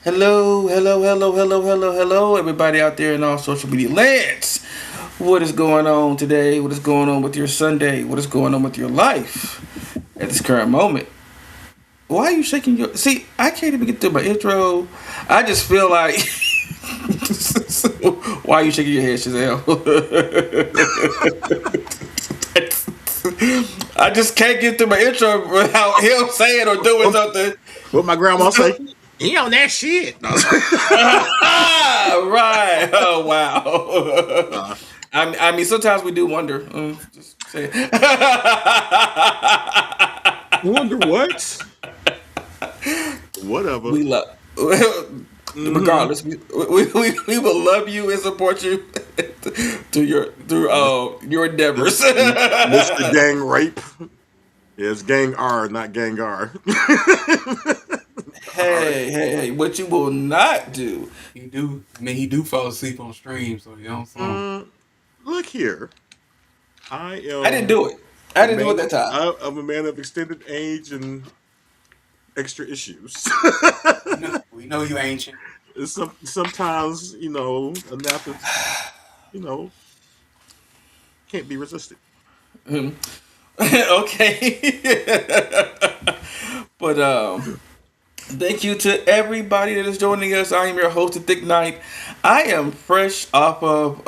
Hello, hello, hello, hello, hello, hello, everybody out there in all social media lands. What is going on today? What is going on with your Sunday? What is going on with your life at this current moment? Why are you shaking your? See, I can't even get through my intro. I just feel like. Why are you shaking your head, Shazelle? I just can't get through my intro without him saying or doing What, something. what my grandma say? He on that shit. No. Right. Oh wow. Nah. I mean, sometimes we do wonder. Just say. Wonder what? Whatever. We love. Mm-hmm. Regardless, we will love you and support you through your endeavors. Mr. Gang Rape. Yeah, it's Gang R, not Gang R. R. Hey, what you will not do. He do. I mean, he do fall asleep on stream, so you know. So Mm, look here. I I didn't am do it. I a didn't do it man. that time. I'm a man of extended age and extra issues. we know you ancient. Sometimes a nap is you know can't be resisted. Okay. But thank you to everybody that is joining us. I am your host, the Thick Knight. I am fresh off of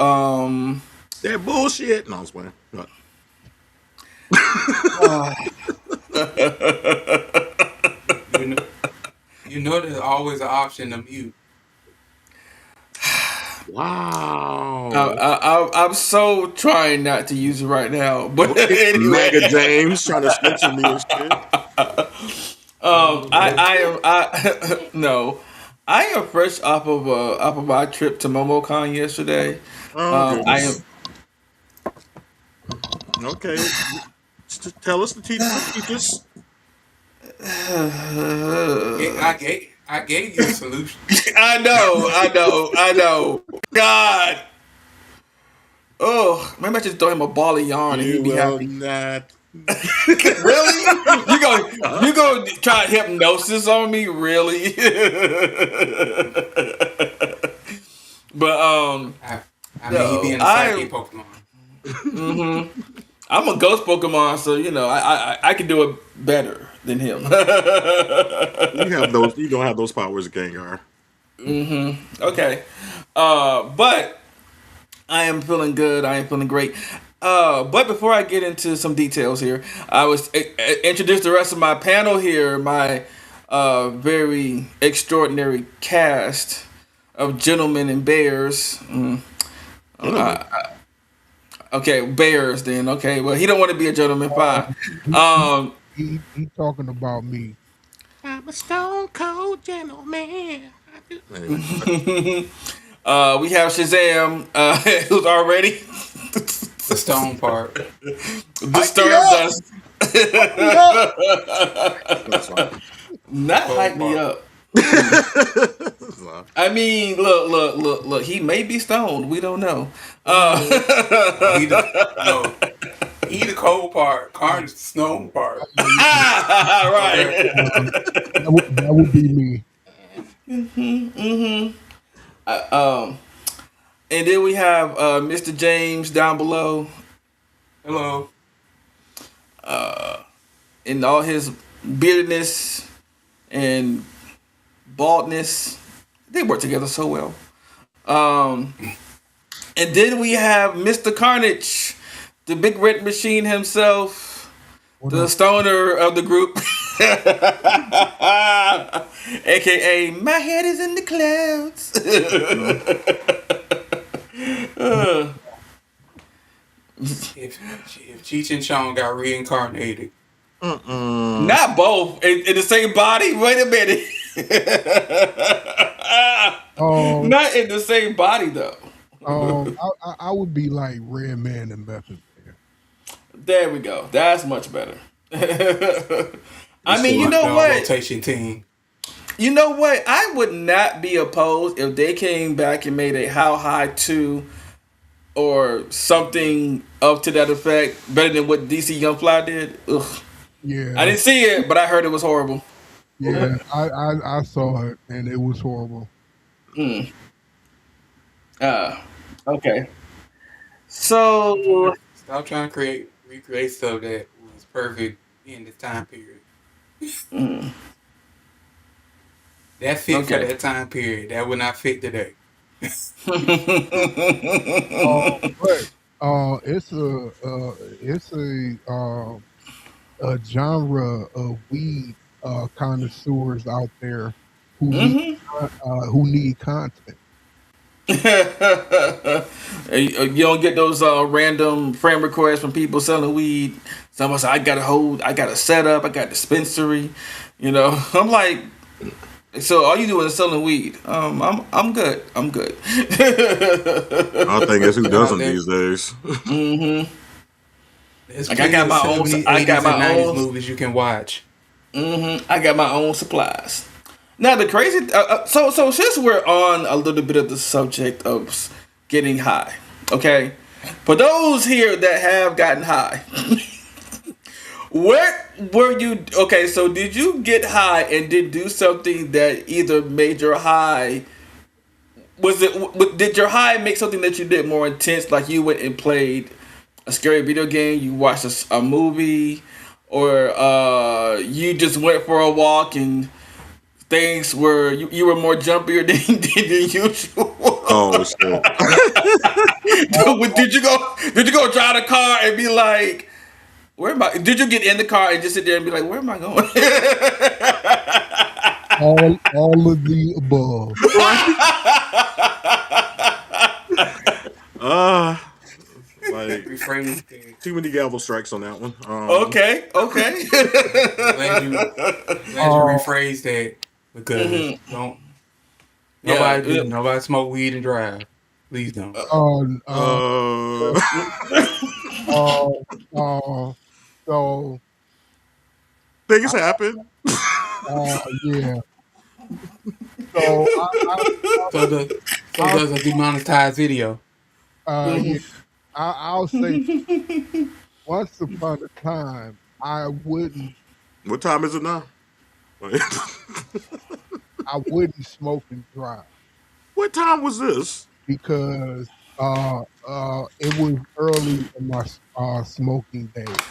That bullshit. No, I was playing. No. uh, You know, you know there's always an option to mute. Wow. I'm so trying not to use it right now. But Okay. anyway, Mega James trying to censor me and shit. I am no. I am fresh off of my trip to MomoCon yesterday. Oh I am goodness. Okay. Tell us teach us. I gave you a solution. I know. God. Oh, maybe I just throw him a ball of yarn and You he'd be will happy. not. Really? You gonna try hypnosis on me? Really? But I, I mean, he no, being a psychic Pokemon. I'm a ghost Pokemon, so I can do it better than him. You have those. You don't have those powers, Gengar. Okay, but I am feeling good. I am feeling great. But before I get into some details here, I was introduce the rest of my panel here. My very extraordinary cast of gentlemen and bears. Gentlemen. Okay, bears then. Okay, well he don't want to be a gentleman. Fine. He, he, Um, he talking about me. I'm a stone cold gentleman. Anyway, we have Shazam, who's already The stone part. disturbed up! us. that's fine. Not hype me up. I mean, look. He may be stoned. We don't know. He the no. He the cold part. Karn is the snow part. Right. That would be me. Um, and then we have Mr. James down below Hello. in all his beardedness and baldness. They work together so well. Um, and then we have Mr. Carnage, the big red machine himself, What the up? stoner of the group, aka my head is in the clouds. If Cheech and Chong got reincarnated, Not both in the same body. Wait a minute. Um, Not in the same body though. I would be like Red Man and Method Man. There we go. That's much better. I mean, you my know dog what? rotation team. You know what? I would not be opposed if they came back and made a How High 2 or something up to that effect better than what DC Young Fly did. Ugh. Yeah, I didn't see it, but I heard it was horrible. Yeah, I saw it and it was horrible. Mm. Okay. So Stop trying to recreate stuff that was perfect in this time period. mm, That fit for okay. that time period. That would not fit today. But it's a genre of weed connoisseurs out there Hmm. who need content. You don't get those random friend requests from people selling weed. Someone say, I got a setup, I got dispensary. I'm like, so all you doing is selling weed. I'm good. I'm good. I think it's who But out doesn't there, these days. Hmm. there's Like I plenty got of my own. 70s, I got 80s, and my 90s own. movies you can watch. I got my own supplies. Now the crazy. So since we're on a little bit of the subject of getting high, okay. For those here that have gotten high, where were you? Okay, so did you get high and did do something that either made your high? Did your high make something that you did more intense? Like you went and played a scary video game, you watched a movie, or you just went for a walk and things were you were more jumpier than usual. Oh shit! Did you go drive the car and be like, where am I? Did you get in the car and just sit there and be like, where am I going? All of the above. Right? Uh like Reframe this thing. too many gavel strikes on that one. Okay, okay. I'm glad you Uh, rephrased that because Mhm. don't Yeah. nobody smoke weed and drive. Please don't. uh, uh, Uh, uh, uh, so, things happen. yeah. So So the so I, does a demonetized video. yeah, I'll say once upon a time What time is it now? I wouldn't smoke and drive What time was this? because it was early in my smoking days.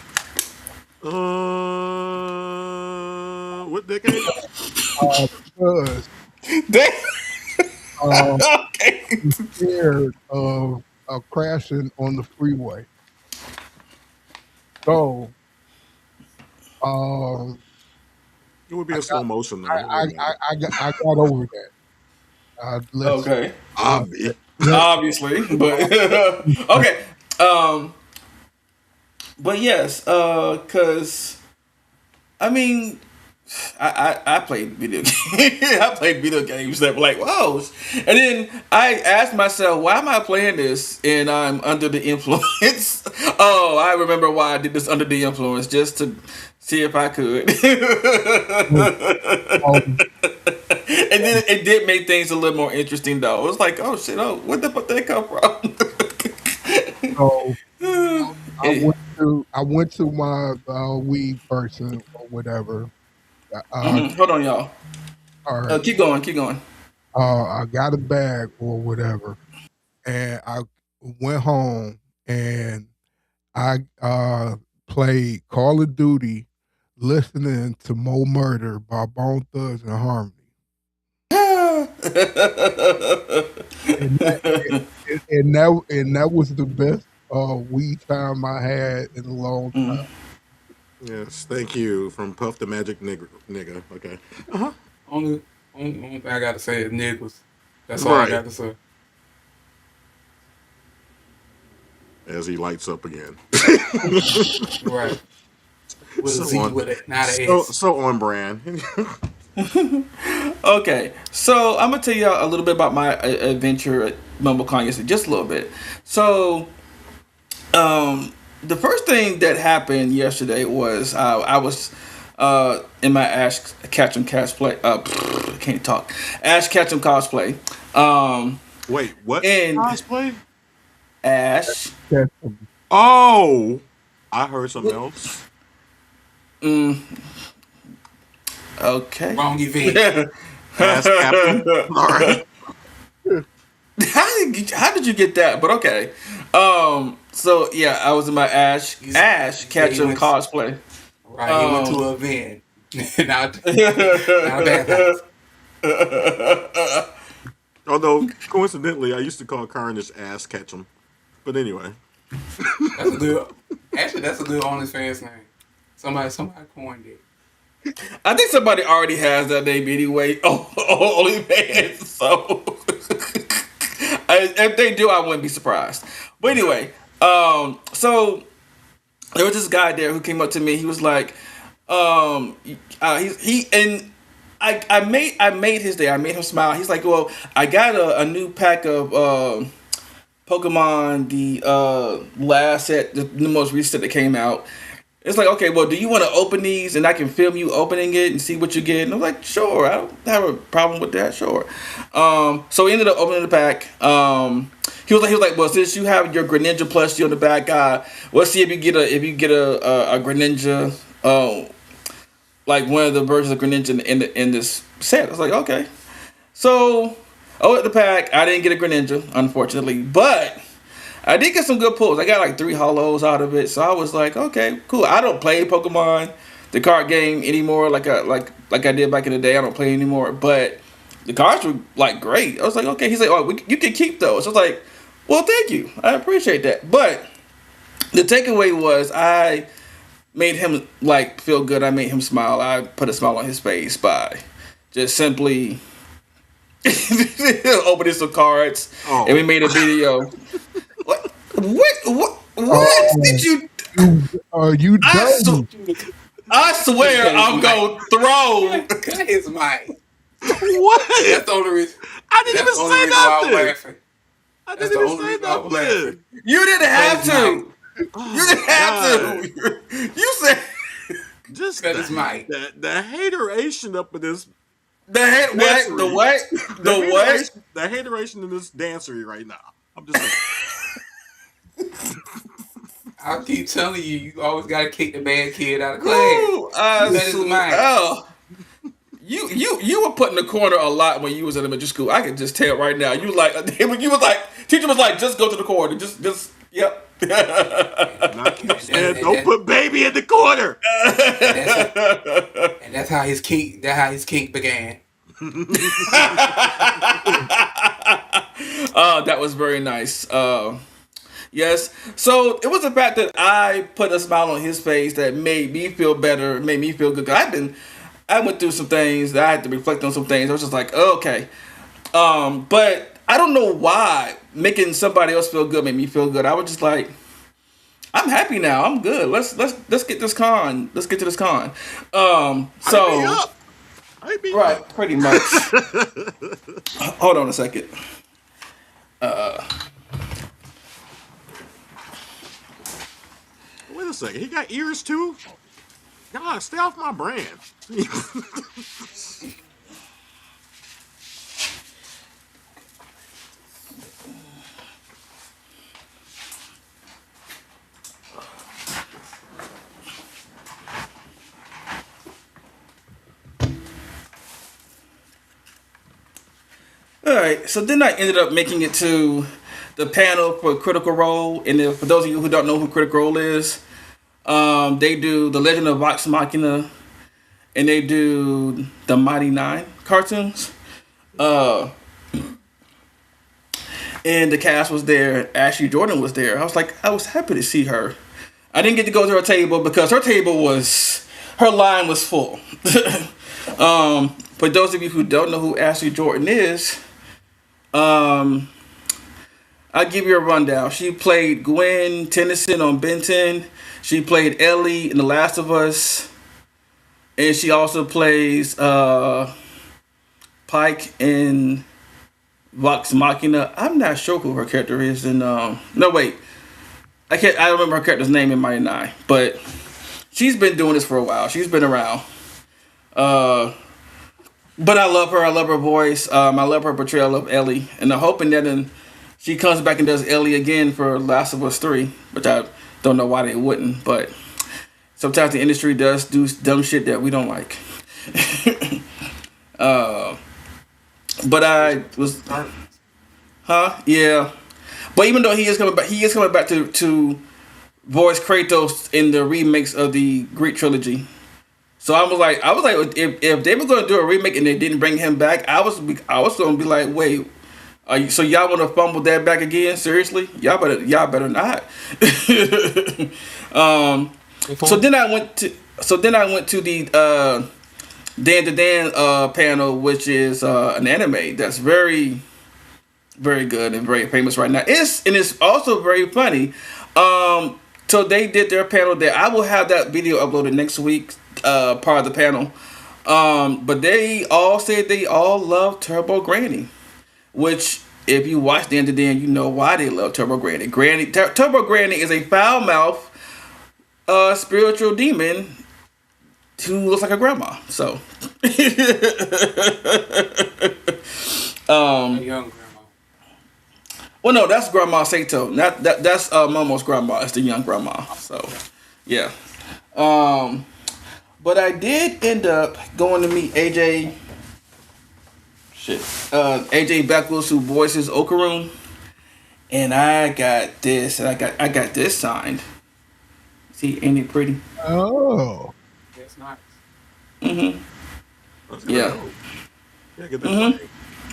What decade? Because uh, Okay. I'm scared of crashing on the freeway. So um, It would be I in got slow motion though. Don't worry about it. I got over that. Let's Okay. Obvi. Obviously, but okay. Um, but yes, cause I mean, I played video games. I played video games that were like, whoa. And then I asked myself, why am I playing this and I'm under the influence? Oh, I remember why I did this under the influence, just to see if I could. um, And then it did make things a little more interesting though. It was like, oh shit, oh, where the fuck did that come so from? I went to my weed person or whatever. Hold on, y'all. All right. Keep going, keep going. I got a bag or whatever, and I went home and I played Call of Duty, listening to Mo Murder by Bone Thugs and Harmony, and that was the best weed time I had in a long time. Yes, thank you from Puff the Magic Nigga. Okay. Only thing I gotta say is niggas. That's all I Right. got to say. As he lights up again. Right. With a so Z on. with it, not a So S. so on brand. Okay, so I'm gonna tell you a little bit about my adventure at MumbleCon yesterday, just a little bit. So, the first thing that happened yesterday was I was in my Ash Ketchum cosplay. Can't talk. Ash Ketchum cosplay. Wait, what And cosplay? Ash. That's Oh, I heard something else. Mm, Okay. Wrong event. Ass captain. All right. How did you get that? But okay. So yeah, I was in my Ash Ketchum cosplay. Right, he went to an event. not a bathhouse. Although coincidentally, I used to call Carnage Ass Ketchum. But anyway. That's a good. Actually, that's a good OnlyFans name. Somebody coined it. I think somebody already has that name anyway. Oh, OnlyFans. So if they do, I wouldn't be surprised. But anyway, so there was this guy there who came up to me. He was like, he and I made his day. I made him smile. He's like, well, I got a new pack of Pokemon, the last set, the most recent set that came out. It's like, okay, well, do you want to open these and I can film you opening it and see what you get? And I'm like, sure, I don't have a problem with that, sure. So we ended up opening the pack. He was like, well, since you have your Greninja plushie on the back, let's see if you get a Greninja, like one of the versions of Greninja in this set. I was like, okay. So I opened the pack. I didn't get a Greninja, unfortunately, but I did get some good pulls. I got like 3 hollows out of it, so I was like, okay, cool. I don't play Pokemon, the card game anymore, like I did back in the day. I don't play anymore, but the cards were like great. I was like, okay. He's like, oh, you can keep those. I was like, well, thank you. I appreciate that. But the takeaway was I made him like feel good. I made him smile. I put a smile on his face by just simply opening some cards, and we made a video. What did you? You don't. I swear I'm gonna throw. Cut his mic. What? That's the only reason. I didn't even say nothing. I That's didn't the even only say reason I was laughing. nothing. You didn't have Cut his to. mic. You didn't have to. You said Just Cut his mic. the hateration up in this. the hate. What? The what? The what? The hateration in this dancery right now. I'm just saying. I keep telling you, you always gotta kick the bad kid out of class. Ooh, Cut his mic. oh. You were put in the corner a lot when you was in elementary school. I can just tell right now. You was like teacher was like, just go to the corner. Just yep. Don't put baby in the corner. And that's how his kink. That's how his kink began. That was very nice. Yes. So it was the fact that I put a smile on his face that made me feel better, made me feel good. I went through some things that I had to reflect on some things. I was just like, oh, okay. But I don't know why making somebody else feel good made me feel good. I was just like, I'm happy now. I'm good. Let's get this con. Let's get to this con. So right, pretty much. Hold on a second. Wait a second. He got ears too? God, stay off my brand. All right. So then I ended up making it to the panel for Critical Role, and for those of you who don't know who Critical Role is, they do The Legend of Vox Machina, and they do the Mighty Nine cartoons. And the cast was there. Ashley Jordan was there. I was happy to see her. I didn't get to go to her table because her line was full. For those of you who don't know who Ashley Jordan is, I'll give you a rundown. She played Gwen Tennyson on Ben 10. She played Ellie in The Last of Us. And she also plays Pike in Vox Machina. I'm not sure who her character is in no wait. I don't remember her character's name in Mighty Nine, but she's been doing this for a while. She's been around. But I love her. I love her voice. I love her portrayal of Ellie. And I'm hoping that she comes back and does Ellie again for Last of Us 3, which I don't know why they wouldn't, but sometimes the industry does do dumb shit that we don't like. uh, but I was, huh? Yeah. But even though he is coming back to voice Kratos in the remakes of the Greek trilogy. So I was like, if they were going to do a remake and they didn't bring him back, I was going to be like, wait, so y'all want to fumble that back again? Seriously, y'all better not. So then I went to the Dan to Dan panel, which is an anime that's very very good and very famous right now. It's also very funny. So they did their panel there. I will have that video uploaded next week, part of the panel. But they all said they all love Turbo Granny, which if you watch the end of the end, you know why they love Turbo Granny. Turbo Granny is a foul mouth spiritual demon who looks like a grandma. So, A young grandma. well, no, that's Grandma Sato. That's Momo's grandma. It's the young grandma. So, yeah. But I did end up going to meet AJ. AJ Beckles, who voices Okarun, and I got this, and I got this signed. See, ain't it pretty? Oh. That's nice. Mm-hmm. That's Yeah. dope. Yeah, get that frame.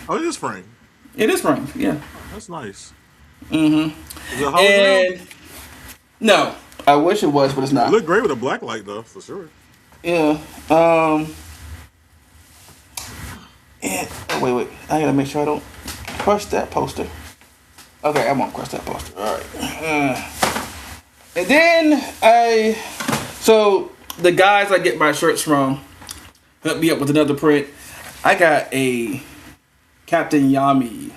Oh, it is frame. It is framed. Yeah. Oh, that's nice. Mm-hmm. Is it hologram? And no, I wish it was, but it's It not. looked great with a black light though, for sure. Yeah. And wait. I gotta make sure I don't crush that poster. Okay, I won't crush that poster. All right. And then so the guys I get my shirts from hooked me up with another print. I got a Captain Yami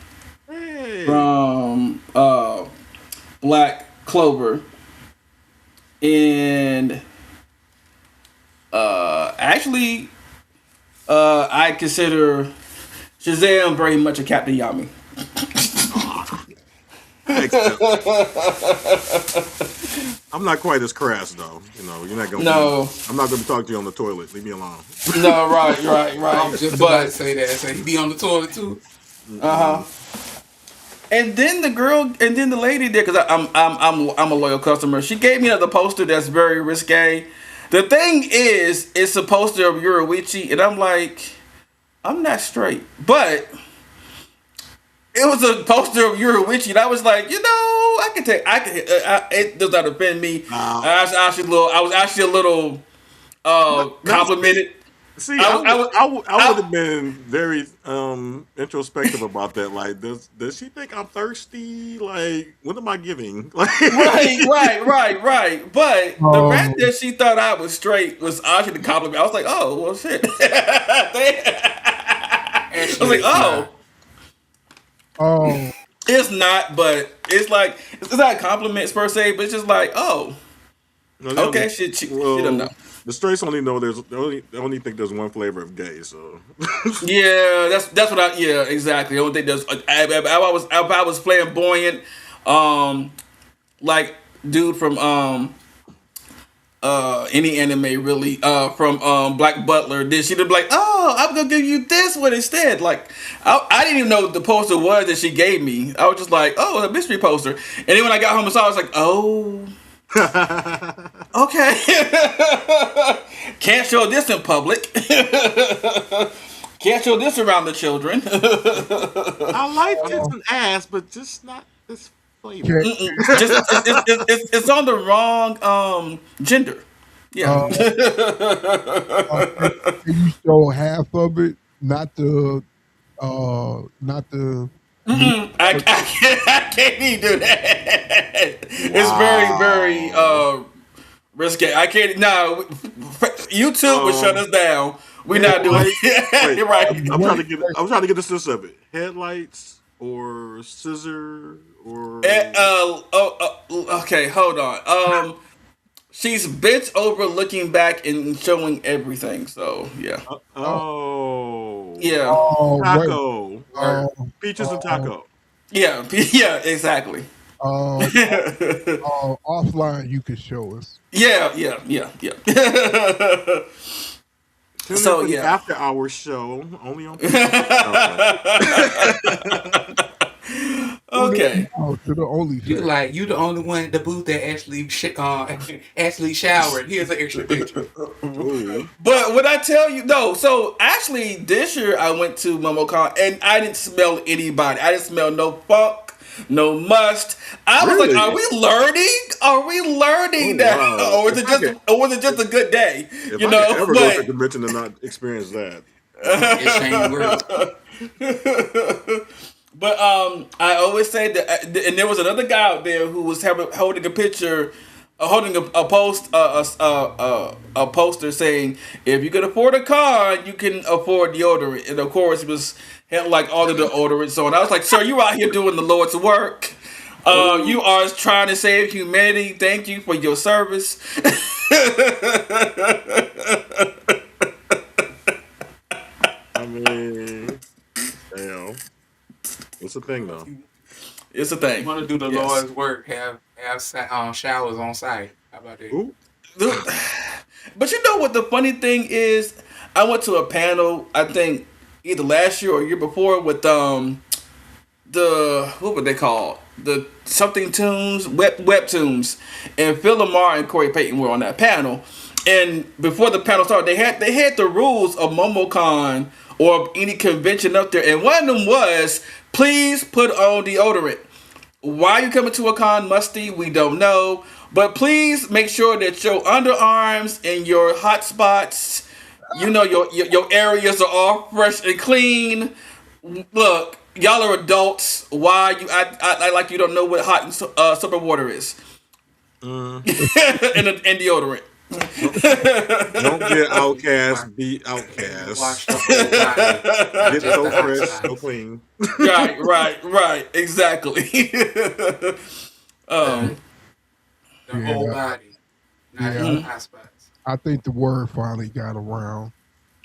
Hey. from Black Clover, and actually, I consider Shazam very much a Captain Yami. I'm not quite as crass though. You know, you're not gonna. No. I'm not gonna talk to you on the toilet. Leave me alone. No, right. I was just about to say that. So he be on the toilet too. And then the lady there, because I'm a loyal customer. She gave me another poster that's very risque. The thing is, it's a poster of Yoruichi, and I'm like, I'm not straight, but it was a poster of Yoruichi, and I was like, it does not offend me. I was actually a little complimented. See, I would have been very introspective about that. Like, does she think I'm thirsty? Like, what am I giving? Like, Right. But the fact that she thought I was straight was actually the compliment. I was like, oh, well, shit. I was like, oh. Oh. It's not, but it's like, it's not compliments per se, but it's just like, oh. Okay, she don't know. The straights only know they only think there's one flavor of gay. So Yeah, that's what exactly. I don't think there's. If I was flamboyant, like dude from any anime really, from Black Butler, then she'd be like, oh, I'm gonna give you this one instead. Like I didn't even know what the poster was that she gave me. I was just like, oh, a mystery poster. And then when I got home and saw it, I was like, oh. Okay. Can't show this in public. Can't show this around the children. I like tits and ass, but just not this flavor. It's on the wrong gender. Yeah. Can you show half of it, not the. I can't even do that. It's very, very risque. I can't. No, YouTube would shut us down. We're not doing it. You're right. I'm trying to get the sense of it. Headlights or scissor or. Okay, hold on. She's bent over, looking back and showing everything. So yeah. Yeah. Taco. Peaches and taco. Yeah. Exactly. Offline, you could show us. Yeah. Tune in So for the yeah. after hours show only on. Okay. Oh, to the only You section. like you the only one in the booth that actually actually showered. Here's an extra picture. Ooh. But when I tell you no, so actually this year I went to MomoCon and I didn't smell anybody. I didn't smell no funk, no must. I was like, Really? are we learning? Are we learning Oh, that, wow. or is it If I just, could, or was it just a good day? if You I could know, ever go to a but convention and not experience that, It's Shane Worthy. but I always say that, and there was another guy out there who was holding a picture, holding a poster saying, "If you can afford a car, you can afford deodorant." And of course, it was had like all of the deodorants on. I was like, "Sir, you out here doing the Lord's work. You are trying to save humanity. Thank you for your service." I mean, damn. What's the thing though? It's a thing. Want to do the Yes. Lord's work? Have showers on site. How about that? Ooh. But you know what the funny thing is? I went to a panel, I think either last year or year before, with the what were they called? The something tunes, webtoons, and Phil Lamar and Corey Payton were on that panel. And before the panel started, they had the rules of MomoCon or any convention up there, and one of them was please put on deodorant. Why you coming to a con musty? We don't know. But please make sure that your underarms and your hot spots, you know, your areas are all fresh and clean. Look, y'all are adults. Why you act like you don't know what hot and soapy water is? and deodorant. Don't get outcast, be outcast. Wash the whole body, not Get just so the hot fresh, spots. so clean. Right. Exactly. The whole Yeah. body, not Yeah. just the hot spots. I think the word finally got around.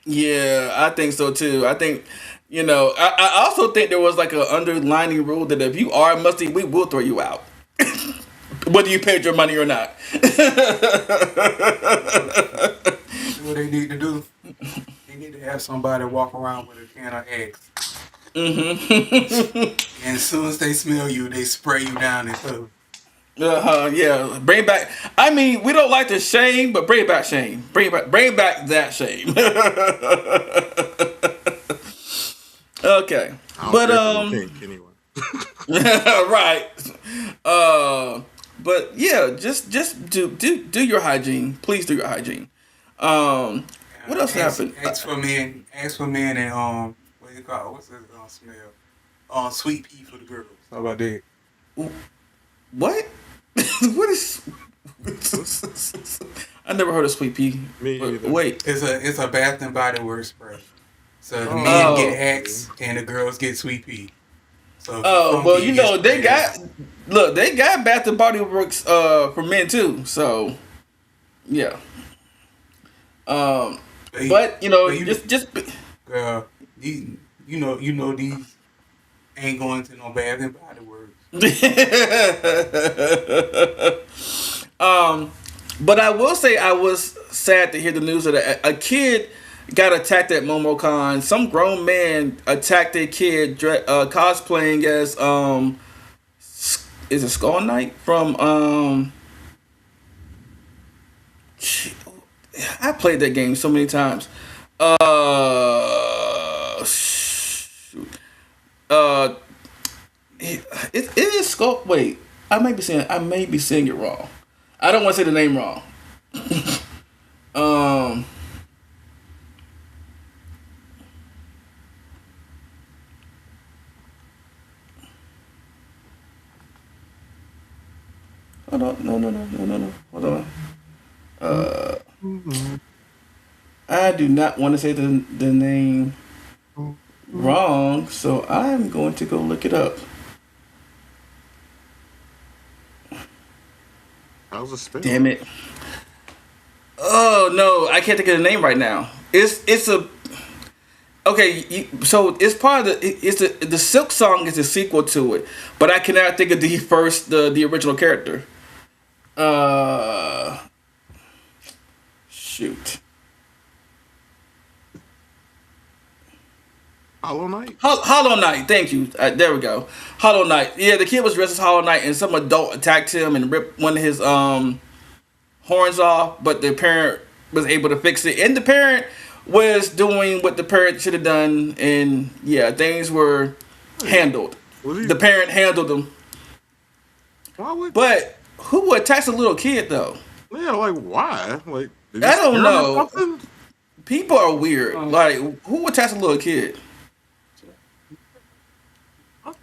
Yeah, I think so too. I think, I also think there was like an underlining rule that if you are musty, we will throw you out. Whether you paid your money or not. What they need to do? They need to have somebody walk around with a can of eggs. And as soon as they smell you, they spray you down and stuff. Yeah. Bring back. I mean, we don't like the shame, but bring back shame. Bring back that shame. Okay, but Pink, anyway. right. But yeah, just do your hygiene. Please do your hygiene. What else happened? Ask for men and what do you call it? What's this smell? Sweet pea for the girls. How about that? What? What is? I never heard of sweet pea. Me either. Wait. It's a Bath and Body Works spray. So the Oh. men get Axe and the girls get Sweet Pea. So if Oh you're well, funky, you get know they sprayed. got Bath and Body Works for men too. So yeah. But just Girl, you know these ain't going to no Bath and Body Works. But I will say I was sad to hear the news that a kid got attacked at MomoCon. Some grown man attacked a kid cosplaying as is it Skull Knight from I played that game so many times. Shoot. It is Skull. Wait, I may be saying it wrong. I don't want to say the name wrong. Hold on, no. Hold on. I do not want to say the name wrong, so I'm going to go look it up. How's it spelled? Damn it. Oh no, I can't think of the name right now. It's a okay. So it's part of the Silk Song is a sequel to it, but I cannot think of the original character. Shoot. Hollow Knight. Hollow Knight. Thank you. There we go. Hollow Knight. Yeah, the kid was dressed as Hollow Knight, and some adult attacked him and ripped one of his horns off. But the parent was able to fix it, and the parent was doing what the parent should have done, and yeah, things were Wait, handled. was he? The parent handled them. Why would? But who attacks a little kid though? Yeah, like why? Like did you I scare don't him or know. something? People are weird. Like who attacks a little kid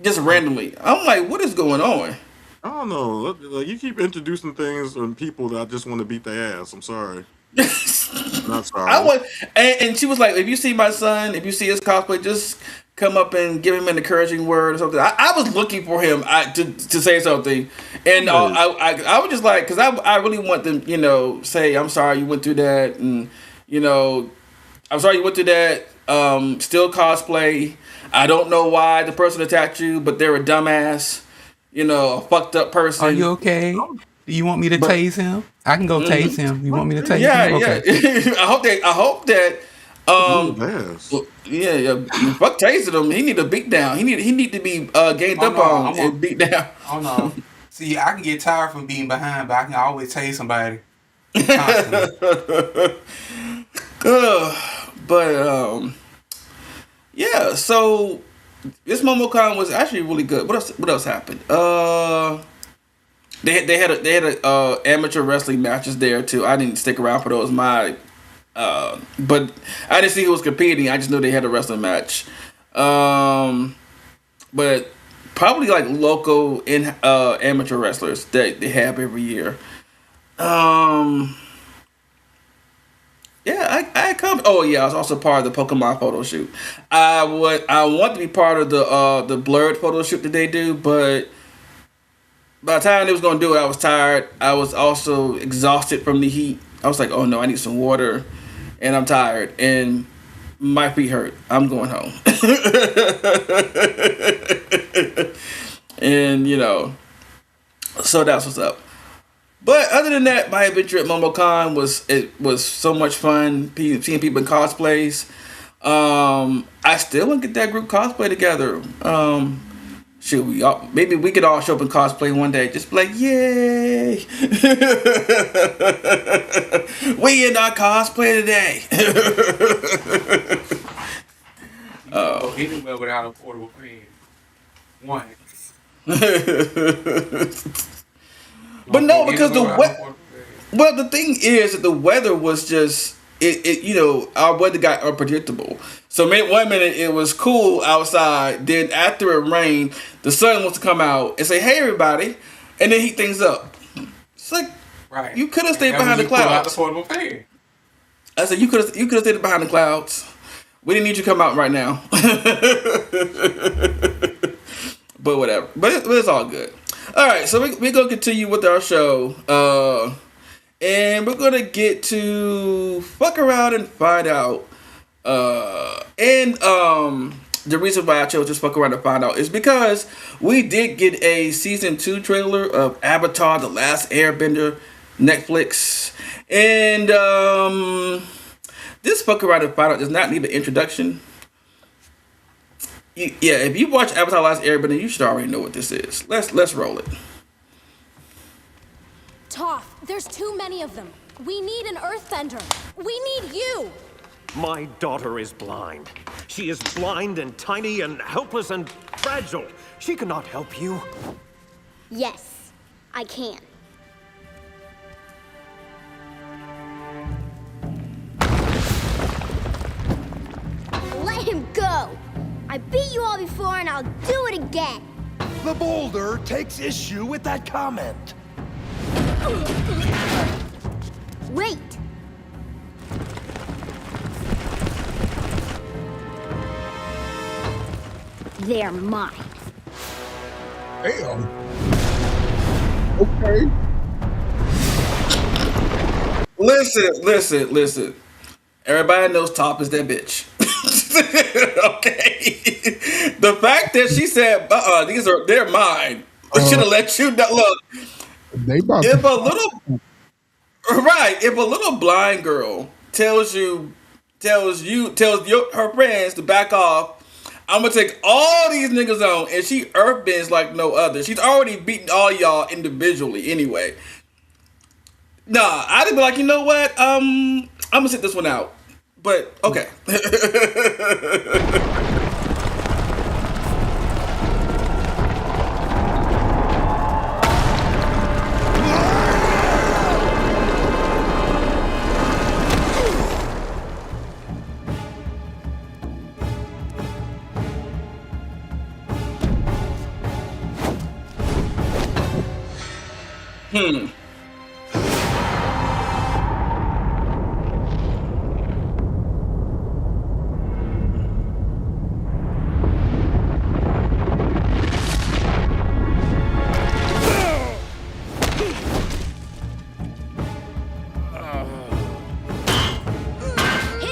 just randomly? I'm like, what is going on? I don't know. Like, you keep introducing things and people that I just want to beat their ass. I'm sorry. Not I sorry. want, and she was like, if you see my son, if you see his cosplay, just come up and give him an encouraging word or something. I was looking for him to say something, and Right. I was just like, because I really want them, say I'm sorry you went through that, and you know I'm sorry you went through that. Still cosplay. I don't know why the person attacked you, but they're a dumbass, a fucked up Are you person. okay? Do you want me to But tase him? I can go tase him. You want me to tase yeah, him? yeah. Okay. I hope that Ooh, um ass. well, yeah. Fuck tasted him. He need a beat down. He need to be gained Oh up no, I on want. and beat down. Oh no. See, I can get tired from being behind, but I can always tase somebody constantly. But yeah. So this MomoCon was actually really good. What else happened? They had a amateur wrestling matches there too. I didn't stick around for those. But I didn't see who was competing. I just knew they had a wrestling match. But probably like local in amateur wrestlers that they have every year. Um, yeah, I come. Oh yeah, I was also part of the Pokemon photo shoot. I want to be part of the blurred photo shoot that they do, but by the time they was gonna do it, I was tired. I was also exhausted from the heat. I was like, oh no, I need some water, and I'm tired, and my feet hurt. I'm going home. And so that's what's up. But other than that, my adventure at MomoCon was so much fun. Seeing people in cosplays. I still want to get that group cosplay together. Should maybe we could all show up in cosplay one day. Just be like, yay! We in our cosplay today. Go anywhere without a portable fan. One. But Don't go no, because anywhere the without a wet. portable fan. Well, the thing is that the weather was just our weather got unpredictable. So one minute it was cool outside, then after it rained, the sun wants to come out and say, "Hey, everybody," and then heat things up. It's like Right. you could have And stayed that's when behind the you pull out the clouds. portable fan. I said you could have stayed behind the clouds. We didn't need you to come out right now. But whatever. But it's all good. All right, so we're gonna continue with our show. And we're gonna get to fuck around and find out. And the reason why I chose just fuck around and find out is because we did get a season 2 trailer of Avatar: The Last Airbender, Netflix, and this fuck around and find out does not need an introduction. Yeah, if you watch Avatar: The Last Airbender, you should already know what this is. Let's roll it. Toph, there's too many of them. We need an earthbender. We need you. My daughter is blind. She is blind and tiny and helpless and fragile. She cannot help you. Yes, I can. Let him go! I beat you all before and I'll do it again! The boulder takes issue with that comment. Wait! They're mine. Damn. Okay. Listen. Everybody knows Top is that bitch. Okay. The fact that she said, they're mine. I should have let you know. Look, They about if to a little if a little blind girl tells her friends to back off, I'm gonna take all these niggas on, and she earthbends like no other. She's already beaten all y'all individually anyway. Nah, I'd be like, you know what? I'm gonna sit this one out. But okay. Hit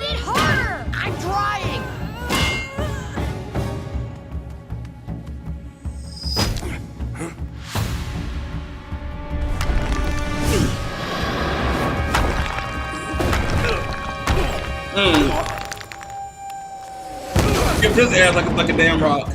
it harder! I'm trying! Give his ass like a damn rock.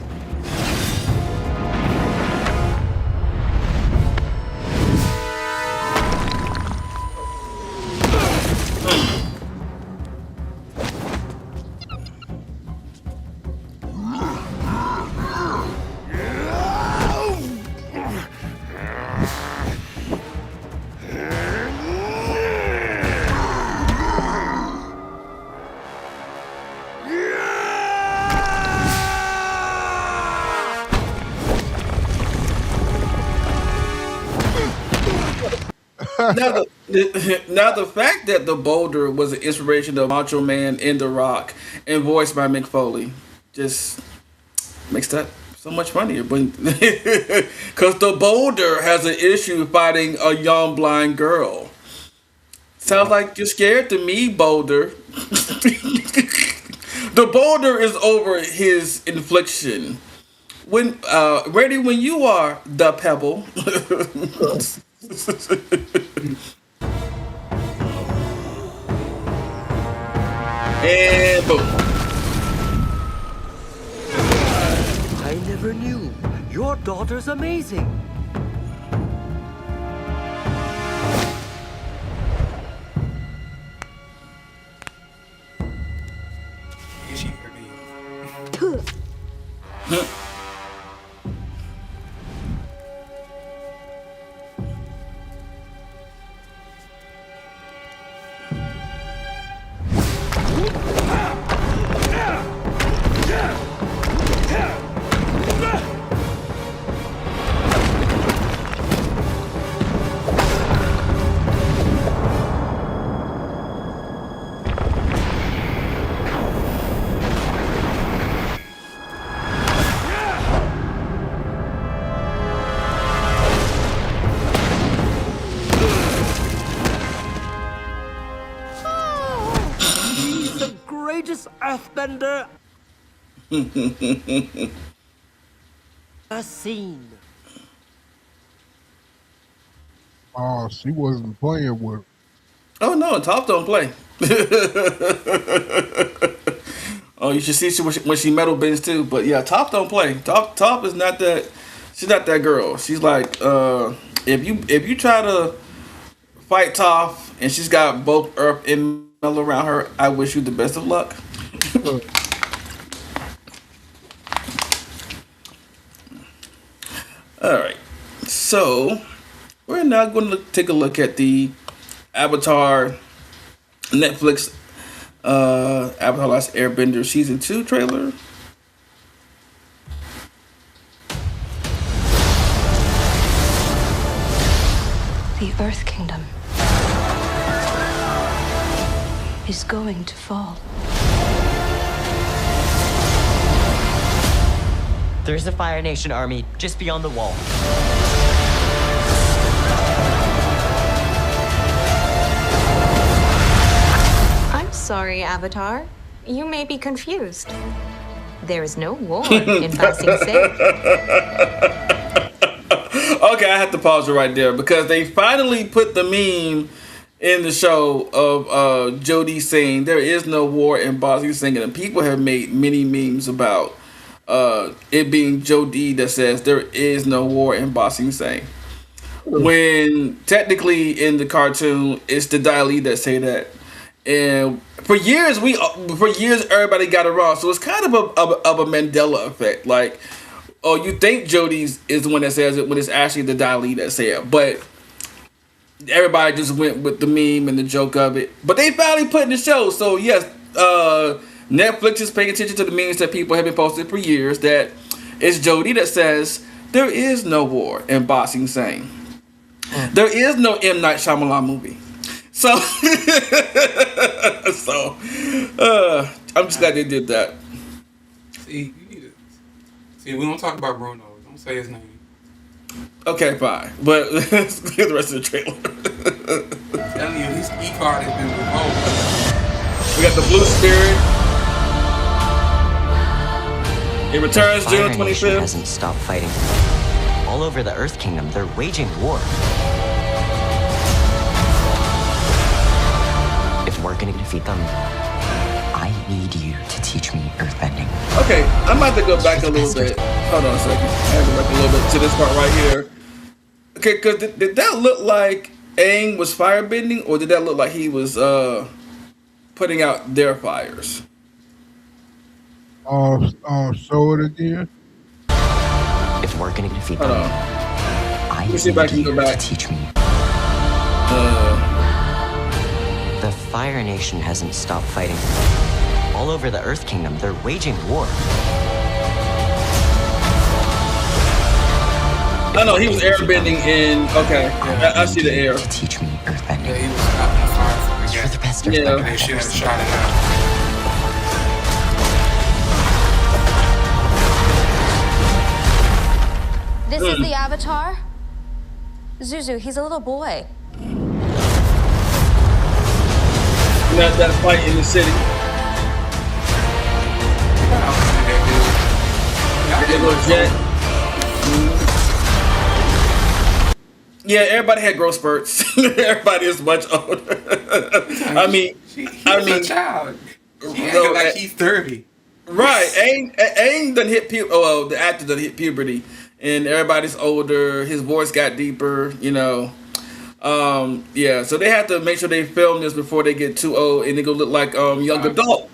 Now the fact that the boulder was an inspiration of Macho Man in The Rock and voiced by Mick Foley just makes that so much funnier. But because the boulder has an issue fighting a young blind girl. Sounds like you're scared to me, Boulder. The boulder is over his infliction. When ready when you are, the pebble. And boom. I never knew. Your daughter's amazing. Yeah, she hurt me. The greatest earthbender I've seen. Oh, she wasn't playing with. Oh no, Top don't play. Oh, you should see when she metal bends too. But yeah, Top don't play. Top is not that. She's not that girl. She's like, if you try to fight Toph and she's got both Earth and Metal around her, I wish you the best of luck. All right, so we're now going to take a look at the Avatar Netflix Avatar Last Airbender Season 2 trailer. The Earth Kingdom is going to fall. There's a Fire Nation army just beyond the wall. I'm sorry, Avatar. You may be confused. There is no war in Passing Sage. Okay, I have to pause it right there because they finally put the meme in the show of Jodie saying there is no war in Bosley singing, and people have made many memes about it being Jodie that says there is no war in Ba Sing Se. When technically in the cartoon, it's the Dai Li that say that. And for years everybody got it wrong. So it's kind of a Mandela effect. Like, oh, you think Jodie's is the one that says it when it's actually the Dai Li that say it. But everybody just went with the meme and the joke of it. But they finally put in the show. So yes, Netflix is paying attention to the memes that people have been posting for years. That it's Jodie that says there is no war in Ba Sing Se. There is no M. Night Shyamalan movie. So, I'm just glad they did that. See, we don't talk about Bruno. Don't say his name. Okay, fine. But let's get the rest of the trailer. I'm telling you, his key card has been revoked. We got the Blue Spirit. It returns June 25th. Hasn't stopped fighting. All over the Earth Kingdom, they're waging war. If we're gonna defeat them, I need you to teach me earthbending. Okay, I'm about to go back a little bit. Hold on a second. I have to go back a little bit to this part right here. Okay, because did that look like Aang was firebending, or did that look like he was putting out their fires? Show it again. If we're gonna defeat Hold them, on. I Let me see if I can go back. to teach me. The Fire Nation hasn't stopped fighting. All over the Earth Kingdom, they're waging war. Oh no, he was airbending in. Okay, I see the air. To teach me earthbending. Yeah, he was stopping the fire from the You're gas. the best Yeah. earthbender They I've should ever have seen. shot it out. This is the Avatar? Zuzu, he's a little boy. That fight in the city. That little jet. Yeah, everybody had growth spurts. Everybody is much older. I mean, He's a child. She acting like she's 30. Right, Aang done hit puberty. Oh, well, the actor done hit puberty, and everybody's older. His voice got deeper, you know. Yeah, so they have to make sure they film this before they get too old, and they go look like young adult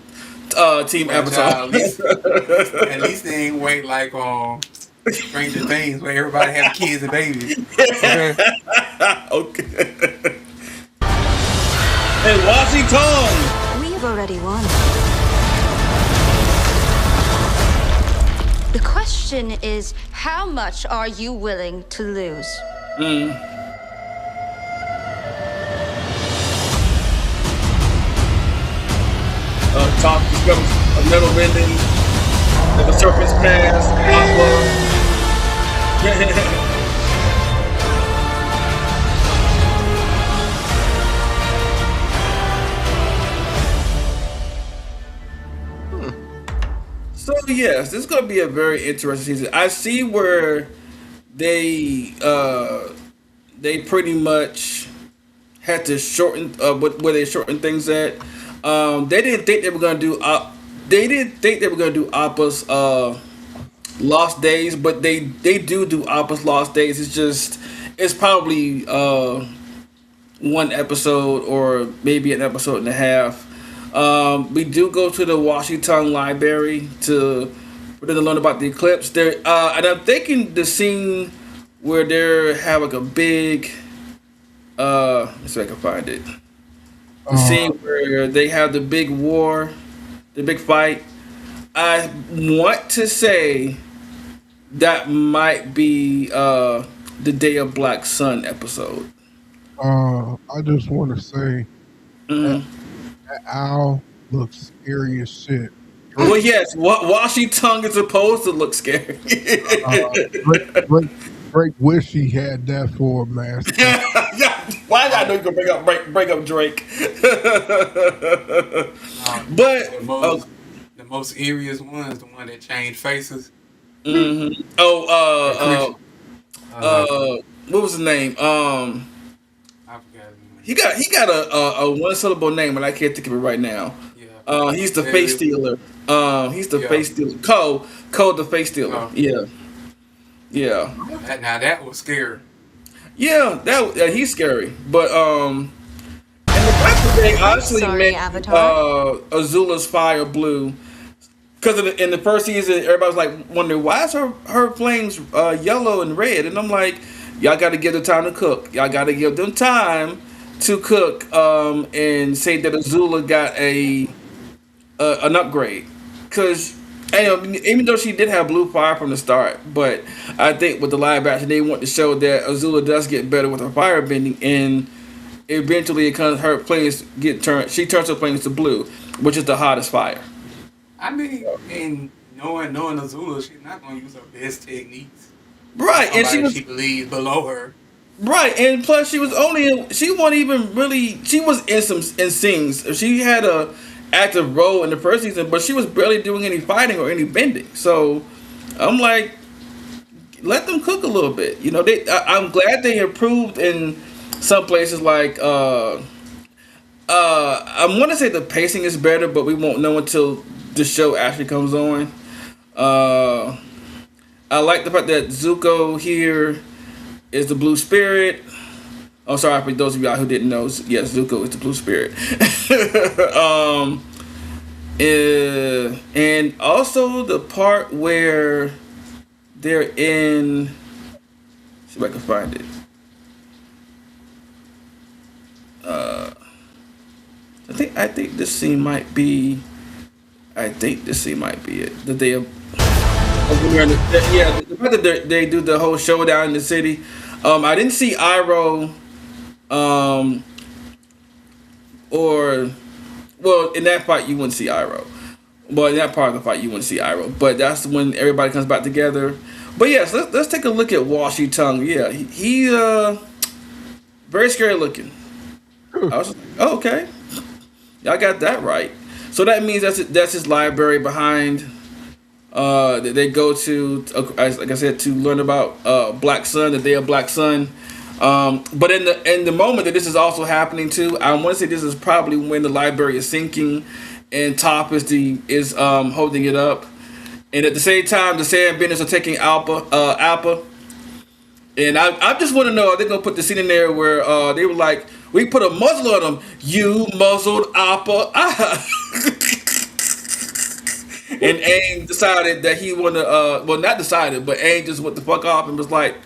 Team Avatar. At least they ain't wait like Stranger Things where everybody have kids and babies. Okay. Okay. And Washington. We've already won. The question is, how much are you willing to lose? Top discovers a metal bending, like a serpent's pass, aqua. So yes, this is gonna be a very interesting season. I see where they pretty much had to shorten where they shortened things at. They didn't think they were gonna do Appa's Lost Days, but they do Appa's Lost Days. It's probably one episode or maybe an episode and a half. We do go to the Washington Library for them to learn about the eclipse. There, and I'm thinking the scene where they have like a big. Let's see if I can find it. The scene where they have the big war, the big fight. I want to say that might be the Day of Black Sun episode. I just want to say that owl looks scary as shit. Well, yes, Washington is supposed to look scary. Drake wish he had that for a mask. Why did I know you gonna bring up Drake? But the most eeriest one is the one that changed faces. Mm-hmm. What was his name? I forgot. He got a one syllable name, and I can't think of it right now. Yeah. He's the face stealer. He's the Yeah. face stealer. Cole the face stealer. Oh. Yeah. Now that was scary. Yeah, he's scary. But and the fact that they honestly sorry, made Avatar. Azula's fire blue, because in the first season everybody was like wondering why is her flames yellow and red, and I'm like, y'all got to give them time to cook. Y'all got to give them time to cook and say that Azula got an upgrade, because even though she did have blue fire from the start, but I think with the live action they want to show that Azula does get better with her fire bending, and eventually it comes her flames get turned. She turns her flames to blue, which is the hottest fire. I mean, and knowing Azula, she's not gonna use her best techniques. Right, and She believes below her. right, and plus she wasn't even really, she was in scenes. She had a active role in the first season, but she was barely doing any fighting or any bending. So I'm like, let them cook a little bit. I'm glad they improved in some places. Like I want to say the pacing is better, but we won't know until the show actually comes on. I like the fact that Zuko here is the blue spirit. I'm sorry for those of y'all who didn't know. Yes, Zuko is the blue spirit. And also the part where they're in. See if I can find it. I think this scene might be. I think this scene might be it. That they have. Yeah, the fact that they do the whole showdown in the city. I didn't see Iroh. Or, well, in that fight you wouldn't see Iroh. But in that part of the fight you wouldn't see Iroh. But that's when everybody comes back together. But yes, let's take a look at Washy Tongue. Yeah, he very scary looking. I was like, oh, okay, y'all got that right. So that means that's his library behind. That they go to, like I said, to learn about Black Sun, the Day of Black Sun. But in the moment that this is also happening too, I want to say this is probably when the library is sinking, and Toph is holding it up, and at the same time the Sandbenders are taking Appa. And I just want to know, are they gonna put the scene in there where they were like, we put a muzzle on them, you muzzled Appa. And Aang decided that he wanna well, not decided, but Aang just went the fuck off and was like,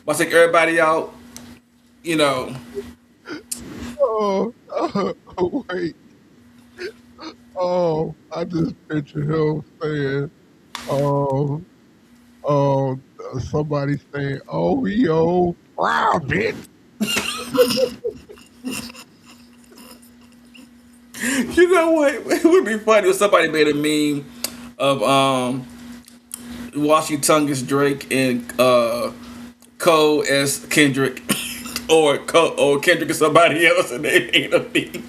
I'll take everybody out. Oh, wait. Oh, I just picture him saying, somebody saying, oh, yo, wow, bitch. You know what? It would be funny if somebody made a meme of Washy Tongue as Drake and Cole as Kendrick, or Kendrick is somebody else, and they made a meme.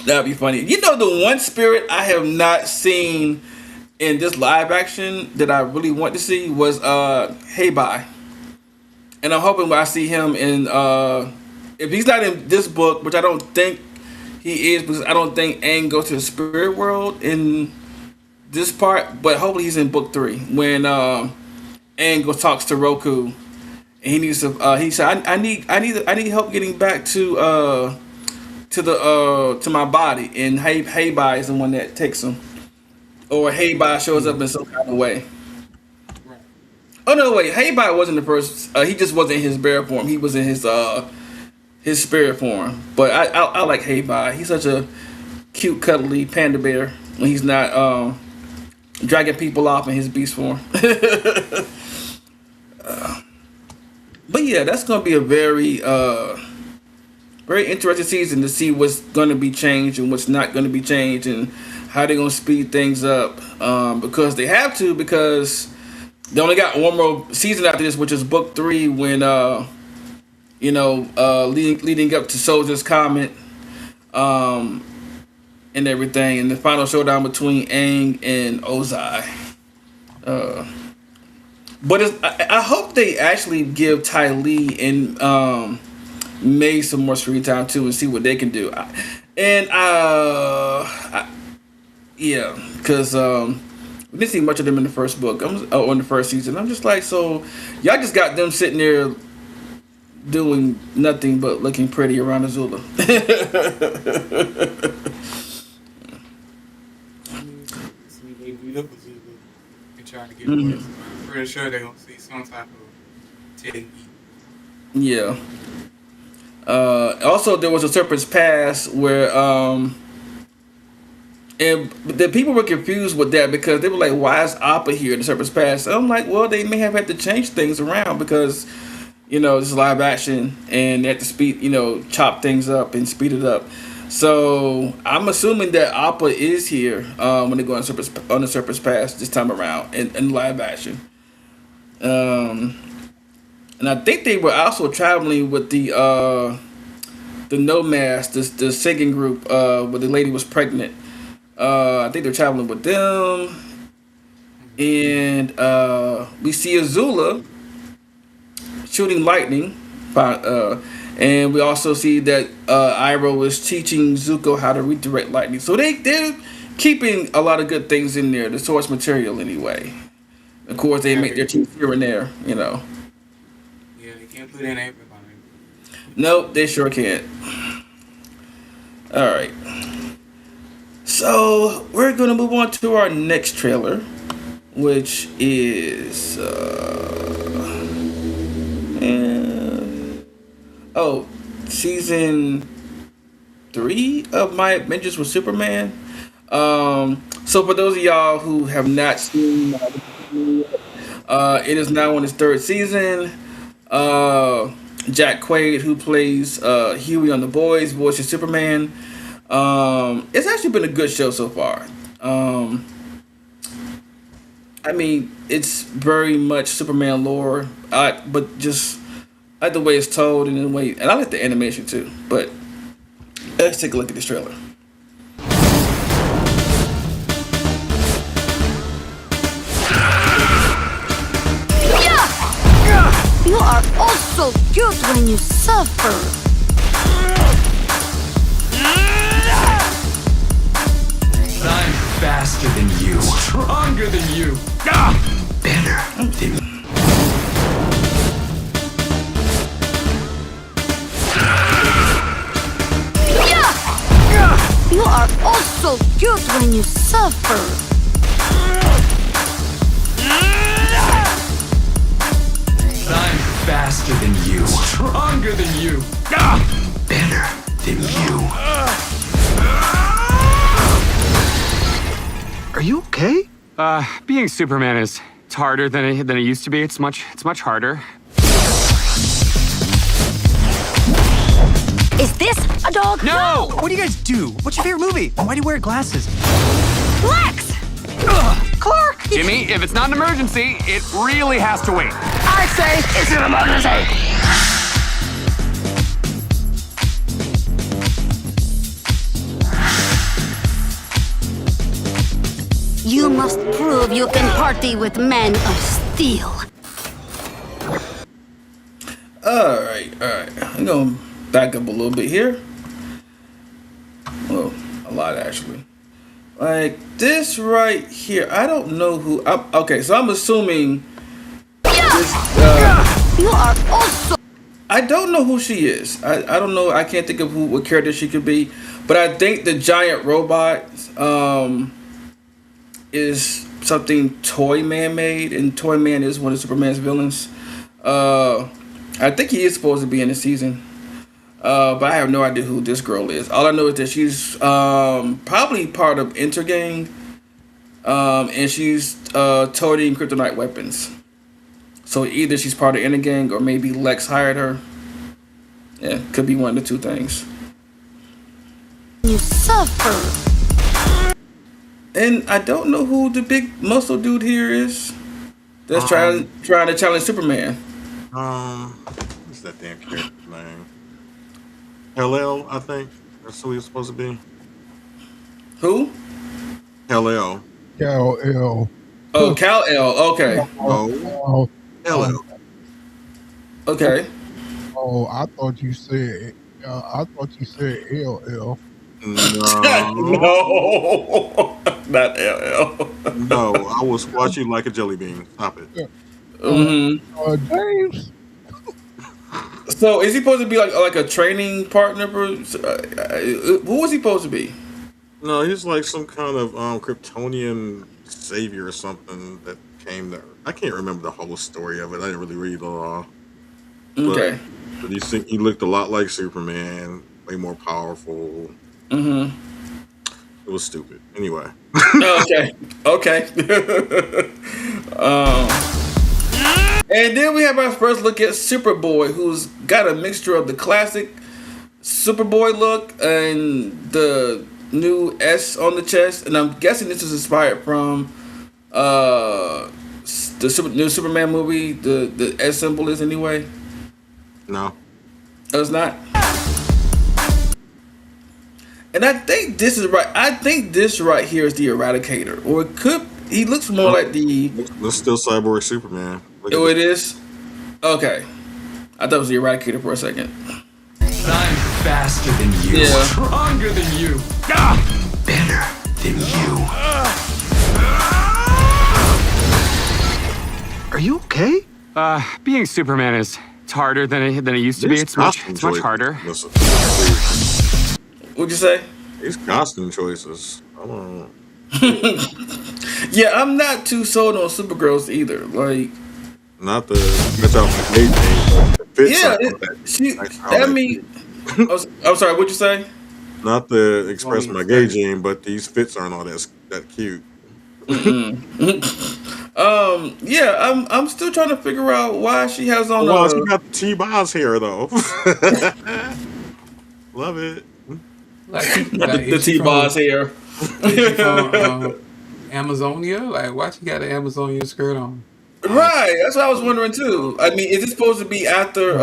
That'd be funny. The one spirit I have not seen in this live action that I really want to see was Hey Bye. And I'm hoping when I see him in if he's not in this book, which I don't think he is, because I don't think Aang goes to the spirit world in this part, but hopefully he's in book 3 when Aang goes talks to Roku, and he needs to he said I need help getting back to my body, and Hey Bye is the one that takes him, or Hey Bye shows up in some kind of way. Oh no, wait, Hey Bye wasn't the first. He just wasn't in his bear form. He was in his spirit form. But I like Hey Bye. He's such a cute, cuddly panda bear when he's not dragging people off in his beast form. But yeah, that's gonna be a very very interesting season to see what's gonna be changed and what's not gonna be changed, and how they're gonna speed things up. Because they have to, because they only got one more season after this, which is book 3, when leading up to Soldier's comment, and everything, and the final showdown between Aang and Ozai. But I hope they actually give Ty Lee and May some more screen time too, and see what they can do. And yeah, because we didn't see much of them in the first book. On the first season. I'm just like, so y'all just got them sitting there doing nothing but looking pretty around Azula. They beat up Azula and trying to get away. So I'm pretty sure they're gonna see some type of technique. Yeah. Also, there was a Serpent's Pass where and the people were confused with that because they were like, "Why is Appa here in the Serpent's Pass?" And I'm like, "Well, they may have had to change things around because, this is live action and they had to speed, chop things up and speed it up." So I'm assuming that Appa is here when they go on the Serpent's Pass this time around in live action. And I think they were also traveling with the Nomads, the singing group where the lady was pregnant. I think they're traveling with them, and we see Azula shooting lightning, and we also see that Iroh is teaching Zuko how to redirect lightning. So they're keeping a lot of good things in there, the source material anyway. Of course, they make their teeth here and there, Yeah, they can't put in everybody. Nope, they sure can't. All right. So we're gonna move on to our next trailer, which is season 3 of My Adventures with Superman. So for those of y'all who have not seen, it is now on its 3rd season. Jack Quaid, who plays Huey on The Boys, voices Superman. It's actually been a good show so far. I mean, it's very much Superman lore, but just I like the way it's told and I like the animation too. But let's take a look at this trailer. You are also cute when you suffer. I'm faster than you, stronger than you, better than you. You are also cute when you suffer. I'm faster than you, stronger than you, better than you. Are you okay? Being Superman it's harder than it used to be. It's much harder. Is this a dog? No! What do you guys do? What's your favorite movie? Why do you wear glasses? Lex! Clark! Jimmy, if it's not an emergency, it really has to wait. I say it's an emergency! You must prove you can party with men of steel. Alright. I'm going to back up a little bit here. Well, a lot actually. Like this right here. I don't know who. Okay, so I'm assuming this. You are also. I don't know who she is. I don't know. I can't think of what character she could be. But I think the giant robot is something Toyman made, and Toyman is one of Superman's villains. I think he is supposed to be in the season. But I have no idea who this girl is. All I know is that she's probably part of Intergang, and she's toting kryptonite weapons. So either she's part of Intergang or maybe Lex hired her. Yeah, could be one of the two things. You suffer. And I don't know who the big muscle dude here is. That's trying to challenge Superman. What's that damn character's name? Hell-El, I think. That's who he's supposed to be. Who? Hell-El. Kal-El. Oh, Kal-El. Okay. Oh. Hell-El. Okay. Oh, I thought you said LL. No, Not LL. no, I will squash you like a jelly bean. Stop it. James. So is he supposed to be like a training partner? Who was he supposed to be? No, he's like some kind of Kryptonian savior or something that came there. I can't remember the whole story of it. I didn't really read it all. Okay. But he looked a lot like Superman, way more powerful. Mm-hmm. It was stupid. Anyway. Okay. And then we have our first look at Superboy, who's got a mixture of the classic Superboy look and the new S on the chest, and I'm guessing this is inspired from the new Superman movie. The S symbol is anyway. No. No, it's not. And I think this is right. I think this right here is the Eradicator, or it could. He looks more like the. That's still Cyborg Superman. Oh, it is. Okay, I thought it was the Eradicator for a second. I'm faster than you. Yeah. Stronger than you. Better than you. Are you okay? Being Superman is harder than it used to be. It's much harder. Listen, What'd you say? these costume choices. I don't know. Yeah, I'm not too sold on Supergirls either. Like, Not the that's out my gay gene. I mean, I'm sorry. What'd you say? Not to express my gay gene, but these fits aren't all that cute. Yeah, I'm still trying to figure out why she has on. Well, she got the T-Boz hair though. Love it. The T-Boz hair. From Amazonia? Like, why she got an Amazonia skirt on? Right, that's what I was wondering too. I mean, is it supposed to be after?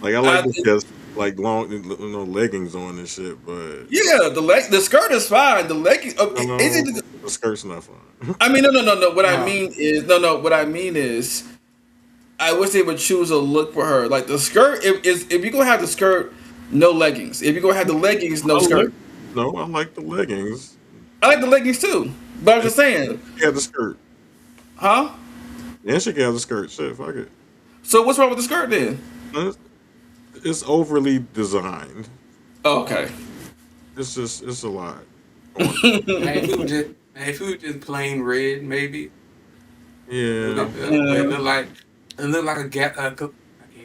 Like I like this just like long, leggings on and shit, but Yeah, the skirt is fine. The legging, is it? The skirt's not fine. I mean, no. What I mean is, I wish they would choose a look for her. Like the skirt, if you're gonna have the skirt, no leggings. If you're gonna have the leggings, no skirt. No, I like the leggings. I like the leggings too, but I'm just saying. Yeah, the skirt. Huh? Yeah, she can have the skirt. Shit, fuck it. So what's wrong with the skirt then? It's overly designed. Oh, okay. It's a lot. If it was just plain red, maybe. Yeah. It look like a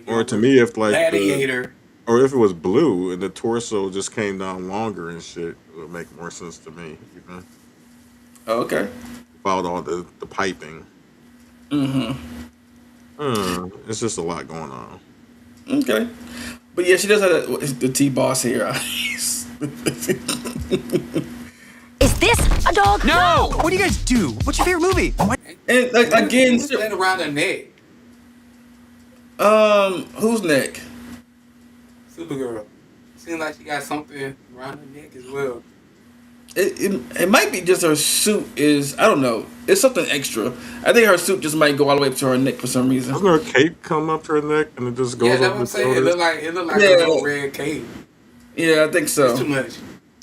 Or to me, if like gladiator. or if it was blue and the torso just came down longer and shit, it would make more sense to me. You know? Oh, okay. About all the piping. It's just a lot going on. Okay. But yeah, she does have the T-Boss hair. Is this a dog? No! What do you guys do? What's your favorite movie? And like, again, Stand around her neck. whose neck? Supergirl. Seems like she got something around her neck as well. It might be just her suit is, I don't know. It's something extra. I think her suit just might go all the way up to her neck for some reason. Doesn't her cape come up to her neck and it just goes Yeah, that's up what the I'm saying. It shoulders? look like a little red cape. Yeah, I think so.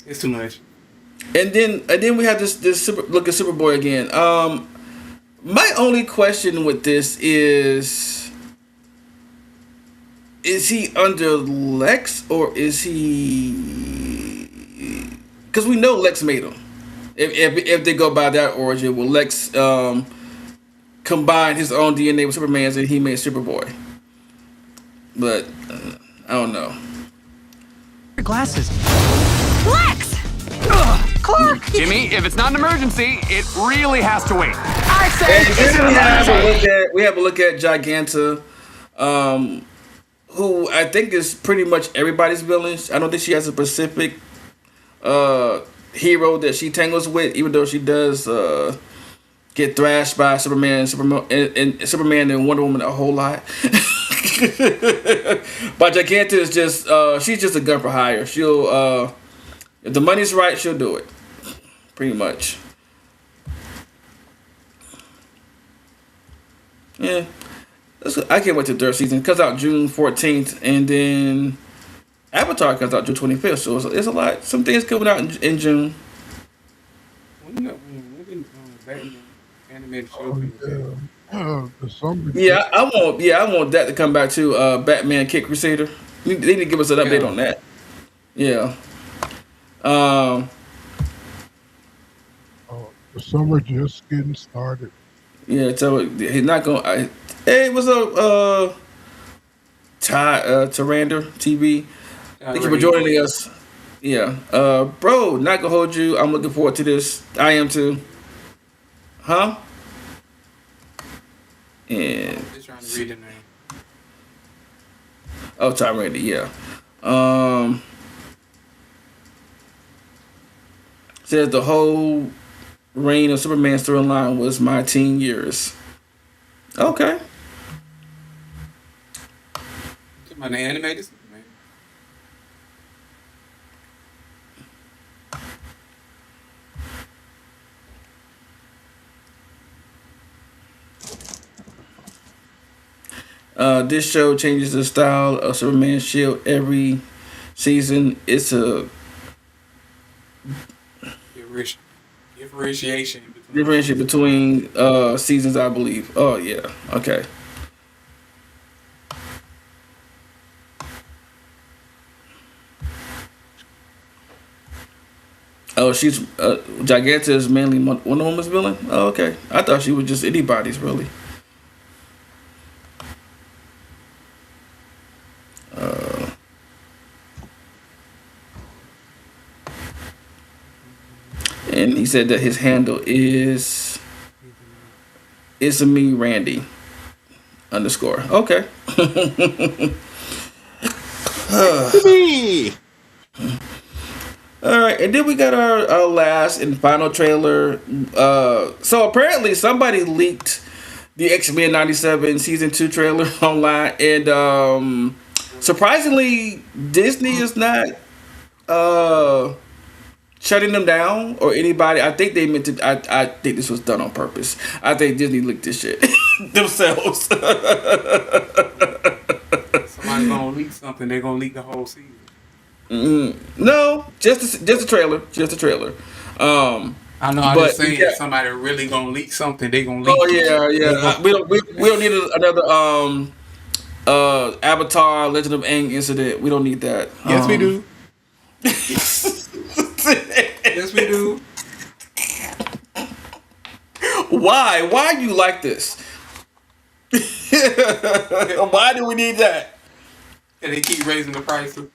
It's too much. And then we have this look at Superboy again. My only question with this is he under Lex or is he? Because we know Lex made him. If they go by that origin, will Lex combine his own DNA with Superman's and he made Superboy? But I don't know. Glasses. Lex! Clark! Jimmy, if it's not an emergency, it really has to wait. I say And then we have a look at Giganta, who I think is pretty much everybody's villain. I don't think she has a specific hero that she tangles with, even though she does get thrashed by Superman and Wonder Woman a whole lot. But Giganta is just she's just a gun for hire. She'll if the money's right, she'll do it. Pretty much. Yeah. I can't wait till third season. It comes out June 14th, and then Avatar comes out June 25th, so it's a lot. Some things coming out in June. When Batman animated show Oh, finna yeah. The summer. Yeah, I want that to come back too. Batman Kid Crusader. They need to give us an update on that. Yeah. The summer just getting started. Yeah, so he's not going. Hey, what's up, Tyrander TV? Thank you for joining us. Yeah, bro, not gonna hold you. I'm looking forward to this. I am too. Huh? And just trying to read the name. Oh, Tyrander, yeah. Says the whole reign of Superman storyline was my teen years. Okay. Talking about the animated Superman. This show changes the style of Superman's shield every season. It's a Differentiation between seasons, I believe. Oh yeah. Okay. Oh, she's Giganta is mainly Wonder Woman's villain. Oh, okay. I thought she was just anybody's really. And he said that his handle is me Randy _ Okay. All right, and then we got our last and final trailer. So apparently somebody leaked the X-Men '97 season 2 trailer online, and surprisingly, Disney is not shutting them down or anybody. I think they meant to. I think this was done on purpose. I think Disney leaked this shit themselves. Somebody's gonna leak something. They're gonna leak the whole season. No, just a trailer. Just a trailer. I know. I'm just saying, if somebody really gonna leak something, they gonna leak. Oh yeah. We don't need another Avatar Legend of Aang incident. We don't need that. Yes, we do. Yes, we do. Why? Why you like this? Why do we need that? And they keep raising the prices.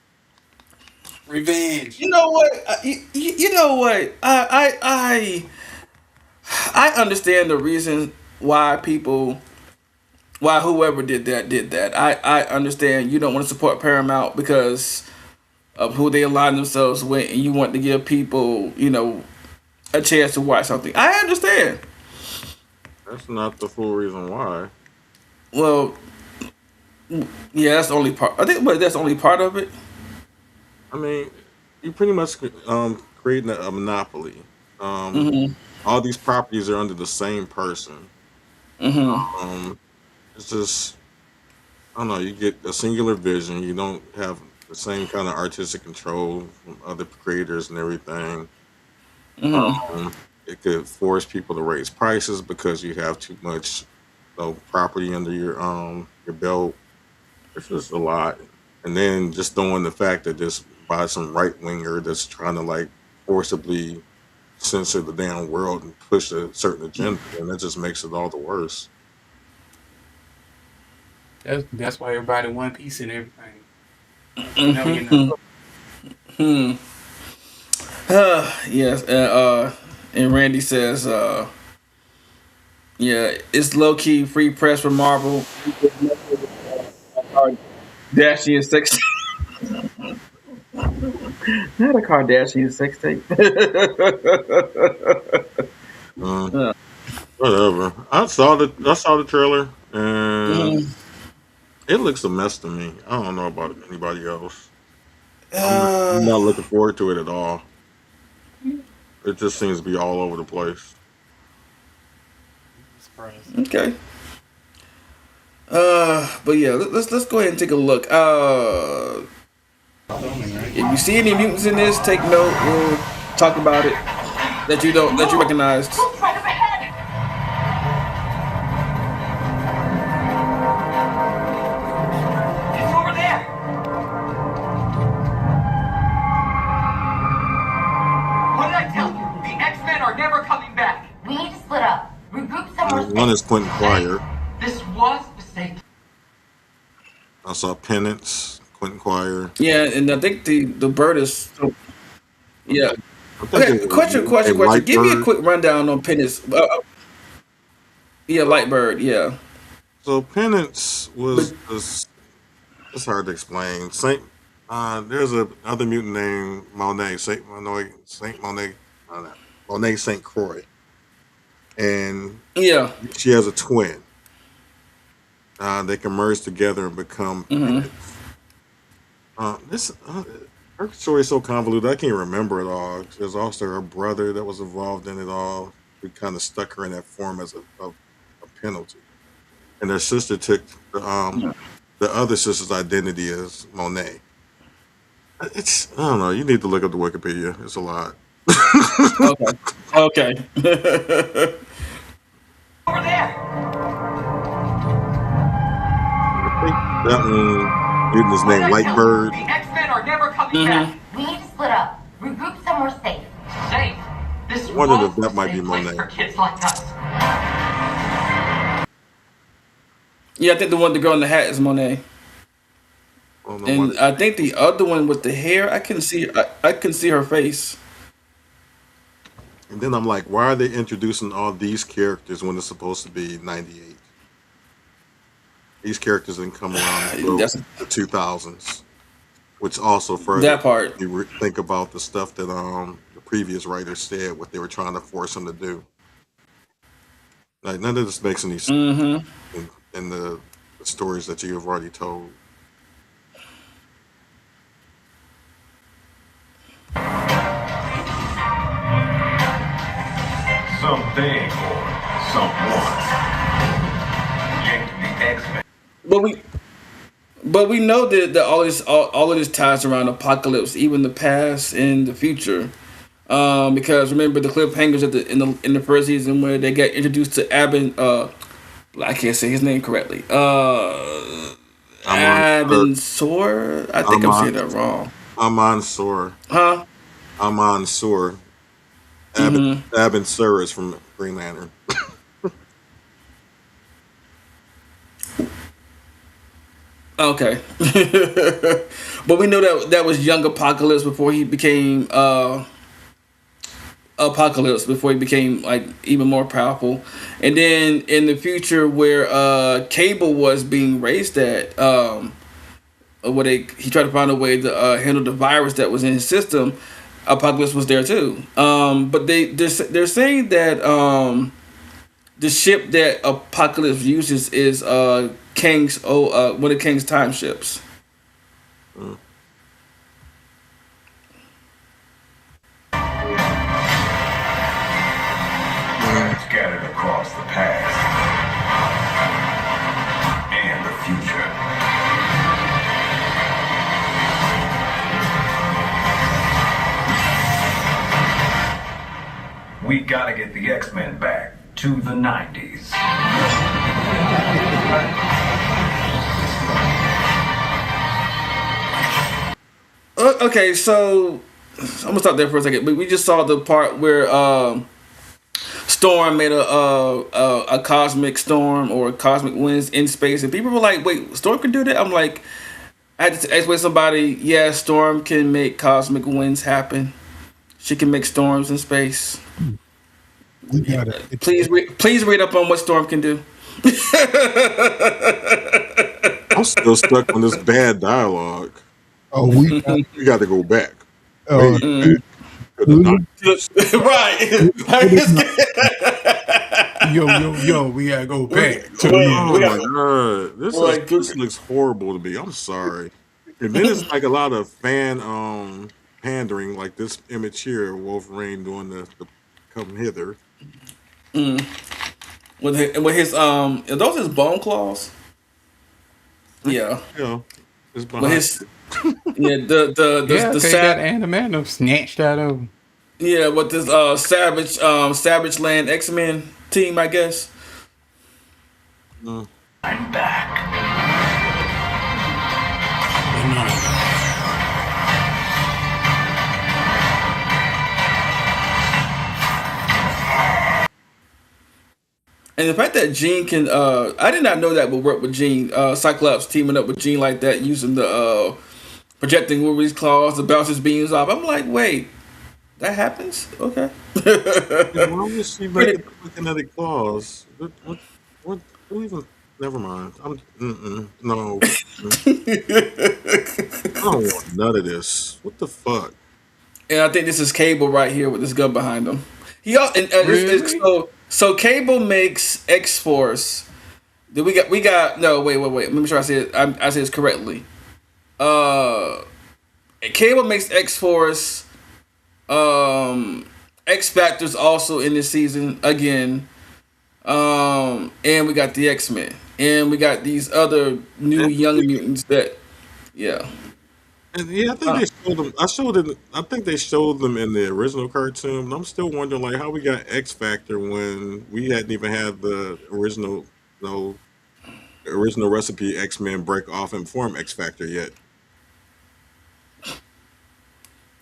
Revenge. You know what? You know what? I understand the reason why whoever did that. I understand you don't want to support Paramount because of who they align themselves with, and you want to give people, a chance to watch something. I understand. That's not the full reason why. Well, yeah, that's the only part. I think, but that's only part of it. I mean, you pretty much creating a monopoly. All these properties are under the same person. It's just, I don't know. You get a singular vision. You don't have the same kind of artistic control from other creators and everything. It could force people to raise prices because you have too much property under your belt. It's just a lot. And then just throwing the fact that just by some right winger that's trying to like forcibly censor the damn world and push a certain agenda, and that just makes it all the worse. That's why everybody One Piece and everything. You know. Yes, and Randy says, yeah, it's low key free press for Marvel. Kardashian sex. Not a Kardashian sex tape. Whatever. I saw the trailer and it looks a mess to me. I don't know about anybody else. I'm not looking forward to it at all. It just seems to be all over the place. Okay. But yeah, let's go ahead and take a look. If you see any mutants in this, take note. We'll talk about it. That you recognized. It's over there. What did I tell you? The X-Men are never coming back. We need to split up. Regroup somewhere. One is Quentin Quire. This was a mistake. I saw Penance, Quentin Quire. Yeah, and I think the bird is. Yeah. I think Okay. it was Question. a light Give me a bird. quick rundown on Penance. Yeah, Lightbird. Yeah. So Penance was it's hard to explain. There's a other mutant named Monet, Monet Saint Croix, and Yeah. she has a twin. They can merge together and become Penance. This her story is so convoluted. I can't remember it all. There's also her brother that was involved in it all. We kind of stuck her in that form as a penalty, and her sister took the other sister's identity as Monet. I don't know. You need to look up the Wikipedia. It's a lot. Okay. Over there. I think that one mutant is named Lightbird. The X-Men are never coming back. We need to split up. Regroup somewhere safe. Safe? This I wondered was if that a might be safe place Monet. for kids like us. Yeah, I think the girl in the hat is Monet. And I think the other one with the hair, I can see. I can see her face. And then I'm like, why are they introducing all these characters when it's supposed to be '98? These characters didn't come around until the 2000s, which also further That part. you think about the stuff that the previous writers said, what they were trying to force them to do. Like none of this makes any sense in the stories that you have already told. Something or someone yanked the X-Men. But we know that all of this ties around Apocalypse, even the past and the future. Because remember the cliffhangers in the first season where they get introduced to Abin. I can't say his name correctly. Abin Sur. I think I'm saying that wrong. Amon Sur. Huh? Amon Sur. Abin Sur is from Green Lantern. Okay. But we know that was young Apocalypse before he became Apocalypse, before he became like even more powerful. And then in the future where Cable was being raised at, he tried to find a way to handle the virus that was in his system. Apocalypse was there too. But they're saying that the ship that Apocalypse uses is Kang's one of Kang's time ships. Scattered across the past and the future. We gotta get the X-Men back to the 90s. Okay, so I'm gonna stop there for a second. But we just saw the part where Storm made a cosmic storm or cosmic winds in space, and people were like, "Wait, Storm can do that?" I'm like, I had to explain to somebody, yeah, Storm can make cosmic winds happen. She can make storms in space. We got it. Please read up on what Storm can do. I'm still stuck on this bad dialogue. Oh, we got to go back. Oh, right. Yo, we gotta go back to Oh my god, this looks horrible to me. I'm sorry. And then it's like a lot of fan pandering, like this image here, Wolverine doing the come hither. With his are those his bone claws? Yeah. Yeah. It's With Yeah, Yeah, the cause he got sad Adamantium snatched out of him. yeah, with this Savage Land X-Men team, I guess. Mm. I'm back. And the fact that Jean can I did not know that would work with Jean, Cyclops teaming up with Jean like that, using the projecting Wolverine's claws to bounce his beams off. I'm like, wait, that happens? Okay. Yeah, why was she Pretty- making the kinetic claws? What even? Never mind. No. I don't want none of this. What the fuck? And I think this is Cable right here with this gun behind him. Really? So Cable makes X Force. Then we got no wait. Let me make sure I say it. I say this correctly. Cable makes X Force. X Factor's also in this season again. And we got the X-Men, and we got these other new young mutants that, yeah. And yeah, I think they showed them. I think they showed them in the original cartoon. And I'm still wondering, like, how we got X Factor when we hadn't even had the original, original recipe X Men break off and form X Factor yet.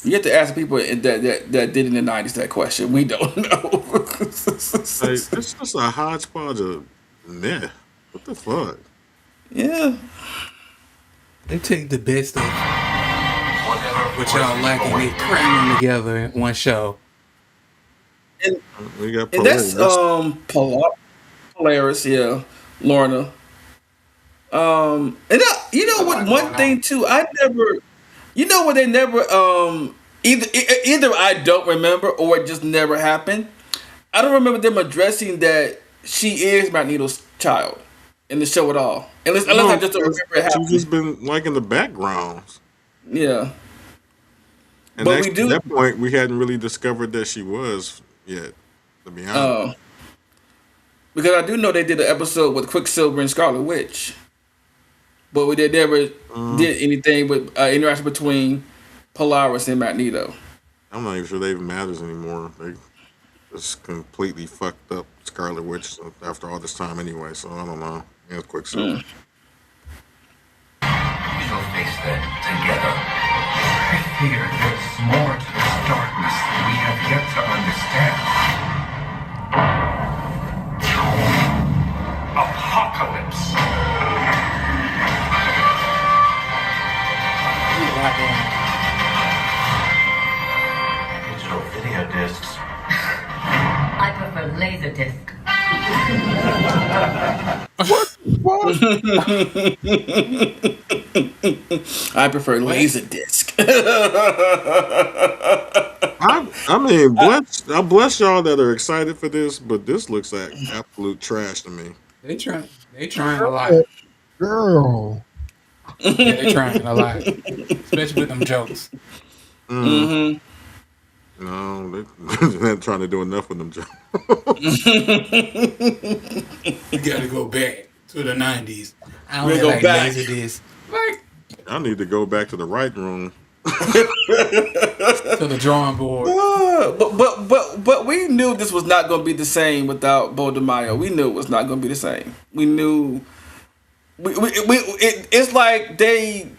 You have to ask people that did in the '90s that question. We don't know. Like, it's just a hodgepodge of meh. What the fuck? Yeah. They take the best of what y'all like and they cram them together in one show. And, We got and that's Polaris. Polaris, yeah, Lorna. And you know what? One thing too, I never, you know what? They never either I don't remember or it just never happened. I don't remember them addressing that she is Magneto's child in the show at all. Unless I just don't remember it happening. She's just been like in the background. Yeah. And But actually, at that point, we hadn't really discovered that she was yet, to be honest. Because I do know they did an episode with Quicksilver and Scarlet Witch. But we never did anything with interaction between Polaris and Magneto. I'm not even sure that even matters anymore. They just completely fucked up Scarlet Witch after all this time anyway, so I don't know. Yeah, Quicksilver. We shall face them together. I fear there's more to this darkness than we have yet to understand. Apocalypse. Digital video discs. I prefer Laserdisc. What? I prefer Laserdisc. I mean, bless y'all that are excited for this, but this looks like absolute trash to me. They trying a lot. Girl. Yeah, they trying a lot. Especially with them jokes. Mm-hmm. No, they're not trying to do enough with them jokes. You gotta go back to the 90s. I We don't go like back. Laserdisc. Like, I need to go back to the writing room. to the drawing board. But we knew this was not going to be the same without Bo DeMaio. We knew it was not going to be the same. We knew. It's like they.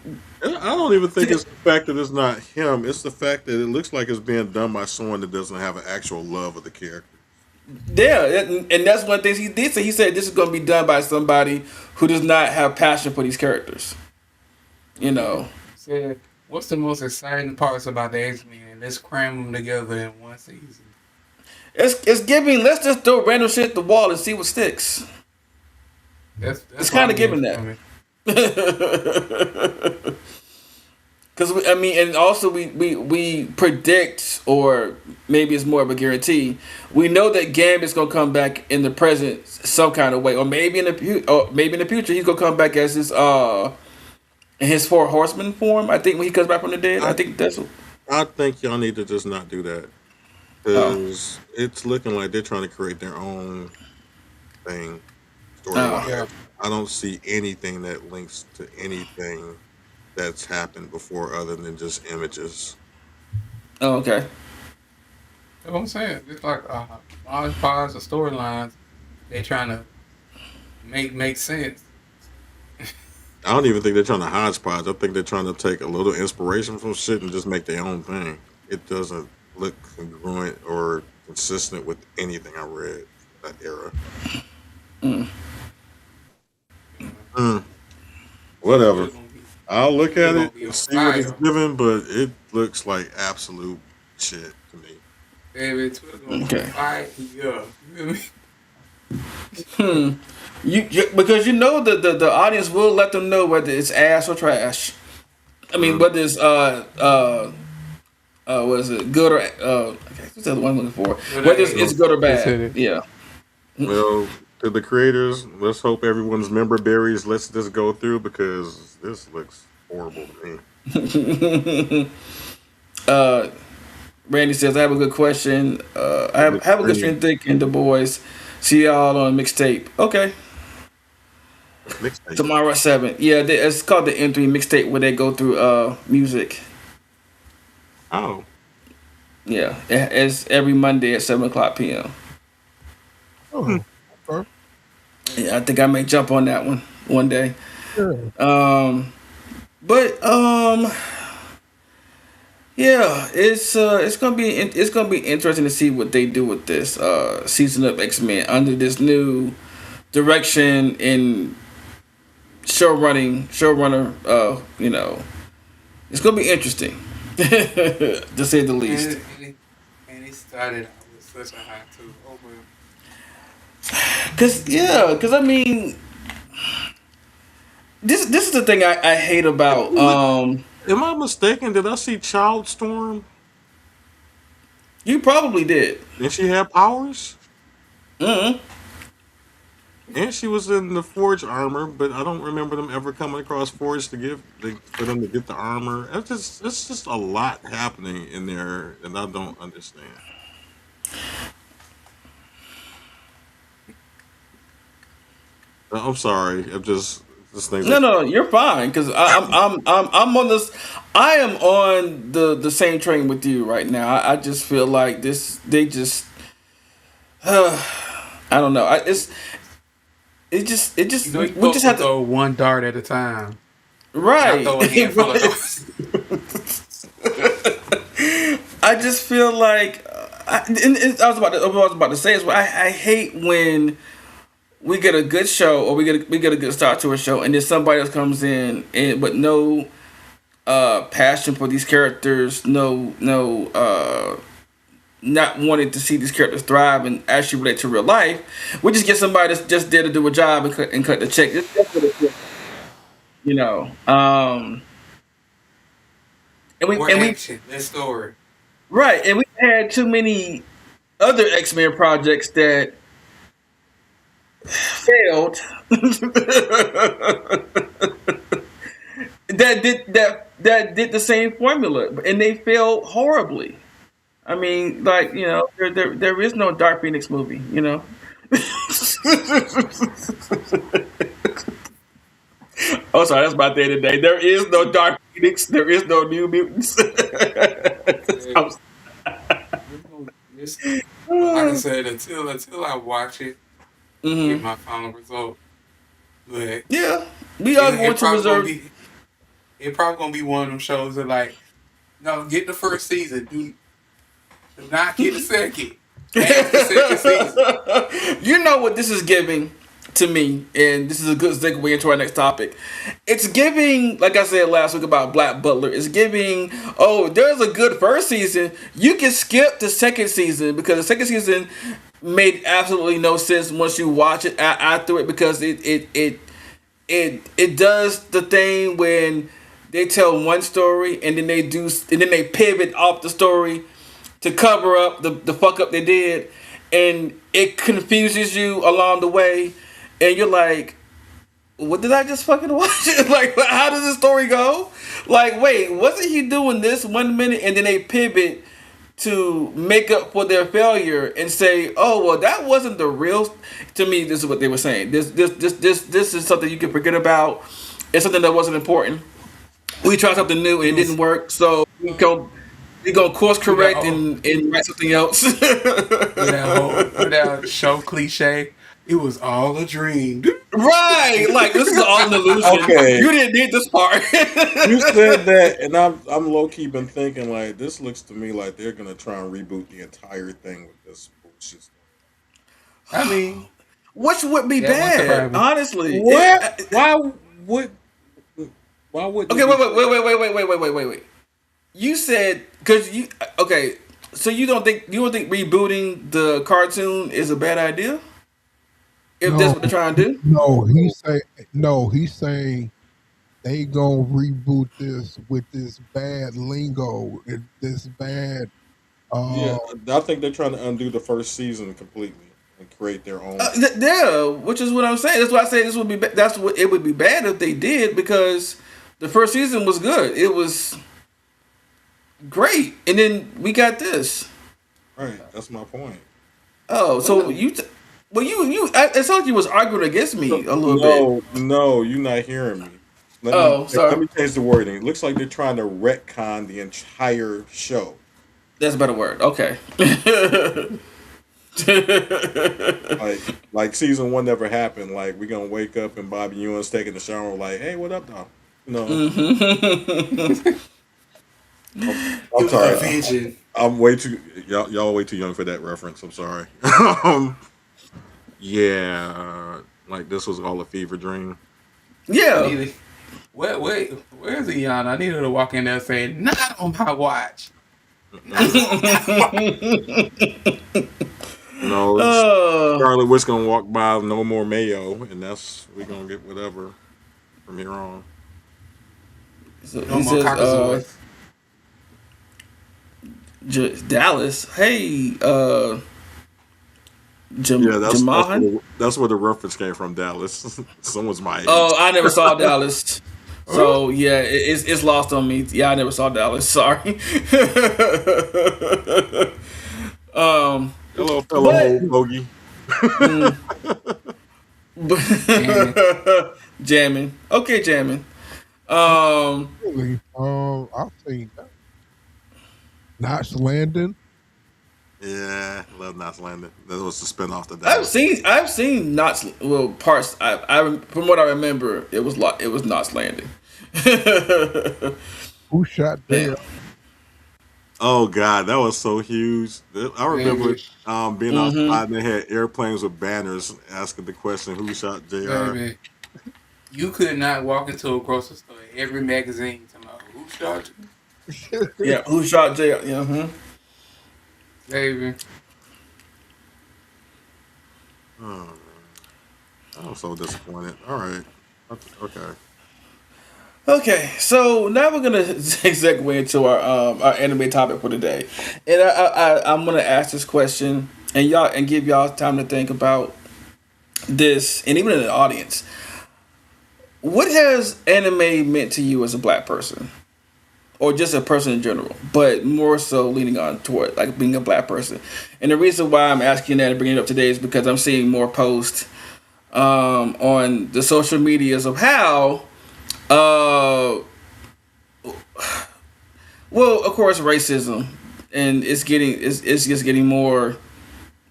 I don't even think it's the fact that it's not him. It's the fact that it looks like it's being done by someone that doesn't have an actual love of the character. Yeah, and that's one thing he did say. He said this is going to be done by somebody who does not have passion for these characters. You know. Said, what's the most exciting parts about the X-Men? Let's cram them together in one season. It's giving. Let's just throw random shit at the wall and see what sticks. It's kind of giving that. Because I mean, and also we predict, or maybe it's more of a guarantee. We know that Gambit's gonna come back in the present some kind of way, or maybe in the future he's gonna come back as his in his Four Horsemen form. I think when he comes back from the dead, I think that's. I think y'all need to just not do that because it's looking like they're trying to create their own thing. Story-wise. Yeah. I don't see anything that links to anything that's happened before other than just images. Oh, okay. That's what I'm saying. It's like hodgepodge of storylines. They trying to make sense. I don't even think they're trying to hodgepodge. I think they're trying to take a little inspiration from shit and just make their own thing. It doesn't look congruent or consistent with anything I read from that era. Mm. Mm. Whatever. I'll look at gonna it be and on see what it's fire. given, but it looks like absolute shit to me. Baby, Twitter gonna be Okay. fire. Yeah. You feel me? You because you know the audience will let them know whether it's ass or trash. I mean, whether it's what is it, good or okay, what's the other one I'm looking for? Whether it's good or bad. Yeah. Well, to the creators, let's hope everyone's member berries lets this go through because this looks horrible to me. Randy says, I have a good question. Have a good stream thinking, the boys. See y'all on mixtape. Okay. Mixtape. Tomorrow at 7. Yeah, it's called the M3 mixtape where they go through music. Oh. Yeah. It's every Monday at 7:00 p.m. Oh, okay. Yeah, I think I may jump on that one day. Yeah. But yeah, it's gonna be interesting to see what they do with this season of X-Men under this new direction and showrunner. It's gonna be interesting to say the least. And it started out with such a high too. Oh man. Cause I mean, this is the thing I hate about. Am I mistaken? Did I see Childstorm? You probably did. Did she have powers? Mm-hmm. And she was in the Forge armor, but I don't remember them ever coming across Forge for them to get the armor. It's just a lot happening in there that I don't understand. I'm sorry. I'm just things. No, you're fine because I'm on this. I am on the same train with you right now. I just feel like they just. I don't know. It just. You know, We just have to throw one dart at a time. right. Not throw a handful of darts. I just feel like I was about to say is I hate when we get a good show or we get a good start to a show and then somebody else comes in and but no passion for these characters, no not wanting to see these characters thrive and actually relate to real life. We just get somebody that's just there to do a job and cut the check. That's what it is. You know. More action, less story. Right, and we've had too many other X-Men projects that failed that did the same formula and they failed horribly. I mean, like, there is no Dark Phoenix movie, Oh, sorry, that's my day today. There is no Dark Phoenix. There is no New Mutants. Like I said, until I watch it, get my final result. But yeah, we are going to reserve. It probably gonna be one of them shows that like, no, get the first season, do not get the second. Half the second season. You know what this is giving to me, and this is a good segue into our next topic. It's giving, like I said last week about Black Butler, it's giving, there's a good first season. You can skip the second season because the second season made absolutely no sense once you watch it after it because it does the thing when they tell one story and then they pivot off the story to cover up the fuck up they did, and it confuses you along the way. And you're like, what did I just fucking watch? Like, how does the story go? Like, wait, wasn't he doing this 1 minute and then they pivot to make up for their failure and say, oh, well, that wasn't the real. To me, this is what they were saying. This is something you can forget about. It's something that wasn't important. we tried something new and it didn't work. So we go course correct and write something else. With that show cliche, it was all a dream. Right, like this is all an illusion. Okay. You didn't need this part. You said that, and I'm low key been thinking like this looks to me like they're gonna try and reboot the entire thing with this bullshit. I mean, which would be bad, honestly. What? Why would? Why would? Okay, wait. You said because you okay. So you don't think rebooting the cartoon is a bad idea? If that's what they're trying to do? He's saying they gonna reboot this with this bad lingo, this bad. Yeah, I think they're trying to undo the first season completely and create their own. Yeah, which is what I'm saying. That's why I say this would be. That's what it would be bad if they did because the first season was good. It was great, and then we got this. Right, that's my point. Oh, so you. It sounds like you was arguing against me a little bit. No, you're not hearing me. Sorry. Let me change the wording. It looks like they're trying to retcon the entire show. That's a better word. Okay. like season 1 never happened. Like we're gonna wake up and Bobby Ewan's taking a shower. Like, hey, what up, dog? No. I'm sorry. I'm way too y'all way too young for that reference. I'm sorry. Yeah, like this was all a fever dream. Yeah. Where's Iana? I need her to walk in there saying, "Not on my watch." No, Scarlet Witch gonna walk by, no more mayo, and we're gonna get whatever from here on. So no more Caucasoids. Dallas, hey, that's where the reference came from. Dallas, someone's my age. Oh, I never saw Dallas, so yeah, it's lost on me. Yeah, I never saw Dallas. Sorry. Hello, fellow Hoagie. Jamming. Okay, jamming. I've seen that. Knots Landing. Yeah, love Knots Landing. That was the spinoff to that. I've seen Knots. Well, parts. I from what I remember, it was Knots Landing. Who shot there? Oh God, that was so huge. I remember being outside and they had airplanes with banners asking the question, "Who shot JR?" Baby, you could not walk into a grocery store. Every magazine to know who shot you. Yeah, who shot JR? Yeah, baby. Oh, I'm so disappointed. All right, okay. Okay, so now we're gonna segue into our anime topic for today, and I'm gonna ask this question and give y'all time to think about this, and even in the audience, what has anime meant to you as a black person, or just a person in general, but more so leaning on toward like being a black person? And the reason why I'm asking that and bringing it up today is because I'm seeing more posts on the social medias of how. Well, of course, racism, and it's just getting more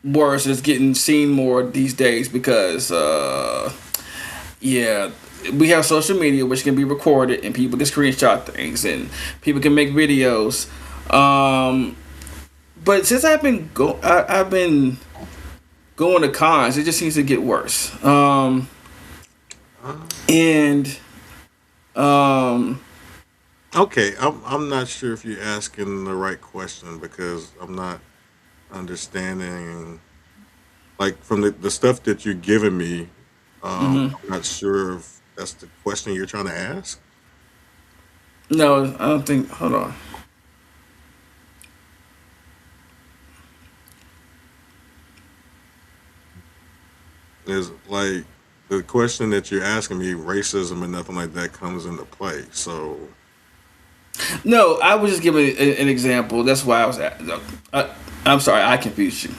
worse. It's getting seen more these days because, yeah, we have social media which can be recorded and people can screenshot things and people can make videos. But since I've been going to cons, it just seems to get worse. Okay, I'm not sure if you're asking the right question because I'm not understanding, like from the stuff that you're giving me. I'm not sure if that's the question you're trying to ask. No, I don't think. Hold on. Is like the question that you're asking me, racism and nothing like that comes into play. So. No, I was just giving an example. That's why I was at. I'm sorry, I confused you.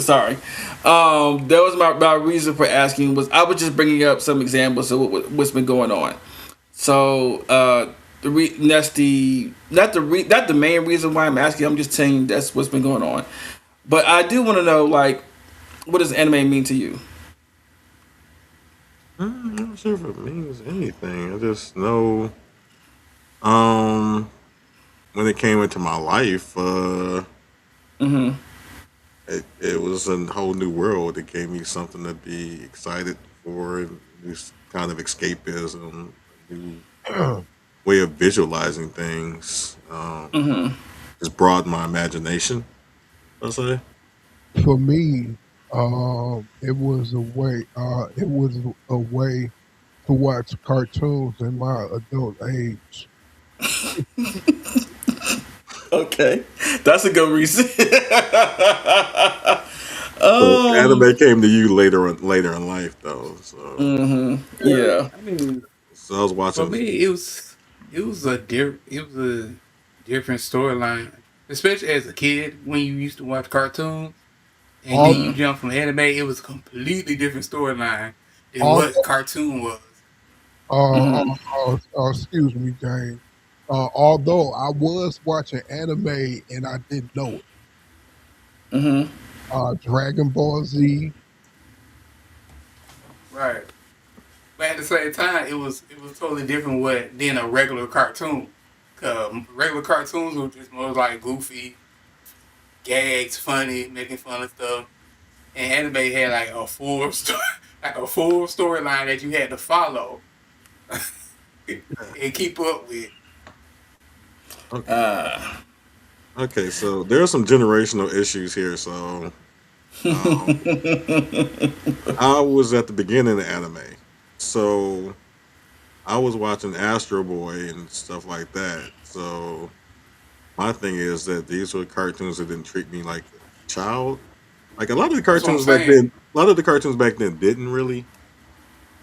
Sorry. That was my reason for asking. Was I was just bringing up some examples of what's been going on. So that's the not the main reason why I'm asking. I'm just saying that's what's been going on. But I do want to know, like, what does anime mean to you? I'm not sure if it means anything. I just know, um, when it came into my life, Mm-hmm. it was a whole new world. It gave me something to be excited for, and this kind of escapism, a new way of visualizing things. Mm-hmm. Just broadened my imagination. I say. For me, it was a way. It was a way to watch cartoons in my adult age. Okay, that's a good reason. So um. anime came to you later in life, though. So, Mm-hmm. Yeah. I mean, so I was for watching. me, it was a different storyline, especially as a kid when you used to watch cartoons, and then All, you jump from anime. It was a completely different storyline than all, what cartoon was. Mm-hmm. excuse me, James. Although I was watching anime and I didn't know it. Mm-hmm. Dragon Ball Z. Right. But at the same time, it was totally different what than a regular cartoon. Cause regular cartoons were just more like goofy gags, funny, making fun of stuff. And anime had like a full story, like a full storyline that you had to follow and keep up with. Okay. Uh. Okay, so there are some generational issues here. So, um, I was at the beginning of anime, so I was watching Astro Boy and stuff like that. So my thing is that these were cartoons that didn't treat me like a child. Like a lot of the That's what I'm cartoons back saying. then, a lot of the cartoons back then didn't really.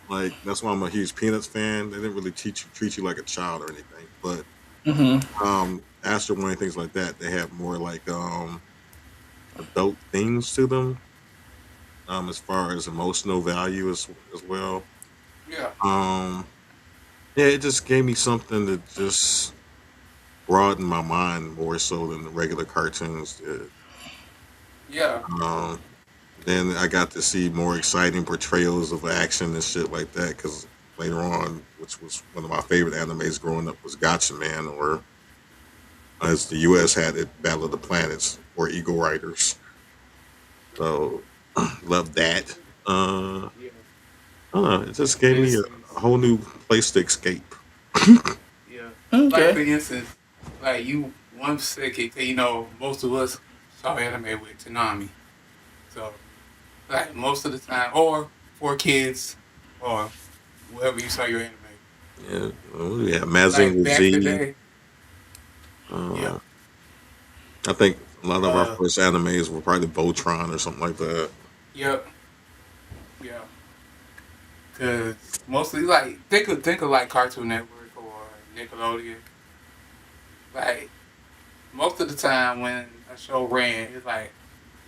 Like that's why I'm a huge Peanuts fan. They didn't really treat you like a child or anything. But Mm-hmm. Astro Boy and things like that, they have more like adult things to them, as far as emotional value as well. Yeah, Um, yeah, it just gave me something to just broaden my mind more so than the regular cartoons did. yeah, Um, then I got to see more exciting portrayals of action and shit like that because later on, which was one of my favorite animes growing up, was Gotcha Man, or as the U.S. had it, Battle of the Planets or Eagle Riders. So love that. yeah. I don't know. It just gave For me instance, a whole new place to escape. yeah. Like for Okay. instance, like you one second, most of us saw anime with Tanami. So like most of the time, or for kids, or wherever you saw your anime. Yeah, we have Mazinger Like back in the Z. day, yeah. Uh, I think a lot of our Uh, first animes were probably Voltron or something like that. yep, yeah. Cause mostly like think of like Cartoon Network or Nickelodeon. Like most of the time when a show ran, it's like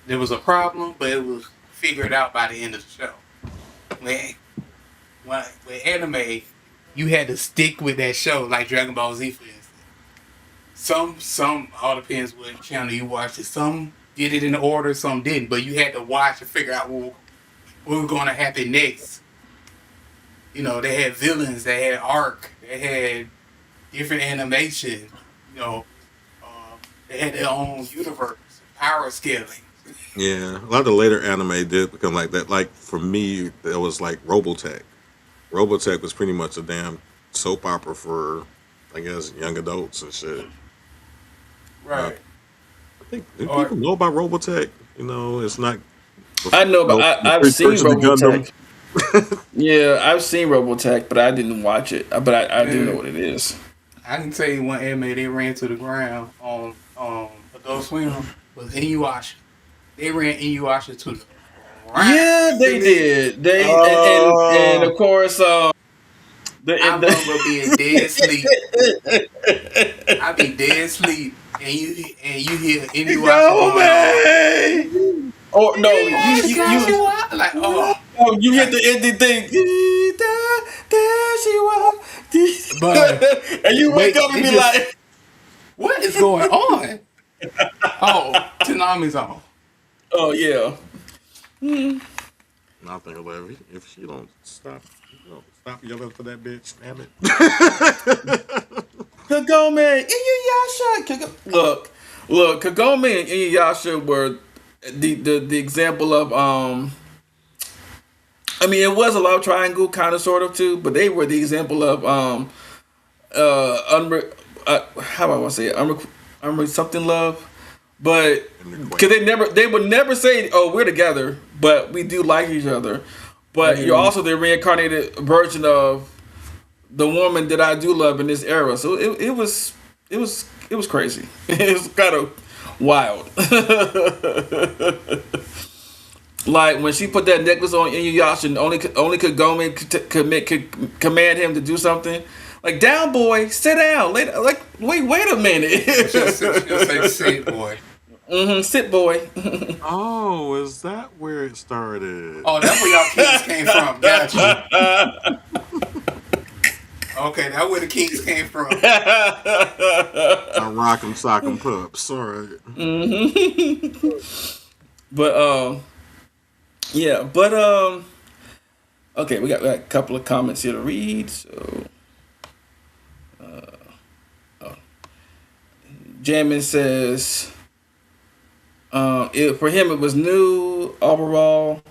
there was a problem, but it was figured out by the end of the show. When with anime, you had to stick with that show, like Dragon Ball Z, for instance. Some all depends what channel you watched it. Some did it in order, some didn't. But you had to watch and figure out what was going to happen next. They had villains, they had arc, they had different animation. You know, they had their own universe, power scaling. Yeah, a lot of the later anime did become like that. Like for me, it was like Robotech. Robotech was pretty much a damn soap opera for, I guess, young adults and shit. Uh, Right. I think do people Or know about Robotech? It's not I know, but the I've seen precursor to Gundam. Robotech. Yeah, I've seen Robotech, but I didn't watch it. But I do know man, what it is. I can tell you one anime they ran to the ground on Adult Swim was Inuyasha. They ran Inuyasha to the ground. Yeah, they did. They and Oh, of course, I remember being dead asleep. the I be dead asleep, and you hear Inuyasha Yo, going on. man. Or no, Inuyasha, like, oh, Oh, you get the ending thing. There she was. But And you wake wait, up and it be just like, what is going on? Oh, Tanami's on. oh yeah. And I think about if she don't stop yelling for that bitch, damn it. Kagome, Inuyasha. Look, Kagome and Inuyasha were the example of I mean, it was a love triangle, kind of, sort of, too, but they were the example of how do I want to say it, something love, but because they would never say, oh, we're together, but we do like each other, but you're also the reincarnated version of the woman that I do love in this era, so it was crazy. It was kind of wild. Like when she put that necklace on Inuyasha, and only Kagome command him to do something. Like, down, boy, sit down. Wait a minute. She'll say, sit, boy. Sit, boy. Oh, is that where it started? Oh, that's where y'all kings came from. Gotcha. Okay, that's where the kings came from. I rock 'em, sock 'em, pups. All right. But yeah, but okay, we got a couple of comments here to read. So, Jamin says, for him it was new overall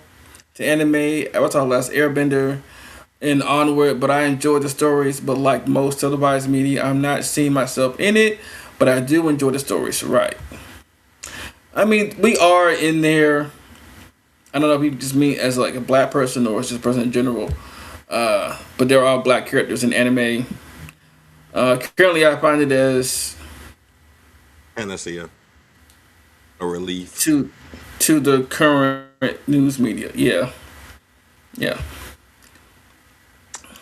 to anime, Avatar: Last Airbender, and onward. But I enjoyed the stories. But like most televised media, I'm not seeing myself in it. But I do enjoy the stories. Right. I mean, we are in there. I don't know if you just mean as like a black person or it's just a person in general. But there are black characters in anime. Currently, I find it as panacea, a relief to the current news media. Yeah.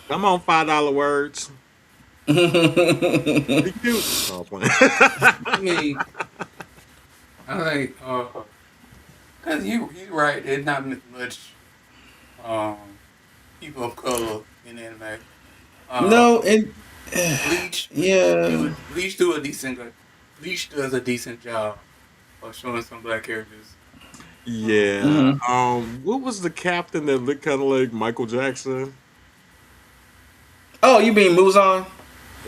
Come on, $5 words. Be cute. Oh, I mean, I think, cause you're right. There's not much people of color in anime. No, and Bleach. Yeah. Bleach does a decent job of showing some black characters. Yeah. What was the captain that looked kind of like Michael Jackson? Oh, you mean Muzan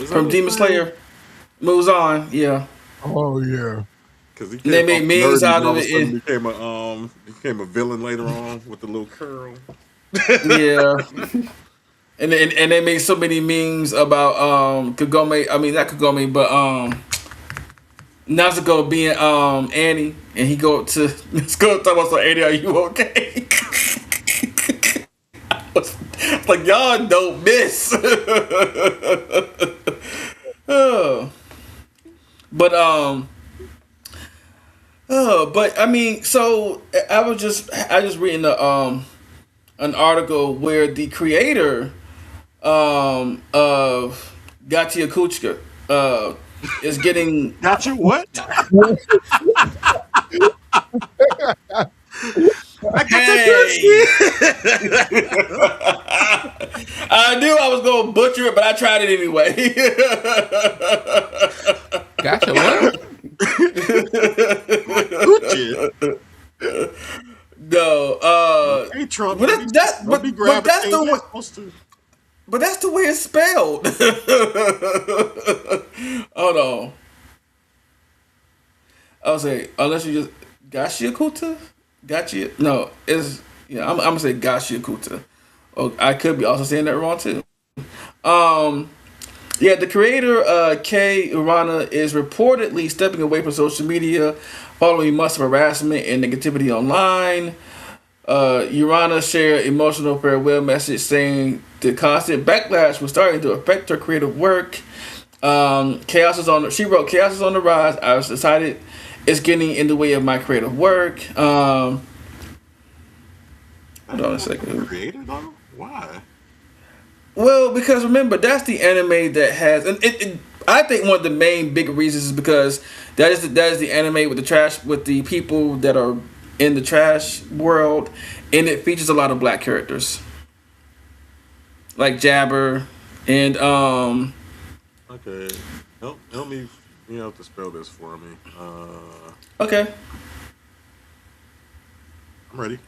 from Demon Slayer? Muzan, yeah. Oh yeah. Because they made memes out of it. Became a villain later on with the little curl. Yeah. And they made so many memes about Kagome. I mean, not Kagome, but Nezuko being Annie, and he go to Nezuko talk about, so Annie, are you okay? Like, y'all don't miss. But I mean, so I just reading an article where the creator of Gachi Akuchika is getting Gotcha what? Hey. I knew I was gonna butcher it, but I tried it anyway. Gotcha what? No, hey Trump, but that's the way. But that's the way it's spelled. Hold on. I'll say, unless you just Gashiakuta? No, it's I'm gonna say Gashiakuta. Oh, I could be also saying that wrong too. Yeah, the creator Kei Urana is reportedly stepping away from social media following months of harassment and negativity online. Urana shared emotional farewell message saying the constant backlash was starting to affect her creative work. She wrote, "Chaos is on the rise. I was decided it's getting in the way of my creative work." Hold on a second. Creator though? Why? Well, because remember, that's the anime that has, and I think one of the main big reasons is because that is the anime with the people that are in the trash world, and it features a lot of black characters, like Jabber and Okay, help me. You have to spell this for me. Okay. I'm ready.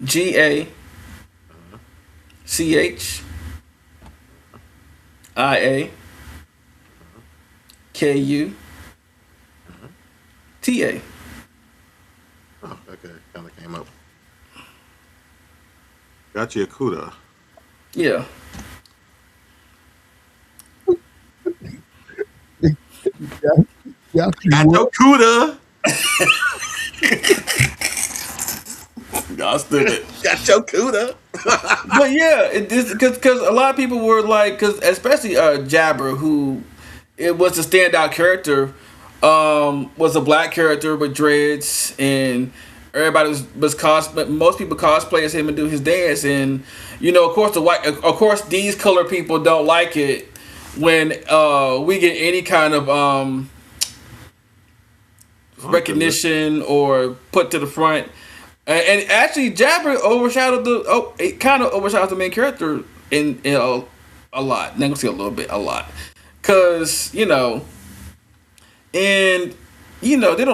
GACHIA KUTA. Oh, okay, kind of came up. Got you a Kuda. Yeah. Got no Kuda. Y'all stupid. Got your Kuda. But yeah, because a lot of people were like, because especially Jabber, who it was a standout character, was a black character with dreads, and everybody but most people cosplay as him and do his dance, and of course these color people don't like it when we get any kind of recognition or put to the front. And actually, Jabber it kind of overshadowed the main character in a lot. Not gonna say a little bit, a lot, cause they don't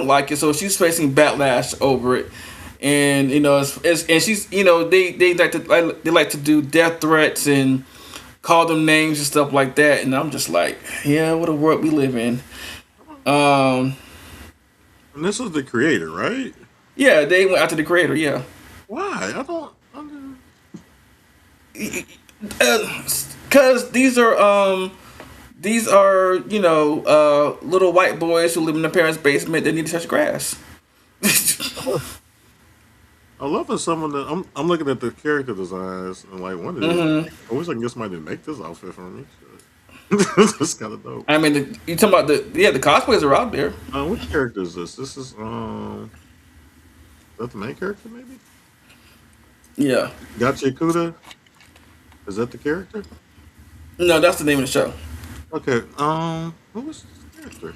like it, so she's facing backlash over it, and and she's they like to do death threats and call them names and stuff like that, and I'm just like, yeah, what a world we live in. And this is the creator, right? Yeah, they went after the creator. Yeah. Why? I don't. Because these are little white boys who live in their parents' basement that need to touch grass. I love that some of the. I'm looking at the character designs and like one of these. I wish I can get somebody to make this outfit for me. That's kind of dope. I mean, you talking about the cosplays are out there. What character is this? This is that the main character maybe? Yeah. Gotcha Kuda? Is that the character? No, that's the name of the show. Okay. What was this character?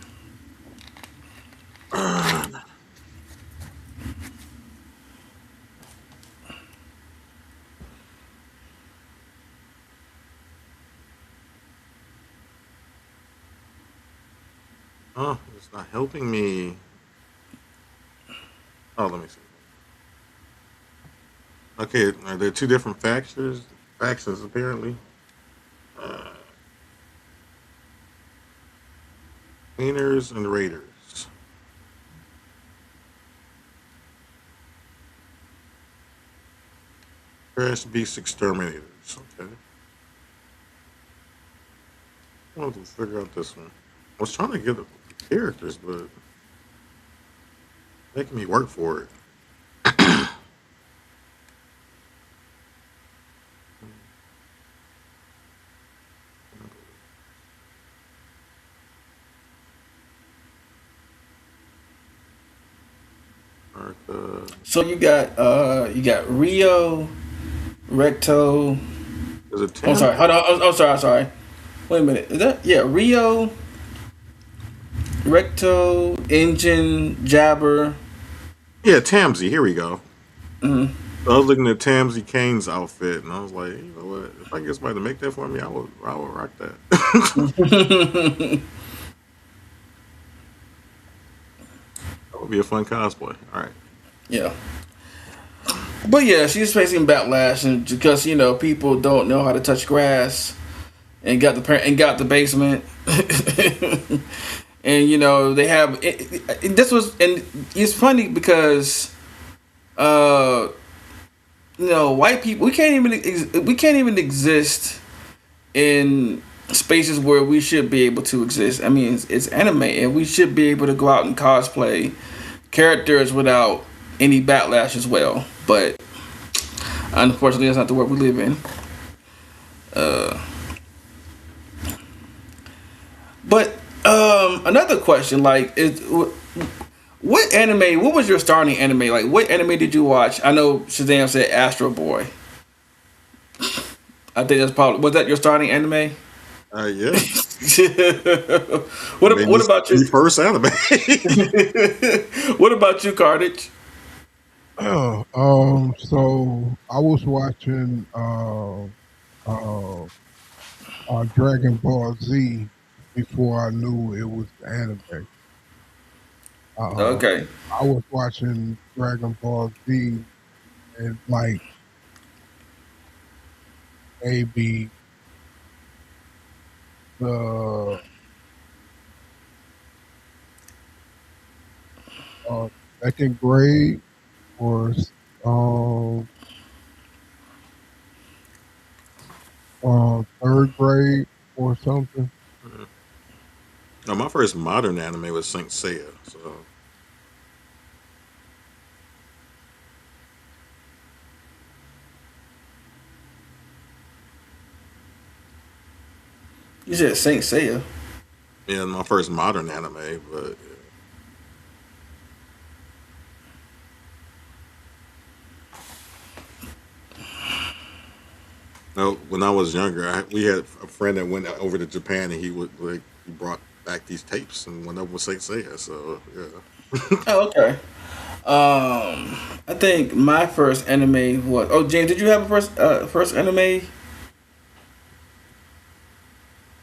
Oh, it's not helping me. Oh, let me see. Okay, are there two different factions apparently? Cleaners and Raiders. Trash Beast Exterminators. Okay. I wanted to figure out this one. I was trying to get the characters, but making me work for it. So you got Rio, Recto. Is it I'm sorry. Hold on. I'm sorry. Wait a minute. Is that Rio, Recto, Engine, Jabber? Yeah, Tamsy. Here we go. Mm-hmm. I was looking at Tamsy Kane's outfit, and I was like, you know what? If I can get somebody to make that for me, I would rock that. That would be a fun cosplay. All right. Yeah. But yeah, she's facing backlash, and because people don't know how to touch grass, and got the basement, and they have this was, and it's funny because white people, we can't even exist in spaces where we should be able to exist. I mean, it's anime, and we should be able to go out and cosplay characters without any backlash as well. But unfortunately, that's not the world we live in. But another question, like, is what anime? What was your starting anime? Like, what anime did you watch? I know Shazam said Astro Boy. I think that's probably, was that your starting anime? Yeah. What about you? First anime. What about you, Carnage? So I was watching Dragon Ball Z before I knew it was anime. Uh, Okay. I was watching Dragon Ball Z and like maybe the uh, second grade or um, third grade or something. No, my first modern anime was Saint Seiya. So You said Saint Seiya. yeah, my first modern anime. But no, when I was younger, we had a friend that went over to Japan and he brought back these tapes and went over with Saint Seiya. So yeah. Oh, okay. I think my first anime was. Oh, James, did you have a first anime?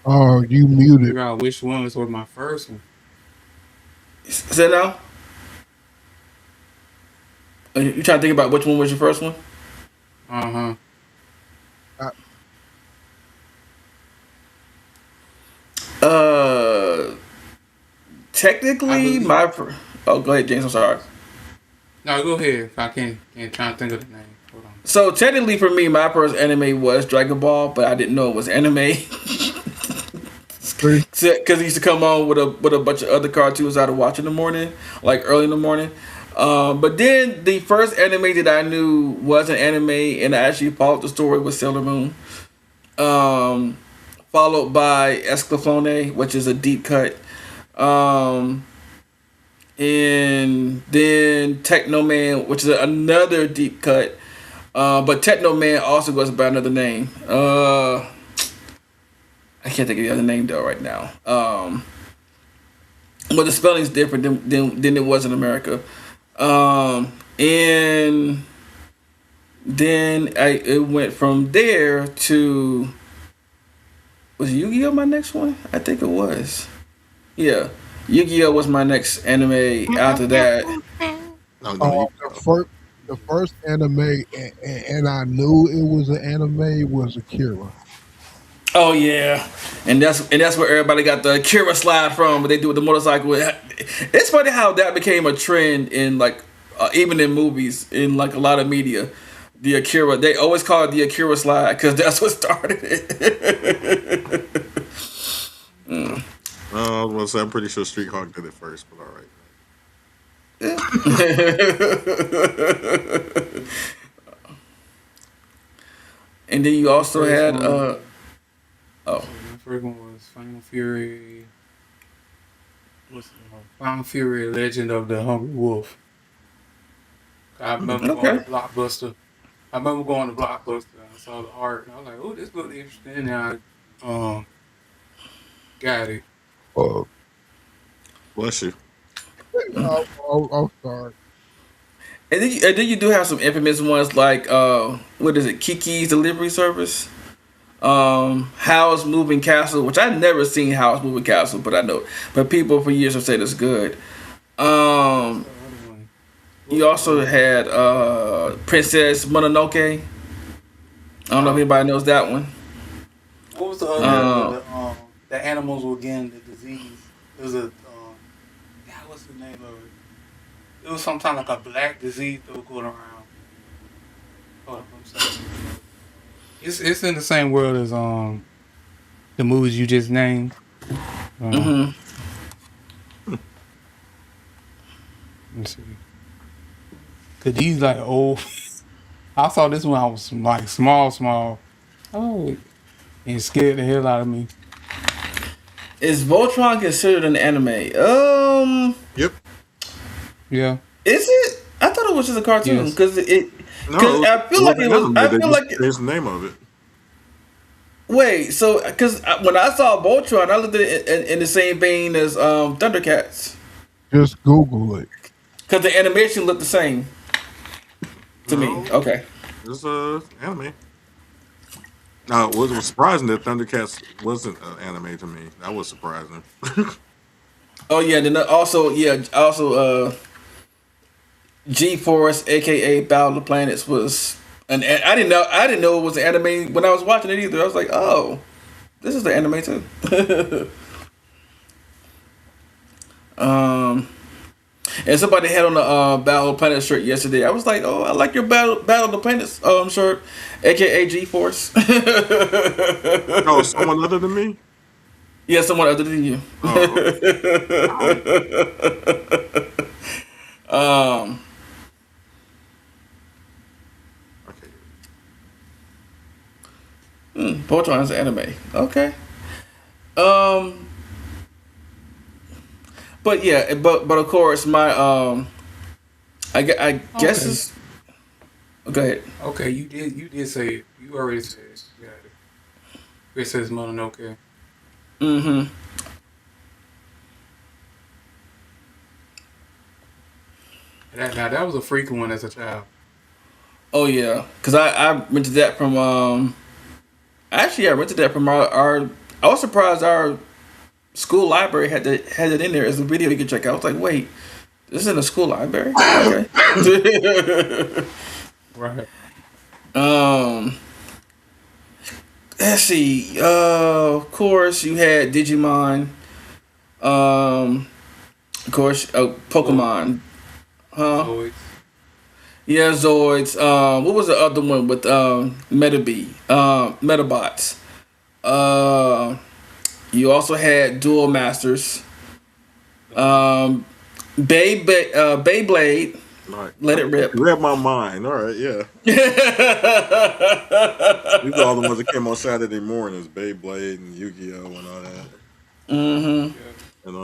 Oh, you muted. Figure out which one was my first one. Say now. You trying to think about which one was your first one? Uh Uh, Uh, technically, oh, go ahead, James. I'm sorry. No, go ahead. I can't try to think of the name. Hold on. So technically, for me, my first anime was Dragon Ball, but I didn't know it was anime. Because he used to come on with a bunch of other cartoons I'd watch in the morning, like early in the morning. But then the first anime that I knew was an anime, and I actually followed the story was Sailor Moon. Followed by Escaflowne, which is a deep cut. And then Techno Man, which is another deep cut. But Techno Man also goes by another name. I can't think of the other name though right now. But the spelling's different than it was in America. And then it went from there to, was Yu-Gi-Oh my next one? I think it was. Yeah, Yu-Gi-Oh was my next anime after that. The first anime, and I knew it was an anime, was Akira. Oh yeah, and that's where everybody got the Akira slide from. What they do with the motorcycle. It's funny how that became a trend in like even in movies, in like a lot of media. The Akira, they always call it the Akira slide because that's what started it. I was gonna say I'm pretty sure Street Hawk did it first, but all right. And then you also had my first one was Final Fury. What's the name? Final Fury: Legend of the Hungry Wolf. I remember going to Blockbuster. I remember going to Blockbuster and I saw the art and I was like, "Oh, this looked interesting." And I got it. Bless you. I'm sorry. And then you do have some infamous ones like what is it, Kiki's Delivery Service, Howl's Moving Castle, which I've never seen Howl's Moving Castle, but people for years have said it's good. You also had Princess Mononoke. I don't know if anybody knows that one. What was the other the animals were getting the disease? It was a God, what's the name of it? It was sometime like a black disease that was going around. Hold up, I'm sorry. It's in the same world as the movies you just named. Let me see. Cause these like old. I saw this when I was like small. Oh, and it scared the hell out of me. Is Voltron considered an anime? Yep. Yeah. Is it? I thought it was just a cartoon because No, I feel like it was. I feel like there's the name of it. Wait, so because when I saw Voltron, I looked at it in the same vein as Thundercats. Just Google it. Because the animation looked the same. To me, No, okay. it's anime. Now, it was surprising that Thundercats wasn't anime to me. That was surprising. Oh yeah, then also G-Force, aka Battle of the Planets, was I didn't know it was an anime when I was watching it either. I was like, oh, this is the anime too. And somebody had on the Battle of the Planets shirt yesterday. I was like, oh, I like your Battle of the Planets shirt, aka G-Force. Oh, someone other than me? Yeah, someone other than you. um. Voltron's anime. Okay. But yeah, but of course my I guess it's. Go ahead. Okay, you did say it. You already said it. You got it. It says Mononoke. Mm-hmm. That was a freaking one as a child. Oh yeah, cause I rented that from actually I rented that from our I was surprised our school library had it in there as a video you could check out. I was like, wait, this is in a school library? Okay. Right. Let's see. Of course you had Digimon. Of course, Pokemon. Huh? Zoids. Yeah, Zoids. What was the other one with Metabots? You also had Duel Masters. Beyblade. Right. Let it rip. You read my mind. All right, yeah. These are all the ones that came on Saturday mornings: Beyblade and Yu-Gi-Oh and all that. Mm-hmm. And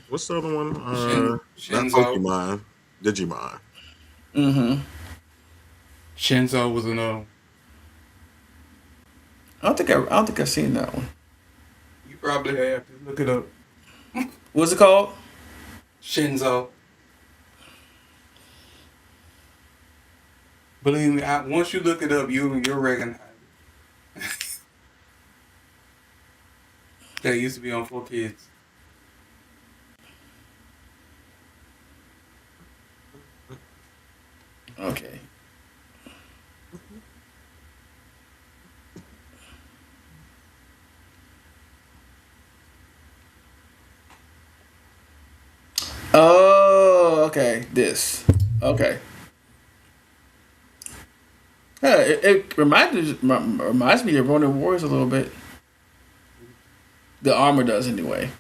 what's the other one? Not Shinzo. Pokemon, Digimon. Mm-hmm. Shinzo was another. I don't think I've seen that one. You probably have. Just look it up. What's it called? Shinzo. Believe me, once you look it up, you'll recognize it. That used to be on 4Kids. Okay. Oh, okay. This. Okay. Yeah, it reminds me of Ronin Warriors a little bit. The armor does anyway.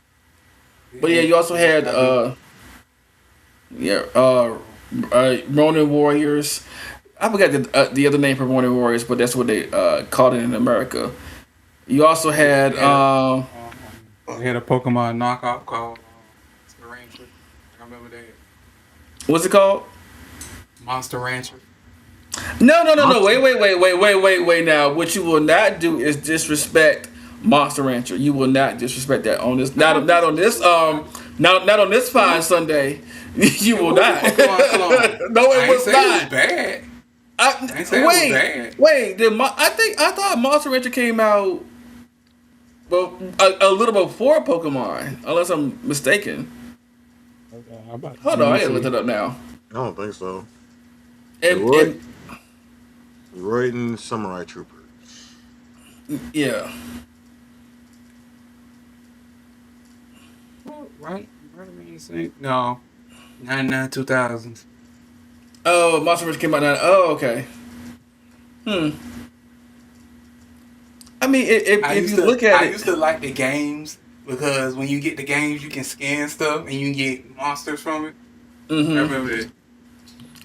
But yeah, you also had Ronin Warriors. I forgot the other name for Ronin Warriors, but that's what they called it in America. You also had They had a Pokemon knockoff called Monster Rancher. I remember that. What's it called? Monster Rancher. No. Wait. Now, what you will not do is disrespect Monster Rancher. You will not disrespect that on this. Not on this fine Sunday. You will not. No, it was not. It was bad. Wait. I thought Monster Rancher came out, well, a little before Pokemon, unless I'm mistaken. Hold on, I gotta look it up now. I don't think so. And Roiden Samurai Troopers. Yeah. Right? No. 99 2000s. Oh, Monster Rancher came out now. Oh, okay. I mean, if you look at it, I used to like the games because when you get the games, you can scan stuff and you can get monsters from it. Mm-hmm. I remember that.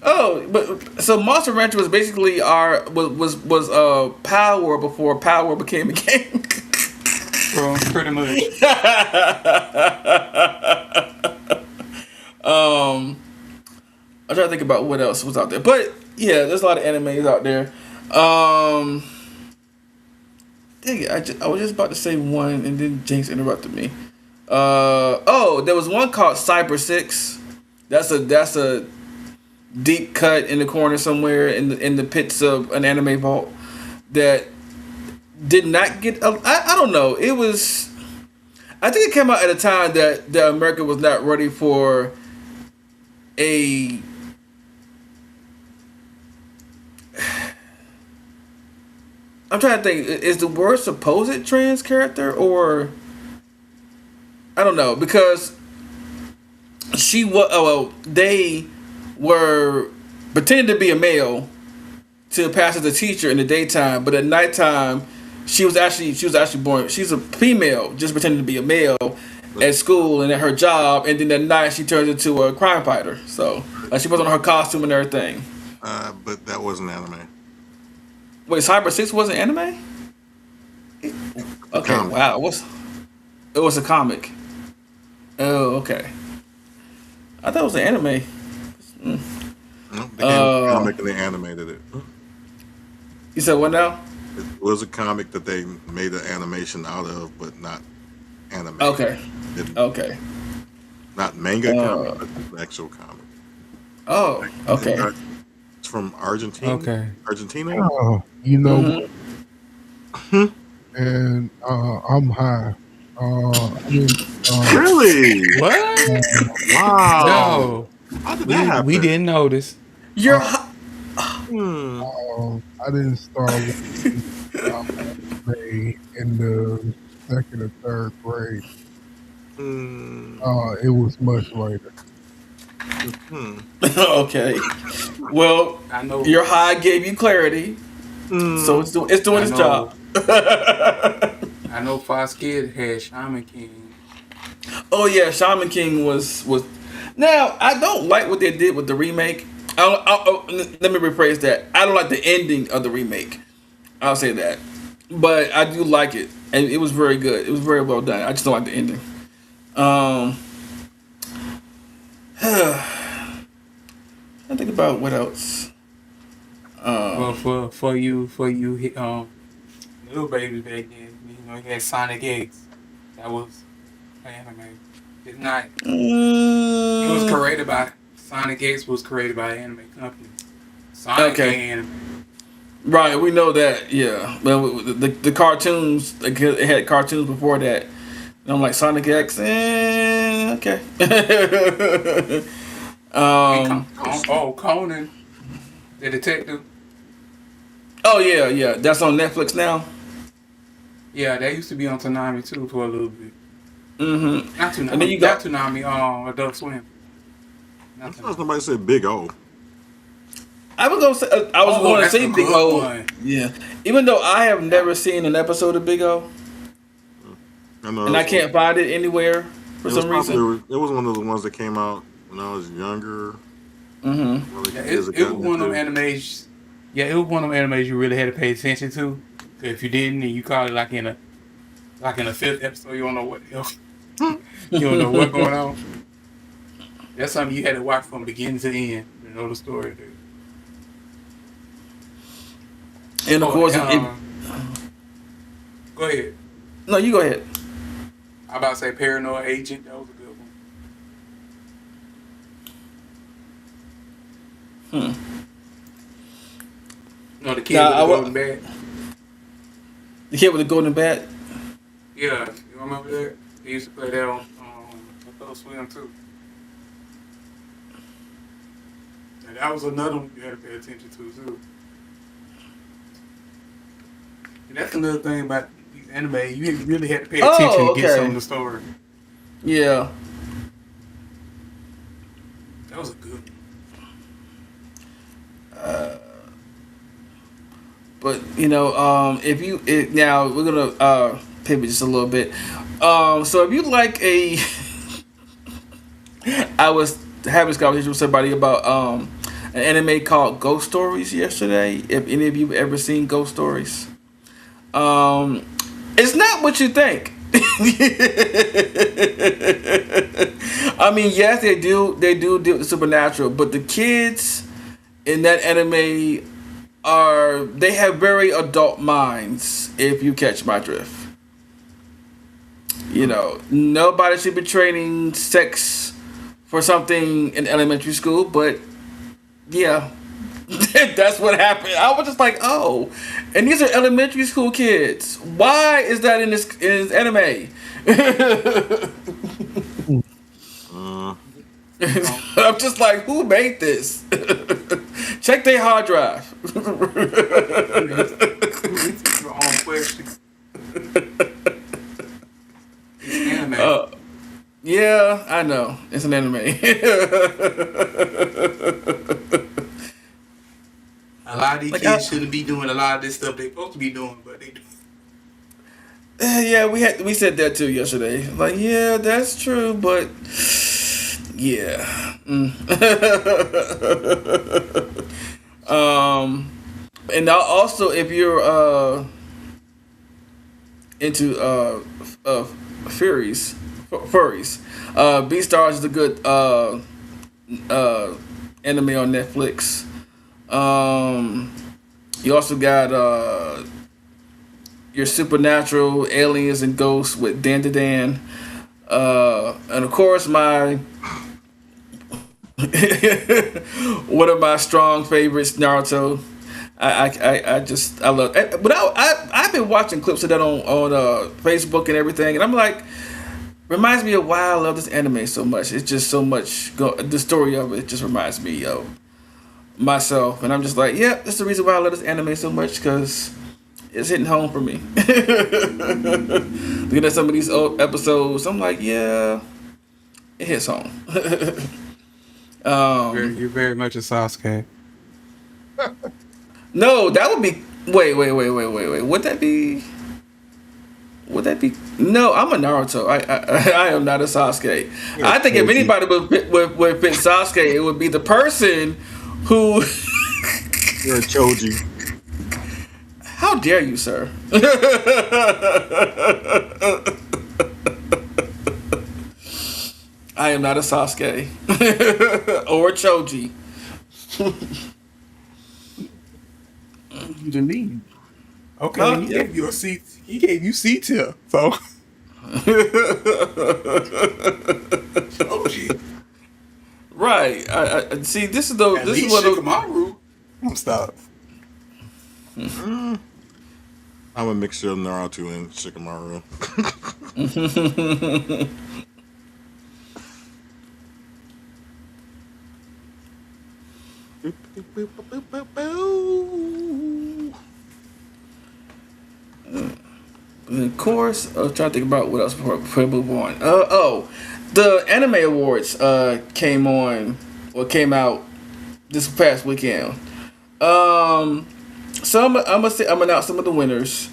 Oh, but so Monster Rancher was basically was Power before Power became a game. Well, pretty much. I'm trying to think about what else was out there, but yeah, there's a lot of animes out there. Dang it, I was just about to say one, and then Jinx interrupted me. There was one called Cyber 6. That's a deep cut in the corner somewhere in the pits of an anime vault that did not get. I don't know. It was. I think it came out at a time that America was not ready for a. I'm trying to think. Is the word supposed trans character or I don't know because she was. Oh well, they were pretending to be a male to pass as a teacher in the daytime, but at nighttime she was actually born. She's a female, just pretending to be a male at school and at her job, and then at night she turns into a crime fighter. So she was on her costume and everything. But that wasn't anime. Wait, Cyber 6 wasn't anime? Okay, wow. It was a comic. Oh, okay. I thought it was an anime. No, they had a comic and they animated it. You said what now? It was a comic that they made an animation out of, but not anime. Okay. Okay. Not manga comic, but an actual comic. Oh, okay. It's from Argentina. Okay. Argentina? Oh, you know, and I'm high. Really? What? Wow. No. How did that happen? We didn't notice. You're. I didn't start watching anime in the second or third grade. It was much later. Okay. Well, I know your high gave you clarity, so it's doing its job. I know Fox Kid had Shaman King. Oh yeah, Shaman King was. Now I don't like what they did with the remake. Let me rephrase that. I don't like the ending of the remake. I'll say that, but I do like it, and it was very good. It was very well done. I just don't like the ending. I think about what else. Well, for you, little baby back then, you know, you had Sonic X. That was anime. It's not. It was created by Sonic X. Was created by an anime company. Sonic anime. Right, we know that. Yeah, well, the cartoons. Like, it had cartoons before that. And I'm like Sonic X. Okay. Conan, the detective. Oh yeah. That's on Netflix now. Yeah, that used to be on Toonami too for a little bit. Mm-hmm. Not Toonami. And then you Not got Toonami. Adult Swim. I thought somebody said Big O. I was gonna say I was going to say Big O. One. Yeah, even though I have never seen an episode of Big O, and I can't find it anywhere for some reason. It was one of the ones that came out when I was younger. Mm-hmm. Yeah, it was one of them animes. Yeah, it was one of them animes you really had to pay attention to. If you didn't, and you caught it like in a fifth episode, you don't know what else. You don't know what's going on. That's something you had to watch from beginning to end to know the story. Dude. And of course, go ahead. No, you go ahead. I about to say Paranoid Agent. That was a good one. No, the kid with the golden bat. The kid with the golden bat. Yeah, you remember that? They used to play that on Adult Swim too. And that was another one you had to pay attention to too. And that's another thing about these anime. You really had to pay attention to get some of the story. Yeah. That was a good one. But you know, now we're gonna pivot just a little bit. So if you like I was having this conversation with somebody about an anime called Ghost Stories yesterday. If any of you have ever seen Ghost Stories, it's not what you think. I mean, yes, they do deal with the supernatural, but the kids in that anime they have very adult minds, if you catch my drift. You know, nobody should be training sex for something in elementary school, but Yeah. That's what happened. I was just like, oh, and these are elementary school kids. Why is that in this anime? I'm just like, who made this? Check their hard drive. Your own question. It's anime. Yeah, I know. It's an anime. A lot of these kids shouldn't be doing a lot of this stuff they're supposed to be doing, but they do. Yeah, we said that too yesterday. Like, yeah, that's true, but yeah. And now also if you're into furries, Beastars is a good anime on Netflix. You also got your supernatural aliens and ghosts with Dan to Dan, and of course my one of my strong favorites, Naruto. I love it. But I've been watching clips of that on Facebook and everything, and I'm like, reminds me of why I love this anime so much. It's just so much. The story of it just reminds me of myself, and I'm just like, yeah, that's the reason why I love this anime so much, because it's hitting home for me. Looking at some of these old episodes, I'm like, yeah, it hits home. You're very much a Sasuke. No, that would be. Wait. Would that be? No, I'm a Naruto. I am not a Sasuke. I think if anybody would fit Sasuke, it would be the person who. You're a Choji. How dare you, sir? I am not a Sasuke or a Choji. You didn't mean. Okay, he gave you a C. He gave you C tier. So. Choji. Right. I see. This is the. At This is least what. Shikamaru. Stop. I'm a mixture of Naruto and Shikamaru. And of course, I was trying to think about what else before we move on. The anime awards came out this past weekend. So I'm gonna announce some of the winners.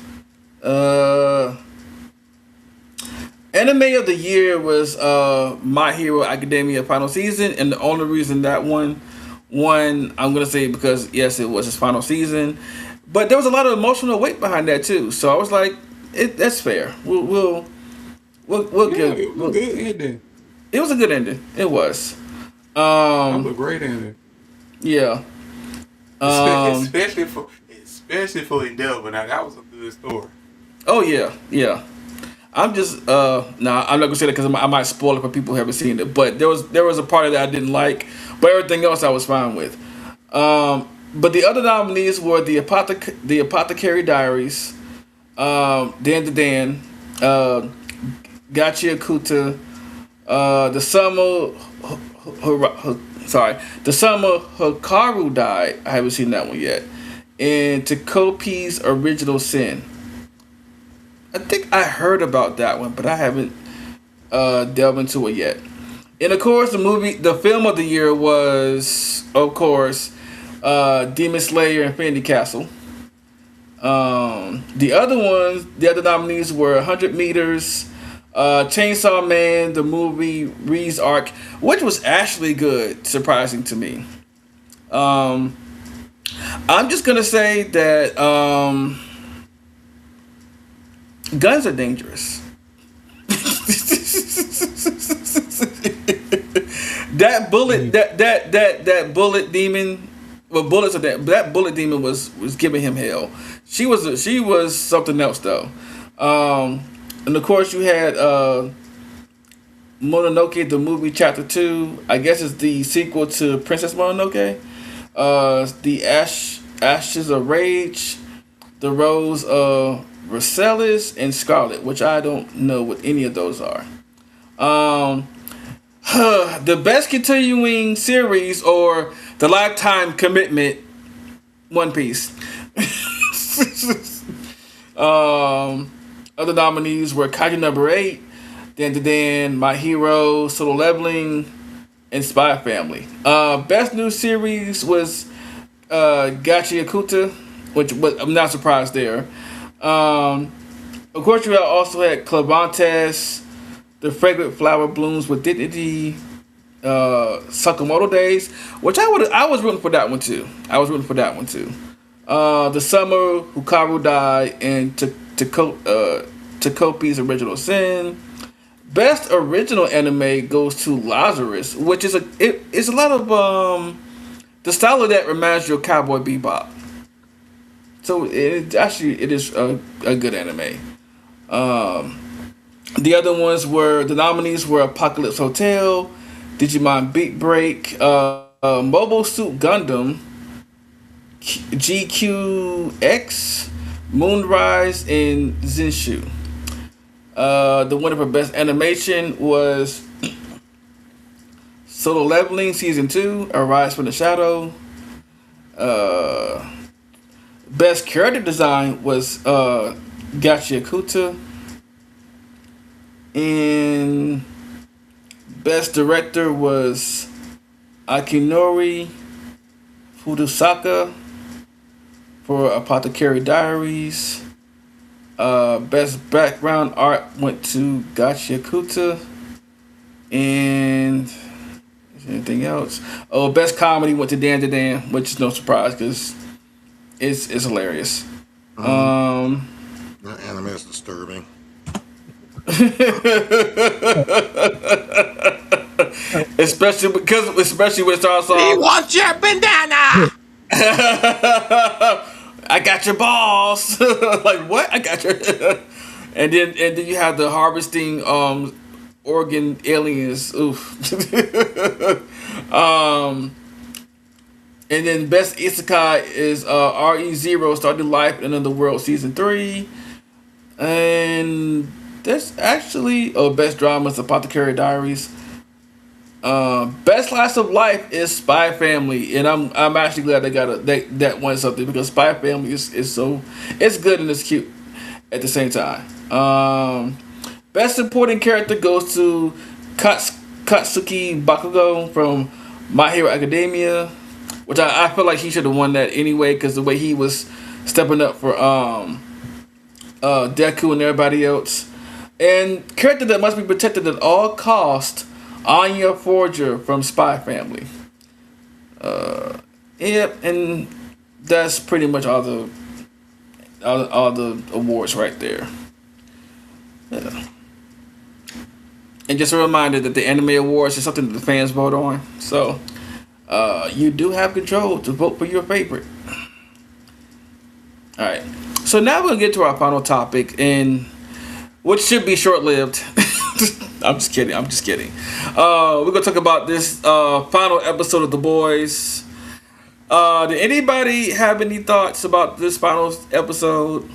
Anime of the year was My Hero Academia final season, and the only reason that one I'm gonna say because yes, it was his final season, but there was a lot of emotional weight behind that too. So I was like, that's fair. We'll give. It was a good ending. It was a good ending. It was. That was a great ending. Yeah. Especially for Devon. Now that was a good story. Oh yeah. I'm just I'm not gonna say that because I might spoil it for people who haven't seen it. But there was a part of that I didn't like, but everything else I was fine with. But the other nominees were the Apothecary Diaries, Dan to Dan, Gachia Kuta, the Summer Hikaru died. I haven't seen that one yet. And Takopi's Original Sin. I think I heard about that one, but I haven't delved into it yet. And of course, the film of the year was, of course, Demon Slayer Infinity Castle. The other nominees were 100 Meters, Chainsaw Man, the movie Ree's Arc, which was actually good, surprising to me. I'm just gonna say that guns are dangerous. That bullet, that bullet demon. Well, bullets are that bullet demon was giving him hell. She was something else though. And of course you had Mononoke the movie Chapter 2. I guess it's the sequel to Princess Mononoke. The Ashes of Rage, The Rose of Versailles, and Scarlet, which I don't know what any of those are. The best continuing series or the lifetime commitment, One Piece. Other nominees were Kaiju Number 8, Dan, My Hero, Solo Leveling, and Spy Family. Best new series was Gachi Akuta, which I'm not surprised there. Of course, you also had Clavantes, The Fragrant Flower Blooms with Dignity, Sakamoto Days, which I was rooting for that one too. The Summer Hukaru Died and Takopi's Original Sin. Best original anime goes to Lazarus, which is it's a lot of the style of that reminds you of Cowboy Bebop. So it is a good anime. The other ones the nominees were Apocalypse Hotel, Digimon Beat Break, Mobile Suit Gundam, GQX, Moonrise, and Zenshu. The winner for Best Animation was Solo Leveling Season 2, Arise from the Shadow. Best Character Design was Gachi Akuta. And Best Director was Akinori Fudusaka for Apothecary Diaries. Best background art went to Gachi Akuta. And is there anything else? Oh, best comedy went to Dan, which is no surprise because it's hilarious. That anime is disturbing. especially when it starts off. He wants your bandana. I got your balls. Like what? I got your. and then you have the harvesting organ aliens. Oof. And then best isekai is RE0 Started Life in Another World Season 3. And that's actually best drama is Apothecary Diaries. Best slice of life is Spy Family, and I'm actually glad they got that won something because Spy Family is so it's good and it's cute at the same time. Best supporting character goes to Katsuki Bakugo from My Hero Academia, which I feel like he should have won that anyway because the way he was stepping up for Deku and everybody else. And character that must be protected at all cost, Anya Forger from Spy Family. Yep, and that's pretty much all the awards right there. Yeah. And just a reminder that the Anime Awards is something that the fans vote on. So you do have control to vote for your favorite. Alright. So now we'll get to our final topic, and which should be short-lived. I'm just kidding. We're gonna talk about this final episode of The Boys. Did anybody have any thoughts about this final episode?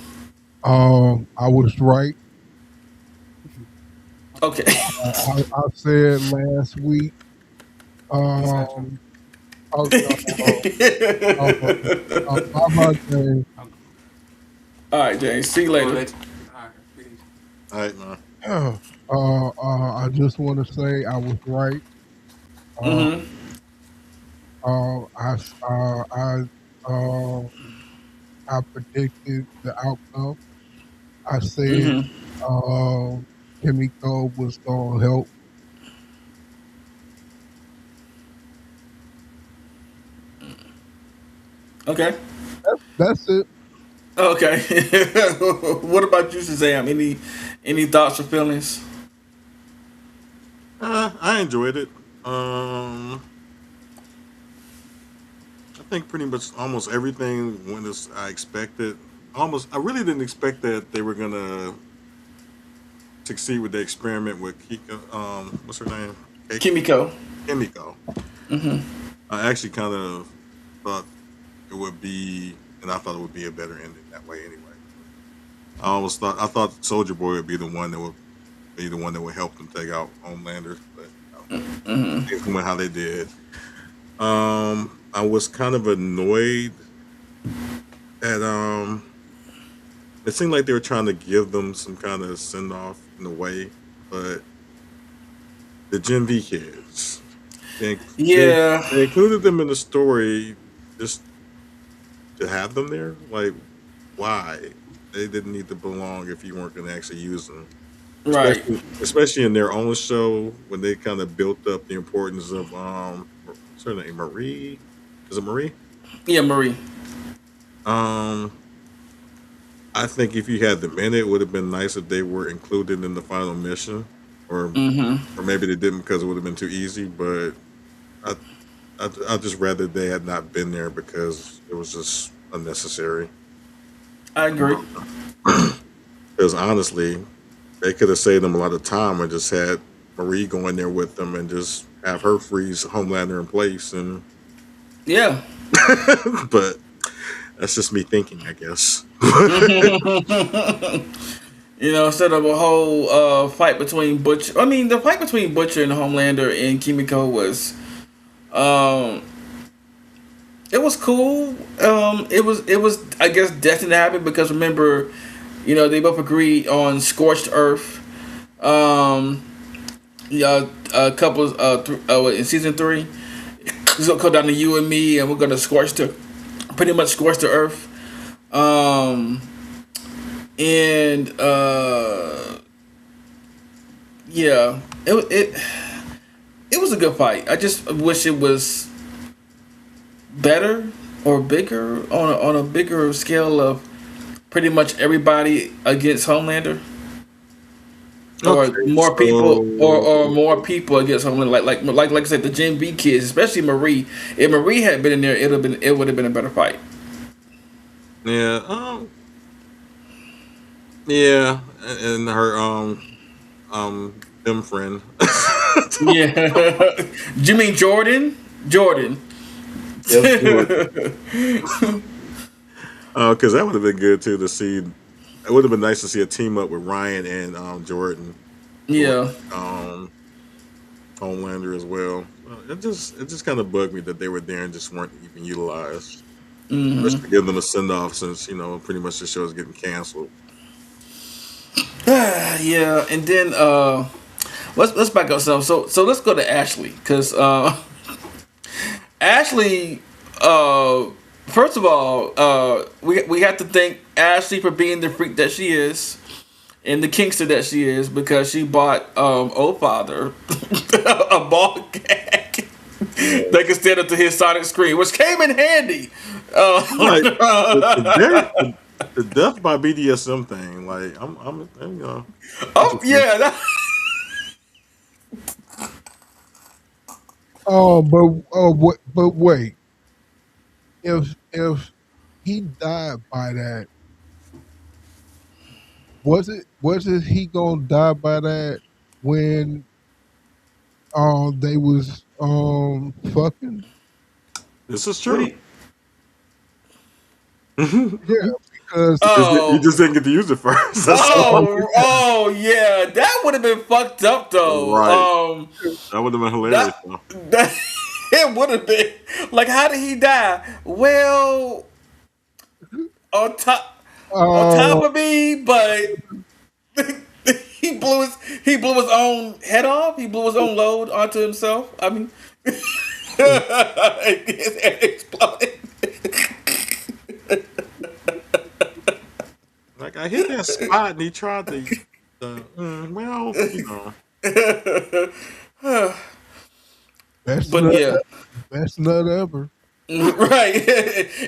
I was right. Okay. I said last week. My James. All right, James. See you later. All right, man. I just want to say I was right. I predicted the outcome. I said Kimiko was gonna help. Okay. That's it. Okay. What about you, Shazam? Any thoughts or feelings? I enjoyed it. I think pretty much almost everything went as I expected. I really didn't expect that they were gonna succeed with the experiment with Kika. What's her name? Kimiko. I actually kind of thought it would be, and I thought it would be a better ending that way anyway. I thought Soldier Boy would be the one that would help them take out Homelander, but things went how they did. I was kind of annoyed at it seemed like they were trying to give them some kind of send off in a way, but the Gen V kids, Yeah. they included them in the story just to have them there. Like, why? They didn't need to belong if you weren't going to actually use them. Right. Especially in their own show when they kind of built up the importance of what's her name, Marie? Is it Marie? Yeah, Marie. I think if you had them in it would have been nice if they were included in the final mission, or maybe they didn't because it would have been too easy. But I just rather they had not been there because it was just unnecessary. I agree. Because honestly, they could have saved them a lot of time and just had Marie go in there with them and just have her freeze Homelander in place. And yeah, but that's just me thinking, I guess. You know, instead of a whole fight between Butcher. I mean, the fight between Butcher and Homelander and Kimiko was, it was cool. It was I guess destined to happen because remember, you know, they both agreed on scorched earth. Yeah, a couple in season 3, it's gonna come down to you and me, and we're gonna pretty much scorch the earth. And yeah, it was a good fight. I just wish it was better or bigger on a bigger scale of pretty much everybody against Homelander. Or more people, or more people against Homelander. Like I said, the Gen V kids, especially Marie. If Marie had been in there, it would have been a better fight. Yeah. Yeah, and her them friend. Yeah. Do you mean Jordan? Jordan. Because that would have been good too to see. It would have been nice to see a team up with Ryan and Jordan. Yeah. Homelander as well. It just kind of bugged me that they were there and just weren't even utilized. Just to give them a send off since pretty much the show is getting canceled. Yeah, and then let's back up some. So let's go to Ashley because Ashley. First of all, we have to thank Ashley for being the freak that she is and the kinkster that she is because she bought Old Father a ball gag that could stand up to his sonic screen, which came in handy. The death by BDSM thing, like I'm Oh yeah. But wait. If he died by that, was it he gonna die by that when they was fucking? This is true. Yeah, because he just didn't get to use it first. Oh yeah, that would have been fucked up though. Right. That would have been hilarious. It would have been like, how did he die? Well, on top of me, but he blew his own head off. He blew his own load onto himself. I mean, his head exploded. Like I hit that spot and he tried to, best nut ever. Right.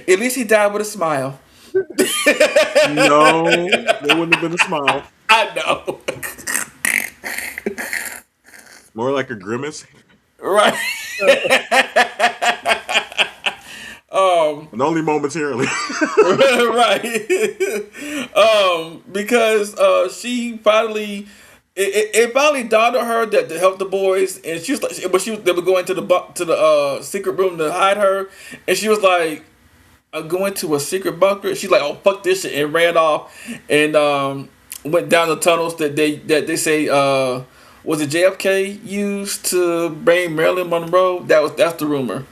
At least he died with a smile. No, there wouldn't have been a smile. I know. More like a grimace. Right. And only momentarily. Right. Because she finally it finally dawned on her that to help the boys, and she was like, but they were going to the secret room to hide her, and she was like, I'm going to a secret bunker. She's like, oh fuck this shit, and ran off, and went down the tunnels that they say was it JFK used to bring Marilyn Monroe. That's the rumor,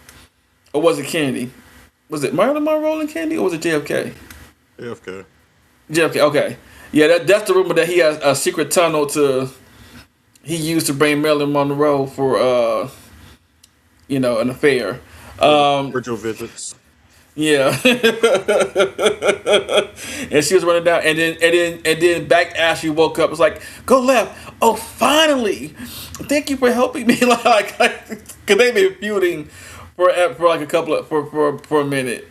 or was it Kennedy? Was it Marilyn Monroe and Kennedy, or was it JFK? AFK. JFK. Okay, yeah, that's the rumor that he has a secret tunnel he used to bring Marilyn Monroe for an affair. Virtual visits. Yeah. And she was running down, and then back as she woke up, it's like, go left. Oh, finally! Thank you for helping me. like, cause they've been feuding for like for a minute.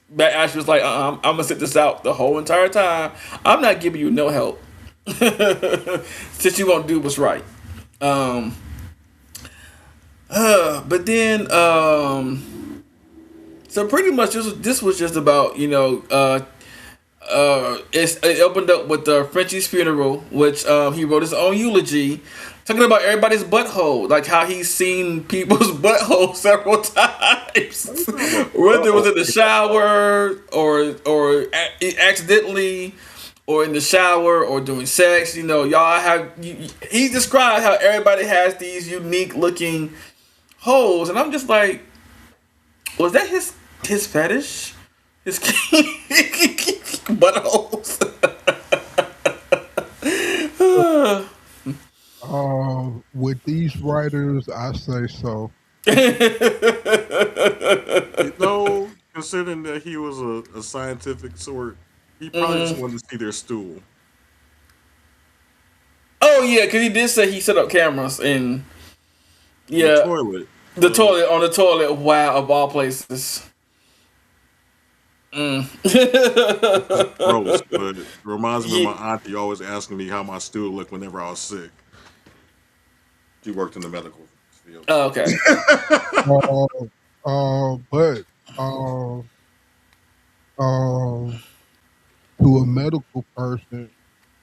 Back as she was like, I'm gonna sit this out the whole entire time. I'm not giving you no help since you won't do what's right. But then so pretty much this was just about it opened up with Frenchie's funeral, which he wrote his own eulogy, talking about everybody's butthole, like how he's seen people's buttholes several times, whether it was in the shower or accidentally, or in the shower or doing sex. Y'all have. He described how everybody has these unique looking holes, and I'm just like, was that his fetish? His buttholes. With these writers, I say so. Considering that he was a scientific sort, he probably just wanted to see their stool. Oh yeah, because he did say he set up cameras and The toilet. The toilet on the toilet. Wow, of all places. Gross, but it reminds me of my auntie always asking me how my stool looked whenever I was sick. She worked in the medical field. Oh, okay. But to a medical person,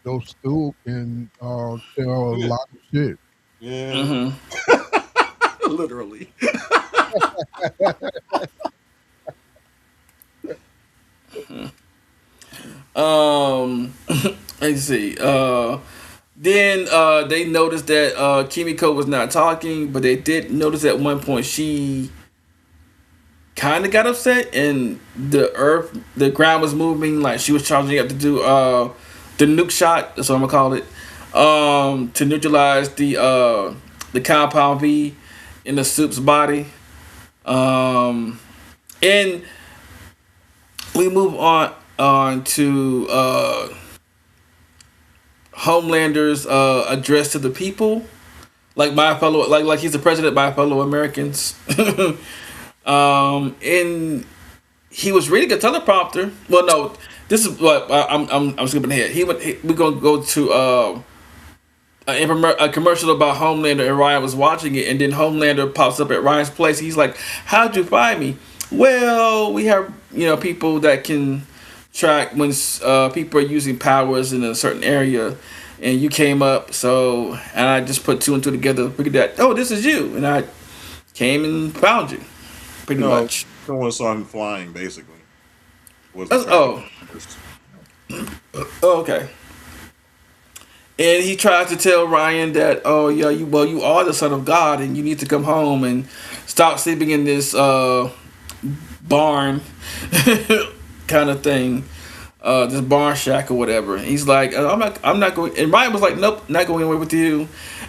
your stool can tell a lot of shit. Yeah. Literally. Let's see. Then they noticed that Kimiko was not talking, but they did notice at one point she kind of got upset, and the ground was moving, like she was charging up to do the nuke shot. That's what I'm gonna call it. To neutralize the compound V in the soup's body. And we move on to Homelander's address to the people, like he's the president by fellow Americans. And he was reading a teleprompter. Well, no, this is what I'm skipping ahead. We're gonna go to a commercial about Homelander, and Ryan was watching it, and then Homelander pops up at Ryan's place. He's like, "How'd you find me?" Well, we have people that can track when people are using powers in a certain area, and you came up, and I just put two and two together, figured that, oh, this is you, and I came and found you, pretty much. Someone saw him flying, basically. Okay. And he tries to tell Ryan that, oh yeah, you are the son of God, and you need to come home and stop sleeping in this barn kind of thing, this barn shack or whatever. And he's like, I'm not going. And Ryan was like, nope, not going away with you.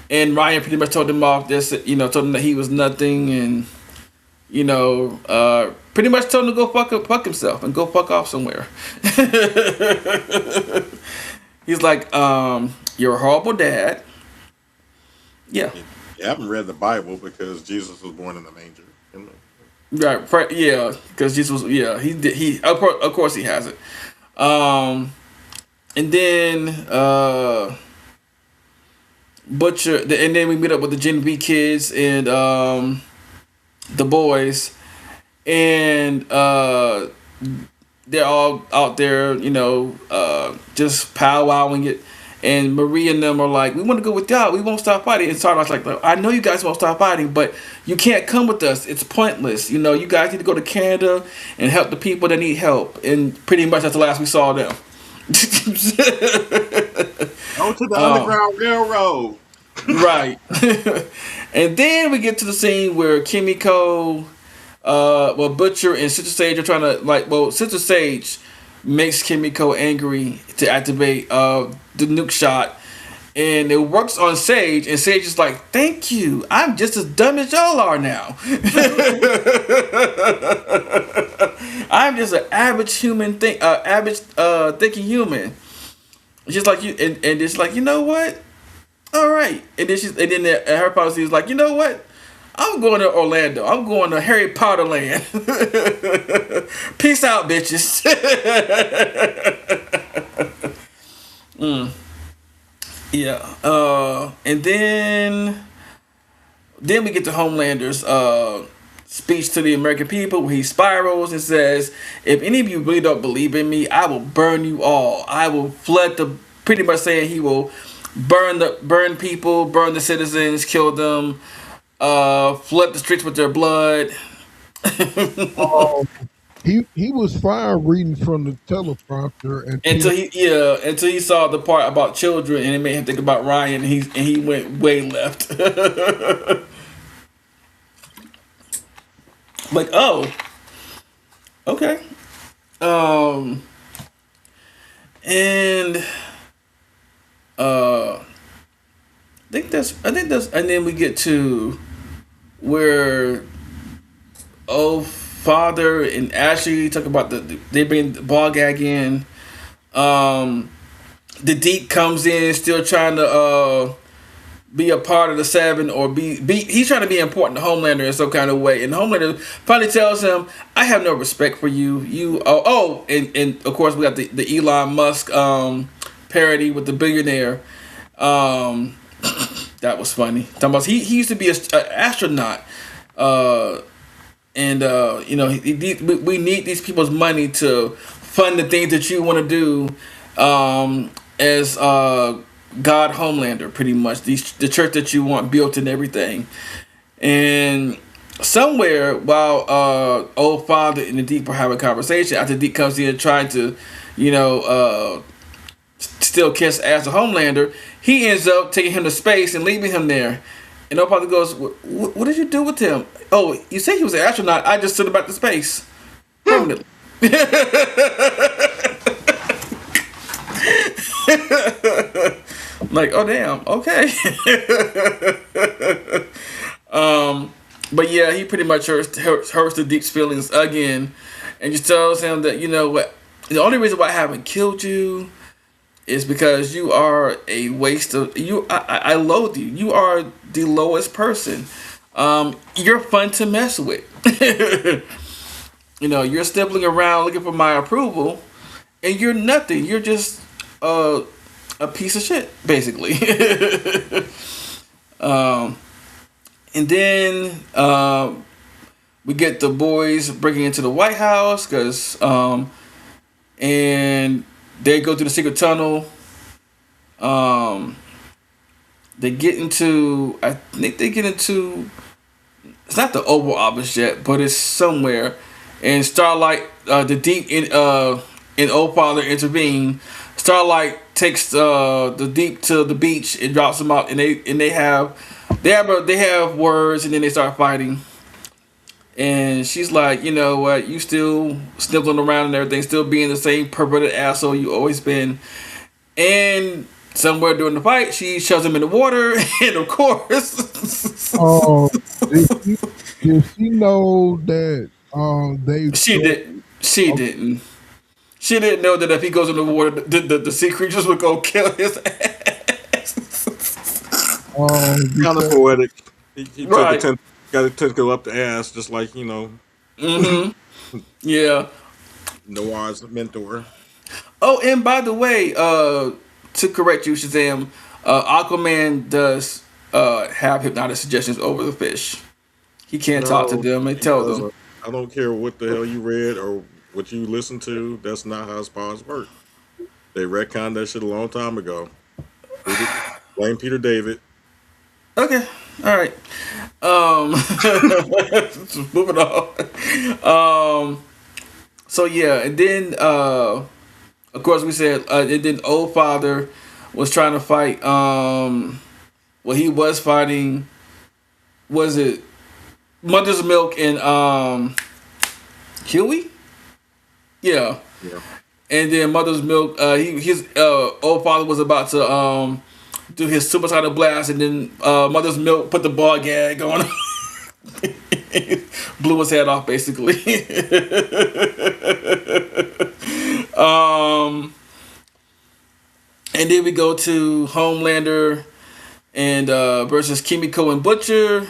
And Ryan pretty much told him off. Told him that he was nothing, and pretty much told him to go fuck himself and go fuck off somewhere. He's like, you're a horrible dad. Yeah. You haven't read the Bible because Jesus was born in the manger. Right. Yeah. Because Jesus was. Yeah. He did. Of course he has it. And then Butcher. And then we meet up with the Gen V kids and the boys, and they're all out there, just powwowing it. and Maria and them are like, we want to go with y'all. We won't stop fighting. And Sarlac's like, I know you guys won't stop fighting, but you can't come with us. It's pointless. You know, you guys need to go to Canada and help the people that need help. And pretty much that's the last we saw of them. Go to the Underground Railroad. Right. And then we get to the scene where Kimiko, Butcher and Sister Sage are trying to Sister Sage makes Kimiko angry to activate the nuke shot, and it works on Sage, and Sage is like, "Thank you. I'm just as dumb as y'all are now. I'm just an average thinking human." Just like you, and it's like, you know what? All right, and then her policy is like, you know what? I'm going to Orlando. I'm going to Harry Potter land. Peace out, bitches. Yeah. And then we get to Homelander's speech to the American people, where he spirals and says, "If any of you really don't believe in me, I will burn you all. I will flood the." Pretty much saying he will burn people, burn the citizens, kill them, flood the streets with their blood. He was fine reading from the teleprompter until he saw the part about children, and it made him think about Ryan, and he went way left. Like, oh, okay, and I think that's, and then we get to where Father and Ashley talk about they bring the ball gag in. The Deep comes in, still trying to be a part of the Seven, or be he's trying to be important to Homelander in some kind of way. And Homelander finally tells him, "I have no respect for you. And of course we got the Elon Musk parody with the billionaire. That was funny. Talking about he used to be an astronaut, and we need these people's money to fund the things that you want to do, as God Homelander, pretty much the church that you want built and everything." And somewhere while old Father and the Deep are having a conversation, after Deep comes in trying to, still kiss ass to Homelander, he ends up taking him to space and leaving him there. And old Father goes, "What did you do with him?" "Oh, you say he was an astronaut. I just sent him back to space permanently." Like, oh damn, okay. But yeah, he pretty much hurts the Deep's feelings again, and just tells him that, you know what, the only reason why I haven't killed you is because you are a waste of you. I loathe you. You are the lowest person. You're fun to mess with. You're stippling around looking for my approval, and you're nothing. You're just a piece of shit, basically. And then we get the boys breaking into the White House, and they go through the secret tunnel. They get into, I think they get into, it's not the Oval Office yet, but it's somewhere. And Starlight, the Deep in Old Father intervene. Starlight takes the Deep to the beach and drops them out, and they have words, and then they start fighting. And she's like, "You know what? You still sniffling around and everything, still being the same perverted asshole you always been." And somewhere during the fight, she shoves him in the water, and of course, did she know that they? She didn't. She didn't. She didn't know that if he goes in the water, the sea creatures would go kill his ass. Kind of poetic. He got a tentacle up the ass, just like, Mm-hmm. Yeah. Noir's mentor. Oh, and by the way, to correct you, Shazam, Aquaman does have hypnotic suggestions over the fish. He can't talk to them and tell them. I don't care what the hell you read or what you listen to. That's not how spawns work. They retconned that shit a long time ago. Blame Peter David. Okay, all right. Moving on. So yeah, and then of course we said, and then old father was trying to fight. Well, he was fighting. Was it Mother's Milk and Huey? Yeah. Yeah. And then Mother's Milk, his old father was about to do his suicidal blast, and then Mother's Milk put the ball gag on. Blew his head off, basically. And then we go to Homelander and versus Kimiko and Butcher.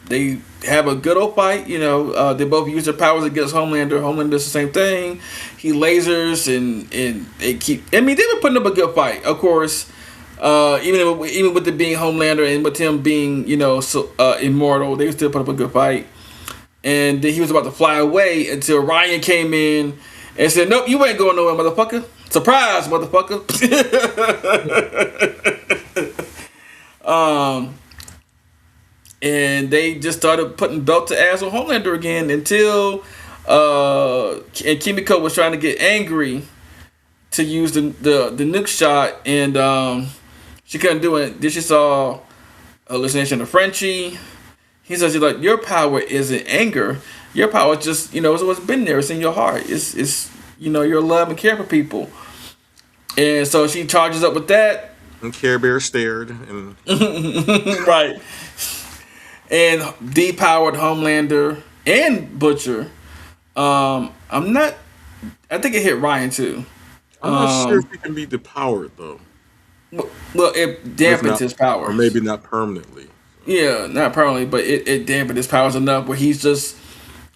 They have a good old fight. They both use their powers against Homelander. Homelander does the same thing. He lasers and they keep. I mean, they've been putting up a good fight. Of course, even with it being Homelander and with him being immortal, they still put up a good fight. And then he was about to fly away until Ryan came in and said, "Nope, you ain't going nowhere, motherfucker. Surprise, motherfucker." And they just started putting belt to ass on Homelander again until and Kimiko was trying to get angry to use the nuke shot, and she couldn't do it. Then she saw hallucination of Frenchie. He says, "Like, your power isn't anger. Your power is just, it's what's been there. It's in your heart. It's your love and care for people." And so she charges up with that. And Care Bear stared. And right. And depowered Homelander and Butcher. I think it hit Ryan too. I'm not sure if he can be depowered though. Well, it dampens his powers. Or maybe not permanently. Yeah, not permanently, but it dampened his powers enough where he's just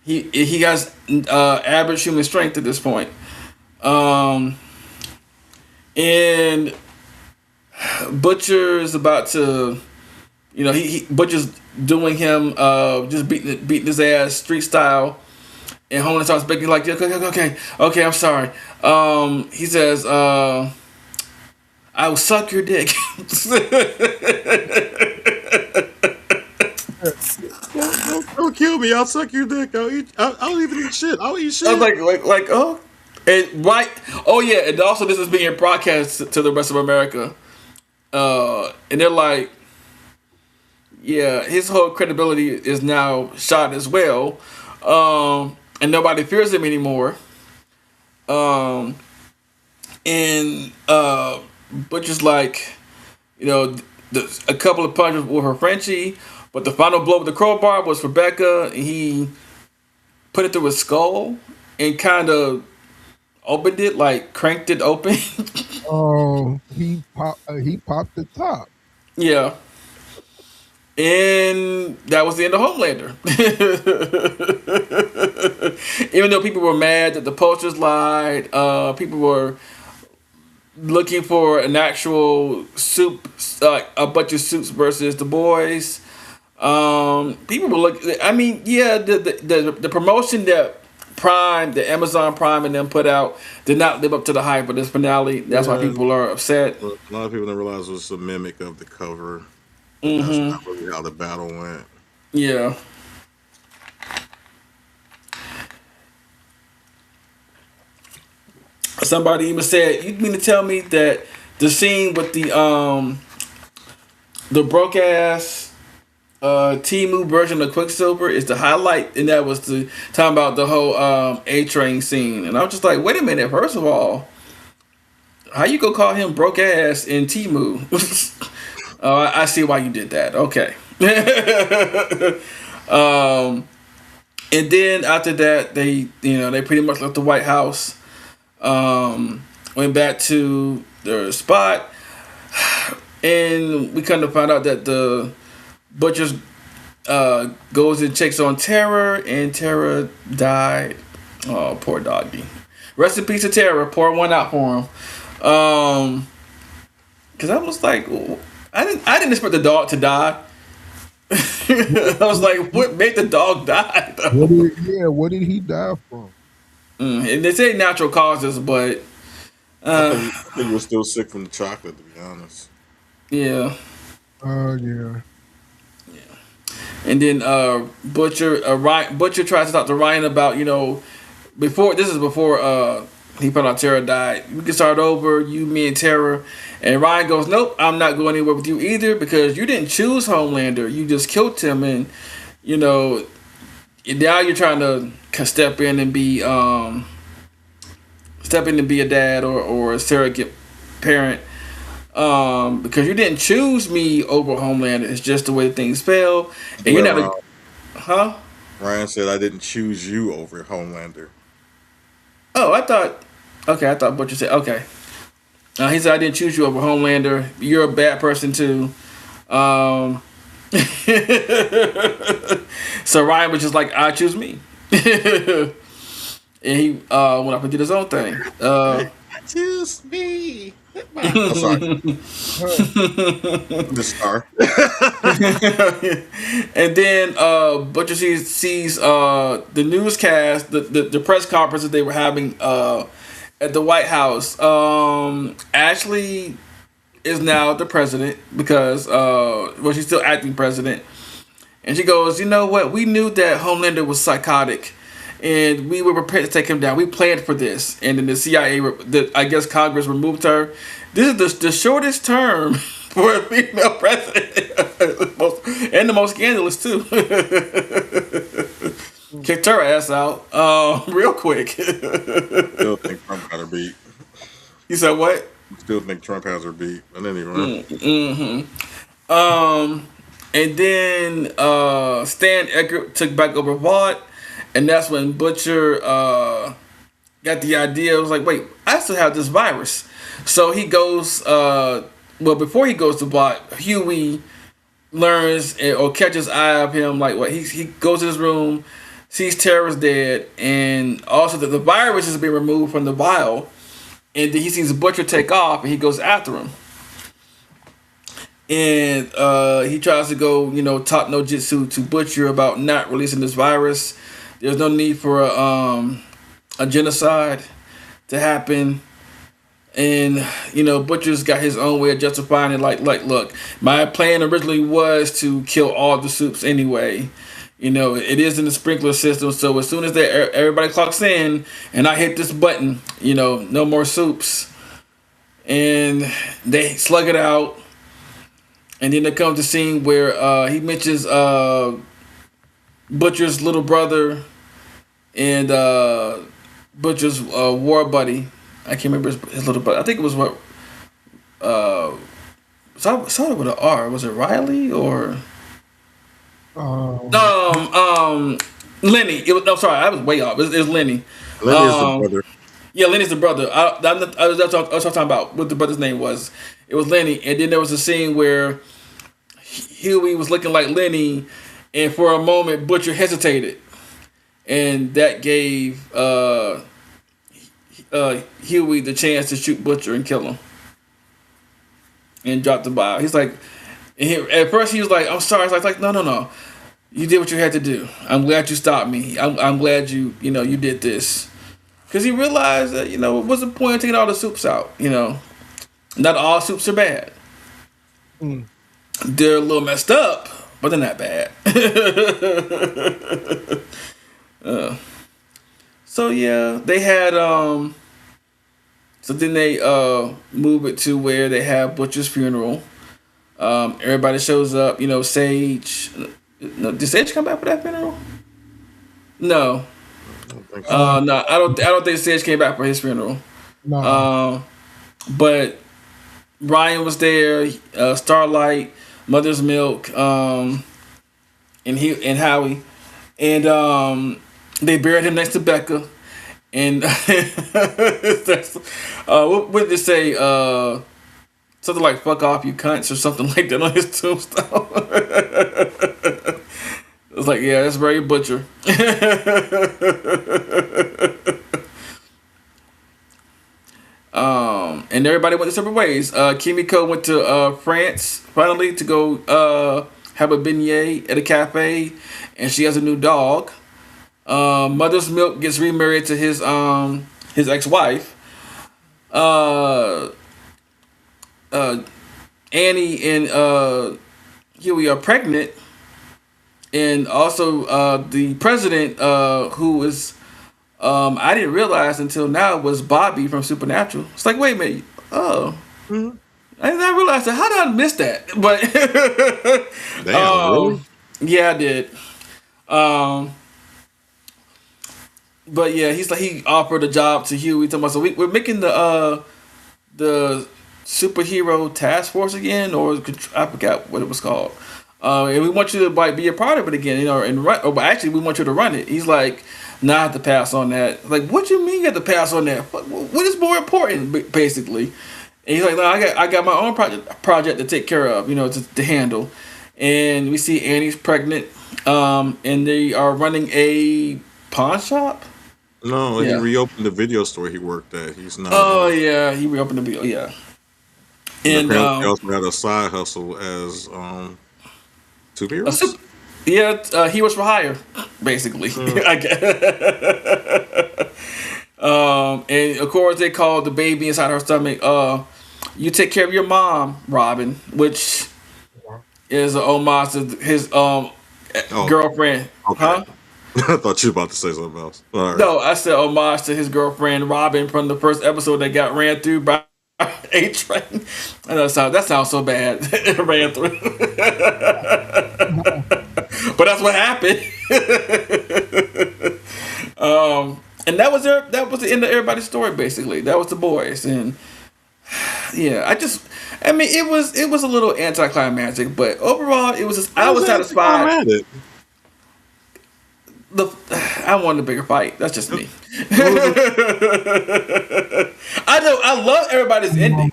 he has average human strength at this point. And Butcher is about to, Butcher's doing him, just beating his ass street style, and Homeland starts begging like, okay, I'm sorry. He says, "I will suck your dick." Don't kill me. I'll suck your dick. I'll even eat shit. I'll eat shit. I was like, oh, and right. Oh yeah, and also this is being broadcast to the rest of America, and they're like, yeah, his whole credibility is now shot as well, and nobody fears him anymore. And Butcher's like, a couple of punches with her Frenchie, but the final blow with the crowbar was for Becca. He put it through his skull and kind of opened it, like cranked it open. Oh, he popped the top. Yeah. And that was the end of Homelander. Even though people were mad that the posters lied, people were looking for an actual soup, a bunch of soups versus the boys. People were looking. I mean, yeah, the promotion that the Amazon Prime and them put out did not live up to the hype of this finale. That's why people are upset. A lot of people didn't realize it was a mimic of the cover. Mm-hmm. That's not really how the battle went. Yeah. Somebody even said, "You mean to tell me that the scene with the broke ass Temu version of Quicksilver is the highlight?" And that was the talking about the whole A-Train scene. And I was just like, wait a minute. First of all, how you gonna call him broke ass in Temu? I see why you did that. Okay. And then after that, they pretty much left the White House. Went back to their spot, and we kind of found out that the Butchers goes and checks on Tara, and Tara died. Oh, poor doggy. Rest in peace to Tara. Pour one out for him. Because I was like, I didn't expect the dog to die. I was like, what made the dog die? What did he die from? And they say natural causes, but I think you were still sick from the chocolate, to be honest. Yeah. Yeah. And then Butcher tries to talk to Ryan about, before this is before he found out Tara died. We can start over, you, me, and Tara. And Ryan goes, nope, I'm not going anywhere with you either because you didn't choose Homelander. You just killed him, and now you're trying to step in and be a dad or a surrogate parent. Because you didn't choose me over Homelander. It's just the way things fell. And you're not a, huh? Ryan said I didn't choose you over Homelander. Oh, I thought Butcher said, okay. He said, I didn't choose you over Homelander. You're a bad person too. So Ryan was just like, I choose me. And he went up and did his own thing. Choose me. I'm sorry. The star. And then Butcher sees the newscast, the press conference that they were having at the White House. Ashley is now the president because she's still acting president. And she goes, you know what? We knew that Homelander was psychotic. And we were prepared to take him down. We planned for this. And then the CIA, I guess Congress removed her. This is the shortest term for a female president. And the most scandalous, too. Kicked her ass out real quick. Still think Trump got her beat. You said what? Still think Trump has her beat. But anyway. And then Stan Edgar took back over Vought. And that's when Butcher got the idea. It was like, wait, I still have this virus. So he goes, before he goes to Vought, Huey learns or catches eye of him. Like, what? He goes to his room, sees Tara's dead, and also that the virus has been removed from the vial. And then he sees Butcher take off, and he goes after him. And he tries to go, talk no jitsu to Butcher about not releasing this virus. There's no need for a genocide to happen. And, Butcher's got his own way of justifying it. Like, look, my plan originally was to kill all the soups anyway. It is in the sprinkler system. So as soon as everybody clocks in and I hit this button, no more soups. And they slug it out. And then there comes the scene where he mentions Butcher's little brother and Butcher's war buddy. I can't remember his little brother. I think it was what. Started with an R. Was it Riley or? Lenny. I was way off. It was Lenny. Lenny's the brother. Yeah, Lenny's the brother. That's what I was talking about. What the brother's name was. It was Lenny, and then there was a scene where Huey was looking like Lenny, and for a moment Butcher hesitated, and that gave Huey the chance to shoot Butcher and kill him, and drop the vial. He's like, at first he was like, "I'm sorry." It's like, no, you did what you had to do. I'm glad you stopped me. I'm glad you did this, because he realized that what's the point of taking all the soups out? Not all soups are bad. They're a little messed up, but they're not bad. So yeah, they had so then they move it to where they have Butcher's funeral. Everybody shows up. Sage. No, did Sage come back for that funeral? No. No, I don't think Sage came back for his funeral. No. But Ryan was there, Starlight, Mother's Milk, and Howie, and they buried him next to Becca, and what did they say? Something like "fuck off, you cunts" or something like that on his tombstone. It was like, yeah, that's very Butcher. And everybody went their separate ways. Kimiko went to France finally to go have a beignet at a cafe, and she has a new dog. Mother's Milk gets remarried to his ex-wife. uh, uh, Annie and Huey are pregnant, and also the president, who is I didn't realize until now was Bobby from Supernatural. It's like, wait a minute, oh, I did not realize that. How did I miss that? But Damn, really? yeah, I did. Um, but yeah, he's like he offered a job to Huey. Talking about, so we're making the superhero task force again, or I forgot what it was called. And we want you to like be a part of it again, and run. Or actually, we want you to run it. He's like, nah, I have to pass on that. Like, what you mean you have to pass on that? What is more important, basically? And he's like, no, I got my own project to take care of, to handle. And we see Annie's pregnant, and they are running a pawn shop. No, he reopened the video store he worked at. He's not. Oh yeah, he reopened the video. Yeah, and apparently he also had a side hustle as superheroes. He was for hire, basically. I guess. And of course they called the baby inside her stomach. You take care of your mom, Robin, which is an homage to his girlfriend. Okay. Huh? I thought you were about to say something else. All right. No, I said homage to his girlfriend Robin from the first episode that got ran through by a train. That sounds so bad. Ran through. But that's what happened. And that was the end of everybody's story. Basically, that was the boys, and yeah, it was a little anticlimactic, but overall, it was. I was satisfied. I wanted a bigger fight. That's just me. I know. I love everybody's ending.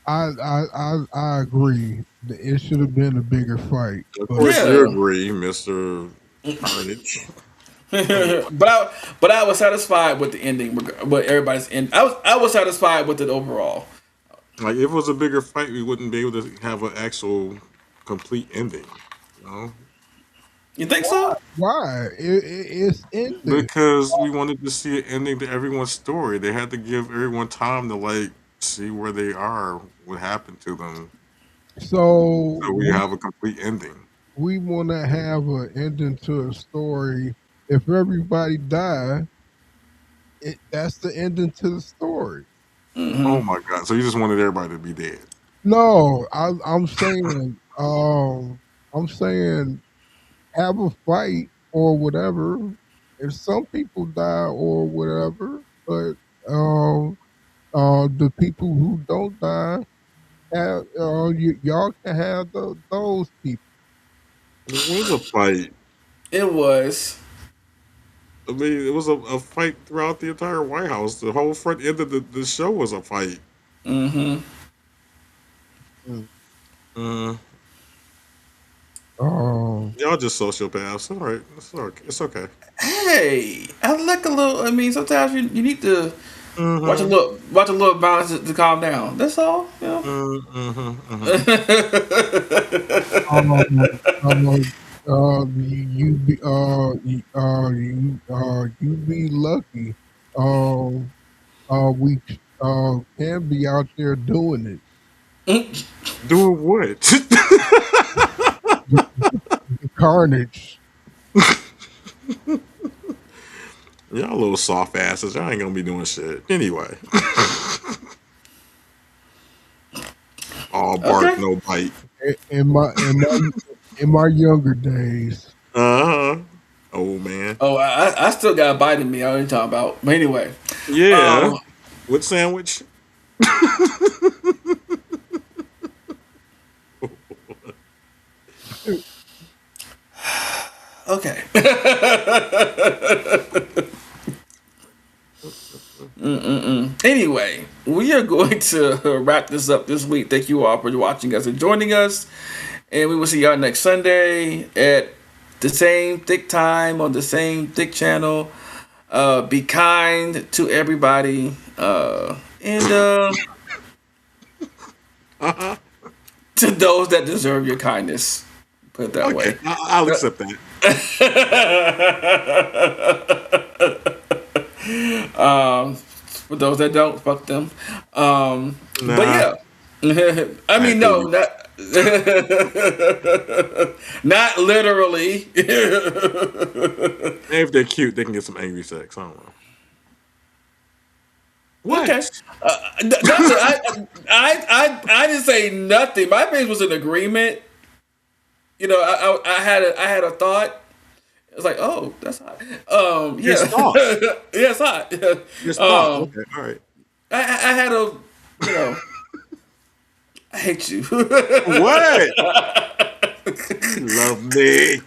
I agree. It should have been a bigger fight. Of course, you agree, Mr. Carnage. but I was satisfied with the ending. With everybody's end. I was satisfied with it overall. Like, if it was a bigger fight, we wouldn't be able to have an actual complete ending. You think so? Why? It's ending. Because we wanted to see an ending to everyone's story. They had to give everyone time to see where they are, what happened to them. So we have a complete ending. We want to have an ending to a story. If everybody died, that's the ending to the story. Mm-hmm. Oh my God! So you just wanted everybody to be dead? No, I'm saying, have a fight or whatever. If some people die or whatever, but the people who don't die, y'all can have those people. It was a fight. It was. I mean, it was a fight throughout the entire White House. The whole front end of the show was a fight. Mm-hmm. Y'all just sociopaths. All right. It's okay. Hey, I like a little. I mean, sometimes you need to watch a little balance to calm down. That's all. You be lucky. We can be out there doing it. Doing what? The carnage. Y'all little soft asses. Y'all ain't gonna be doing shit anyway. All bark, no bite. In my younger days. Oh man. Oh, I still got a bite in me. I ain't talking about. But anyway. Yeah. What sandwich? Okay. Anyway, we are going to wrap this up this week. Thank you all for watching us and joining us. And we will see y'all next Sunday at the same thick time on the same thick channel. Be kind to everybody. And to those that deserve your kindness. Put it that way. I'll accept that. For those that don't, fuck them. But Nah. yeah, I mean, no, not not literally. If they're cute, they can get some angry sex. I don't know. What? Okay. I didn't say nothing. My face was in agreement. You know, I had a thought. It's like, oh, that's hot. Yeah, Just thought. yeah, it's hot. Just thought. Okay, all right. I had a, you know, I hate you. What? Love me.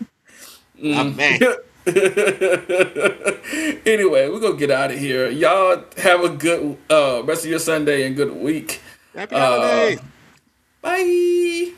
Love me. Anyway, we're gonna get out of here. Y'all have a good rest of your Sunday and good week. Happy holidays. Bye.